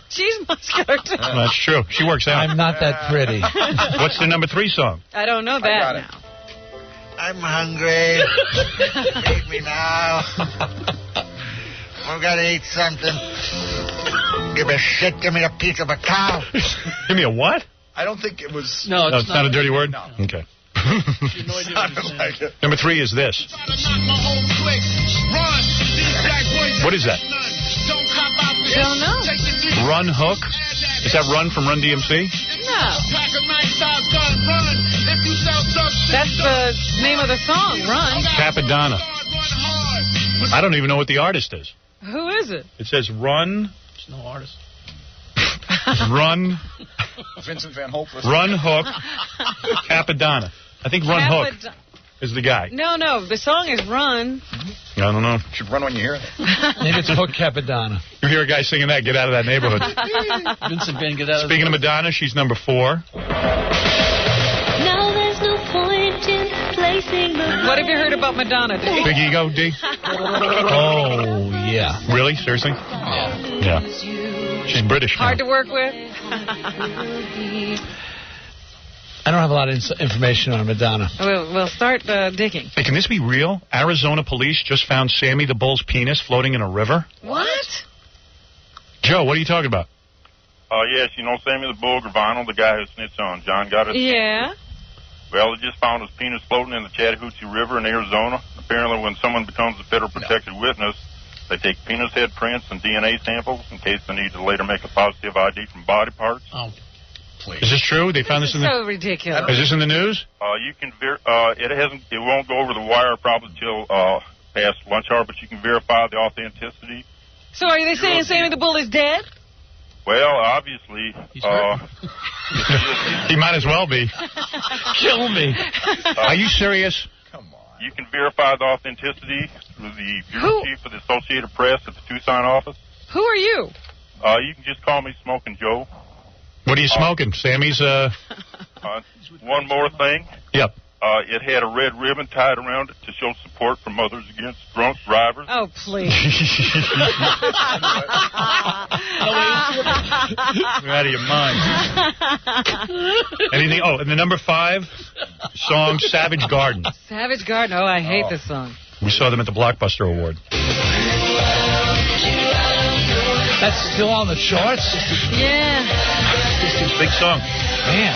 She's muscular, too.
That's true. She works out.
I'm not that pretty.
What's the number 3 song?
I don't know that now.
I'm hungry. Feed me now. We're going to eat something. Give a shit. Give me a piece of a cow.
Give me a what?
I don't think it was...
No, it's not a dirty word?
No.
Okay.
Like it.
Number 3 is this. What is that?
Don't know.
Run Hook? Is that Run from Run DMC?
No. That's the name of the song, Run.
Capadonna. I don't even know what the artist is.
Who is it?
It says Run...
There's no artist.
Run...
Vincent Van Hope.
Run Hook. Capadonna. I think Run Hook is the guy.
No. The song is Run.
I don't know.
You should run when you hear it.
Maybe it's Hook Capadonna.
You hear a guy singing that, get out of that neighborhood.
Vincent Van, get out of
Speaking of Madonna, she's number 4.
Now there's no point in placing the...
What have you heard about Madonna, D?
Big ego, D?
Oh, yeah.
Really? Seriously? Yeah. She's British now.
Hard to work with?
I don't have a lot of information on Madonna.
We'll start digging.
Hey, can this be real? Arizona police just found Sammy the Bull's penis floating in a river?
What?
Joe, what are you talking about?
Yes, you know Sammy the Bull Gravano, the guy who snitched on John got it?
Yeah.
Well, they just found his penis floating in the Chattahoochee River in Arizona. Apparently, when someone becomes a federal protected witness, they take penis head prints and DNA samples in case they need to later make a positive ID from body parts.
Oh,
please. Is this true? They found this in the...
So ridiculous.
Is this in the news?
You can it won't go over the wire probably till past lunch hour, but you can verify the authenticity.
So are they saying Sammy the Bull is dead?
Well, obviously,
he might as well be.
Kill me.
Are you serious?
You can verify the authenticity through the bureau chief of the Associated Press at the Tucson office.
Who are you?
You can just call me Smoking Joe.
What are you smoking? Sammy's,
One more thing.
Yep.
It had a red ribbon tied around it to show support from Mothers Against Drunk Drivers.
Oh, please.
You're out of your mind. Anything? Oh, and the number 5 song, Savage Garden.
Savage Garden. Oh, I hate this song.
We saw them at the Blockbuster Award.
That's still on the charts?
Yeah.
Big song.
Man.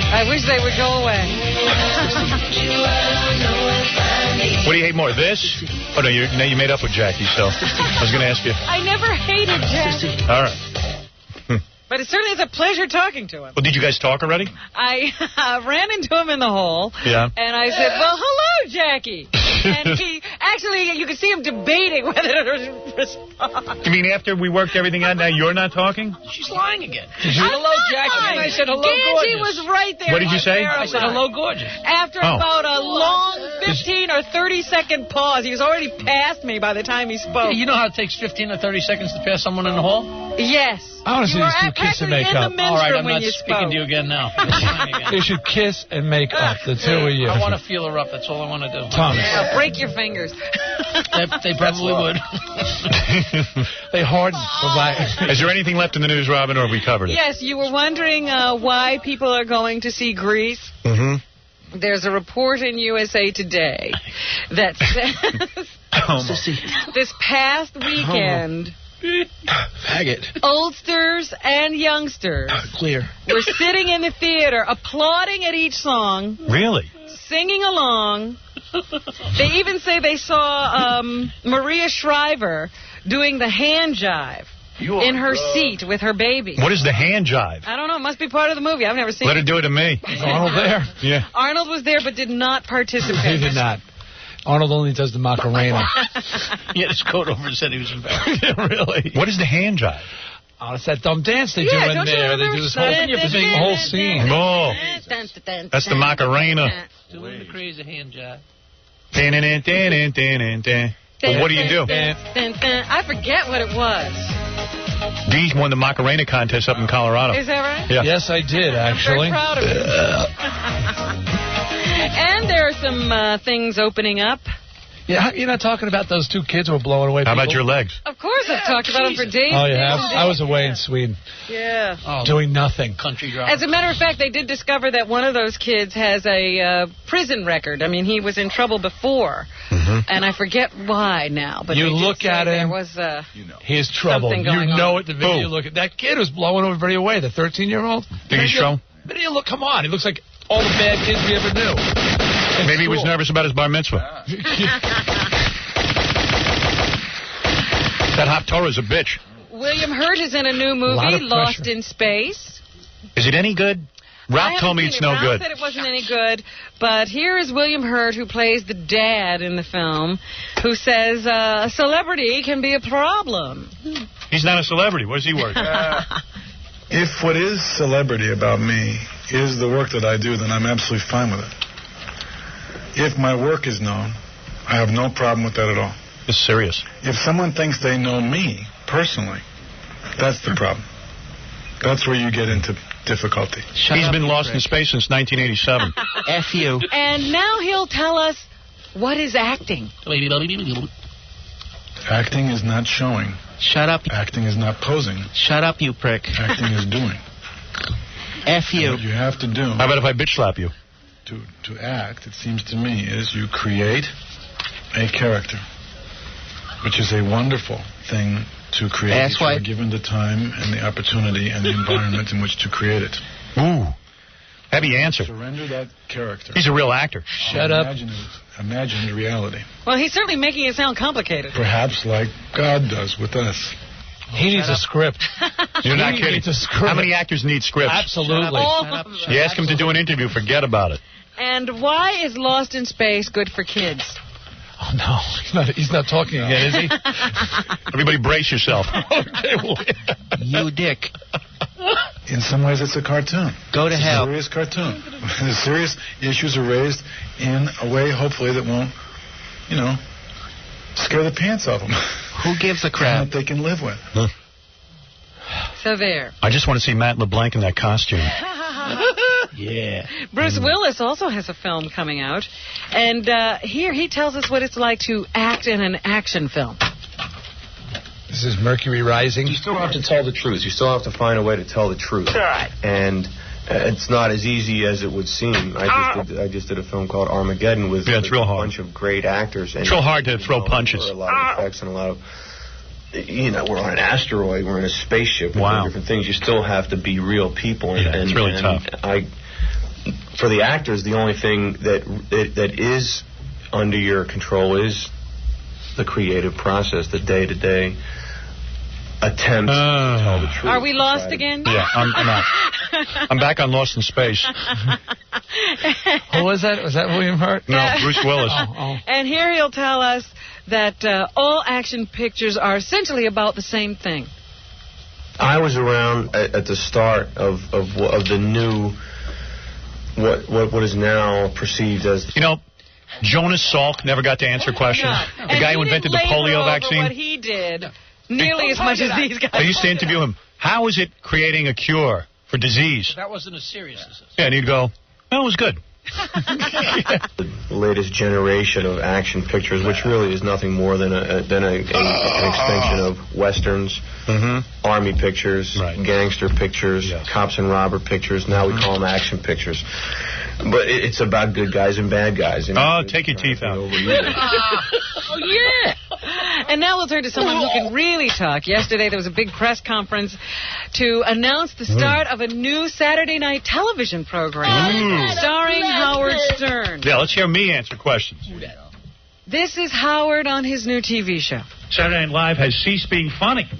I wish they would go away.
What do you hate more, this? Oh, no, you made up with Jackie, so I was going to ask you.
I never hated Jackie.
All right.
But it certainly is a pleasure talking to him.
Well, did you guys talk already?
I ran into him in the hall.
Yeah.
And I said, well, hello, Jackie. And he, actually, you could see him debating whether to respond.
You mean after we worked everything out, now you're not talking?
She's lying again.
Hello,
Jackie. I said hello,
Ganji
gorgeous.
was right there.
What did you say?
I said hello, gorgeous.
After about a long 15 or 30-second pause, he was already past me by the time he spoke.
Yeah, you know how it takes 15 or 30 seconds to pass someone in the hall?
Yes.
I want to see these two kiss and make up.
All right, I'm not speaking to you again now.
They should kiss and make up, the two of you.
I want to feel her up. That's all I want to do.
Thomas.
Yeah, break your fingers.
They probably would.
They harden.
Is there anything left in the news, Robin, or have we covered it?
Yes, you were wondering why people are going to see Grease.
Mm-hmm.
There's a report in USA Today that says this past weekend...
Faggot.
Oldsters and youngsters
Clear.
were sitting in the theater applauding at each song.
Really?
Singing along. They even say they saw Maria Shriver doing the hand jive in her seat with her baby.
What is the hand jive?
I don't know. It must be part of the movie. I've never seen
Let
it.
her do it to me.
Arnold there?
Yeah.
Arnold was there but did not participate.
He did not. Arnold only does the Macarena.
He had his coat over and said he was embarrassed.
Really?
What is the hand jive?
Oh, it's that dumb dance they do
Yeah,
in
don't you
there. They
remember?
do this whole scene.
Oh, that's the Macarena.
Doing the crazy hand job.
Well, what do you do?
I forget what it was.
Dee won the Macarena contest up in Colorado.
Is that right?
Yeah.
Yes, I did, actually.
I'm very proud of it. And there are some things opening up.
Yeah, you're not talking about those two kids who were blowing away
How
people?
about your legs?
Of course, I've talked about them for days.
Oh, you have? I was away in Sweden.
Yeah.
Doing nothing.
Country drama.
As a matter of fact, they did discover that one of those kids has a prison record. I mean, he was in trouble before, and I forget why now. But
You
they did
look
say
at
there
him,
was
He's trouble.
something
You
going
know
on.
it. The video look at that kid was blowing everybody away. The 13-year-old.
Think he's trouble?
Video look. Come on. He looks like all the bad kids we ever knew.
Maybe he was nervous about his bar mitzvah. That Hop Torah's a bitch.
William Hurt is in a new movie, Lost in Space.
Is it any good? Ralph told me it's no good.
Ralph said it wasn't any good, but here is William Hurt, who plays the dad in the film, who says a celebrity can be a problem.
He's not a celebrity. What does he work?
If what is celebrity about me is the work that I do, then I'm absolutely fine with it. If my work is known, I have no problem with that at all.
It's serious.
If someone thinks they know me personally, that's the problem. That's where you get into difficulty.
He's been lost in space since 1987.
F you.
And now he'll tell us what is acting.
Acting is not showing.
Shut up.
Acting is not posing.
Shut up, you prick.
Acting is doing.
F you.
And what you have to do.
How about if I bitch slap you?
To act, it seems to me, is you create a character, which is a wonderful thing to create.
That's why.
If you're given the time and the opportunity and the environment in which to create it.
Ooh. Heavy answer.
Surrender that character.
He's a real actor.
Shut up.
Imagine reality.
Well, he's certainly making it sound complicated.
Perhaps like God does with us.
He needs a script.
You're not
He
kidding.
needs a script.
How many actors need scripts?
Absolutely.
All of them.
You ask him to do an interview, forget about it.
And why is Lost in Space good for kids?
Oh, no. He's not talking again, is he?
Everybody brace yourself.
You dick.
In some ways, it's a cartoon.
Go to
it's
hell.
A serious cartoon. The serious issues are raised in a way, hopefully, that won't, scare the pants off them.
Who gives a crap?
That they can live with.
Huh.
So there.
I just want to see Matt LeBlanc in that costume.
Yeah.
Bruce Willis also has a film coming out. And here he tells us what it's like to act in an action film.
This is Mercury Rising.
You still have to tell the truth. You still have to find a way to tell the truth.
Right.
And it's not as easy as it would seem. I just did a film called Armageddon with
it's real hard.
A bunch of great actors. And
it's real hard to throw punches.
A lot of effects and a lot of... we're on an asteroid, we're in a spaceship, and different things. You still have to be real people. And,
it's really tough.
For the actors, the only thing that is under your control is the creative process, the day-to-day attempts to tell the truth.
Are we lost again?
Yeah, I'm out. I'm back on Lost in Space.
Who was that? Was that William Hurt?
No, Bruce Willis.
And here he'll tell us that all action pictures are essentially about the same thing.
I was around at the start of the new, what is now perceived as...
Jonas Salk never got to answer questions. The guy who invented the polio vaccine.
What he did nearly as much as these guys.
I used to interview him. How is it creating a cure for disease?
That wasn't as serious as this.
Yeah, and he'd go, it was good.
The latest generation of action pictures, which really is nothing more than an extension of westerns, army pictures, gangster pictures, cops and robber pictures. Now we call them action pictures. But it's about good guys and bad guys.
Take your teeth out.
Oh, yeah. And now we'll turn to someone who can really talk. Yesterday there was a big press conference to announce the start of a new Saturday night television program starring Howard Stern.
Yeah, let's hear me answer questions.
This is Howard on his new TV show.
Saturday Night Live has ceased being funny.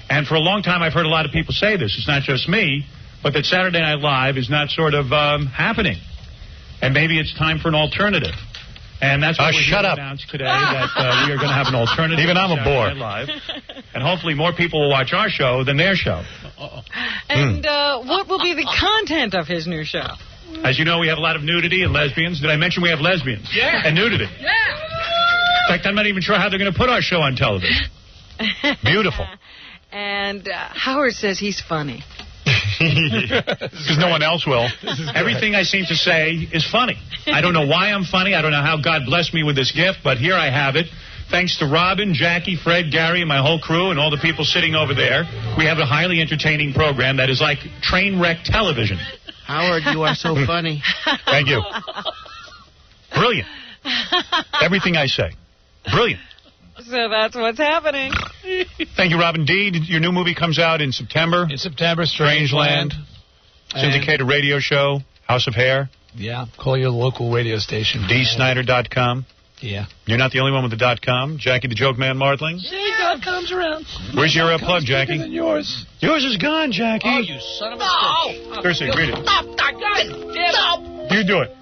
And for a long time, I've heard a lot of people say this. It's not just me, but that Saturday Night Live is not sort of happening. And maybe it's time for an alternative. And that's what we're going to announce today, that we are going to have an alternative.
Even I'm a bore.
Live. And hopefully more people will watch our show than their show.
And what will be the content of his new show?
As you know, we have a lot of nudity and lesbians. Did I mention we have lesbians?
Yeah.
And nudity.
Yeah.
In fact, I'm not even sure how they're going to put our show on television. Beautiful.
And Howard says he's funny.
Because no one else will.
Everything I seem to say is funny. I don't know why I'm funny. I don't know how God blessed me with this gift, but here I have it. Thanks to Robin, Jackie, Fred, Gary, and my whole crew, and all the people sitting over there, we have a highly entertaining program that is like train wreck television.
Howard, you are so funny.
Thank you. Brilliant. Everything I say. Brilliant.
So that's what's happening.
Thank you, Robin D. Your new movie comes out in September.
In September, Strangeland.
Syndicated radio show, House of Hair.
Yeah, call your local radio station.
DSnyder.com.
Yeah.
You're not the only one with the .com. Jackie the Joke Man Martling.
Yeah, .com's around.
Where's your plug, Jackie?
Than yours.
Yours is gone, Jackie.
Oh, you son of a bitch.
Seriously, read it.
Stop.
You do it.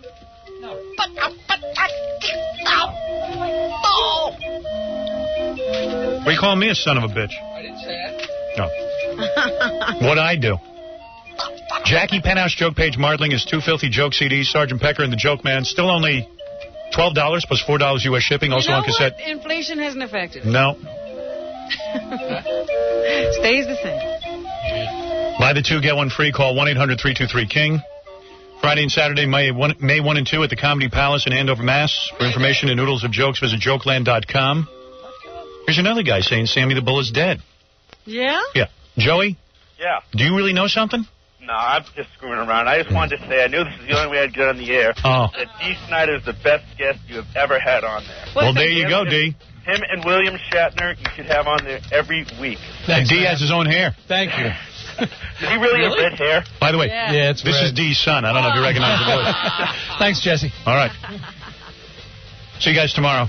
What are you calling me a son of a bitch?
I didn't say
No. What'd I do? Jackie Penthouse Joke Page Martling is 2 filthy joke CDs. Sergeant Pecker and the Joke Man. Still only $12 plus $4 U.S. shipping. Also on cassette.
What? Inflation hasn't affected it.
No.
Stays the same.
Buy the 2, get 1 free. Call 1-800-323-KING. Friday and Saturday, May 1 and 2 at the Comedy Palace in Andover, Mass. For information and noodles of jokes, visit jokeland.com. Here's another guy saying Sammy the Bull is dead.
Yeah?
Yeah. Joey?
Yeah.
Do you really know something?
No, I'm just screwing around. I just wanted to say I knew this was the only way I'd get on the air.
Oh.
That D. Snyder is the best guest you have ever had on there.
Well, there you go, D.
Him and William Shatner, you should have on there every week.
And D has his own hair.
Thank you.
Does he really have red hair?
By the way,
yeah, it's
this
red.
is D's son. I don't know if you recognize the voice.
Thanks, Jesse.
All right. See you guys tomorrow.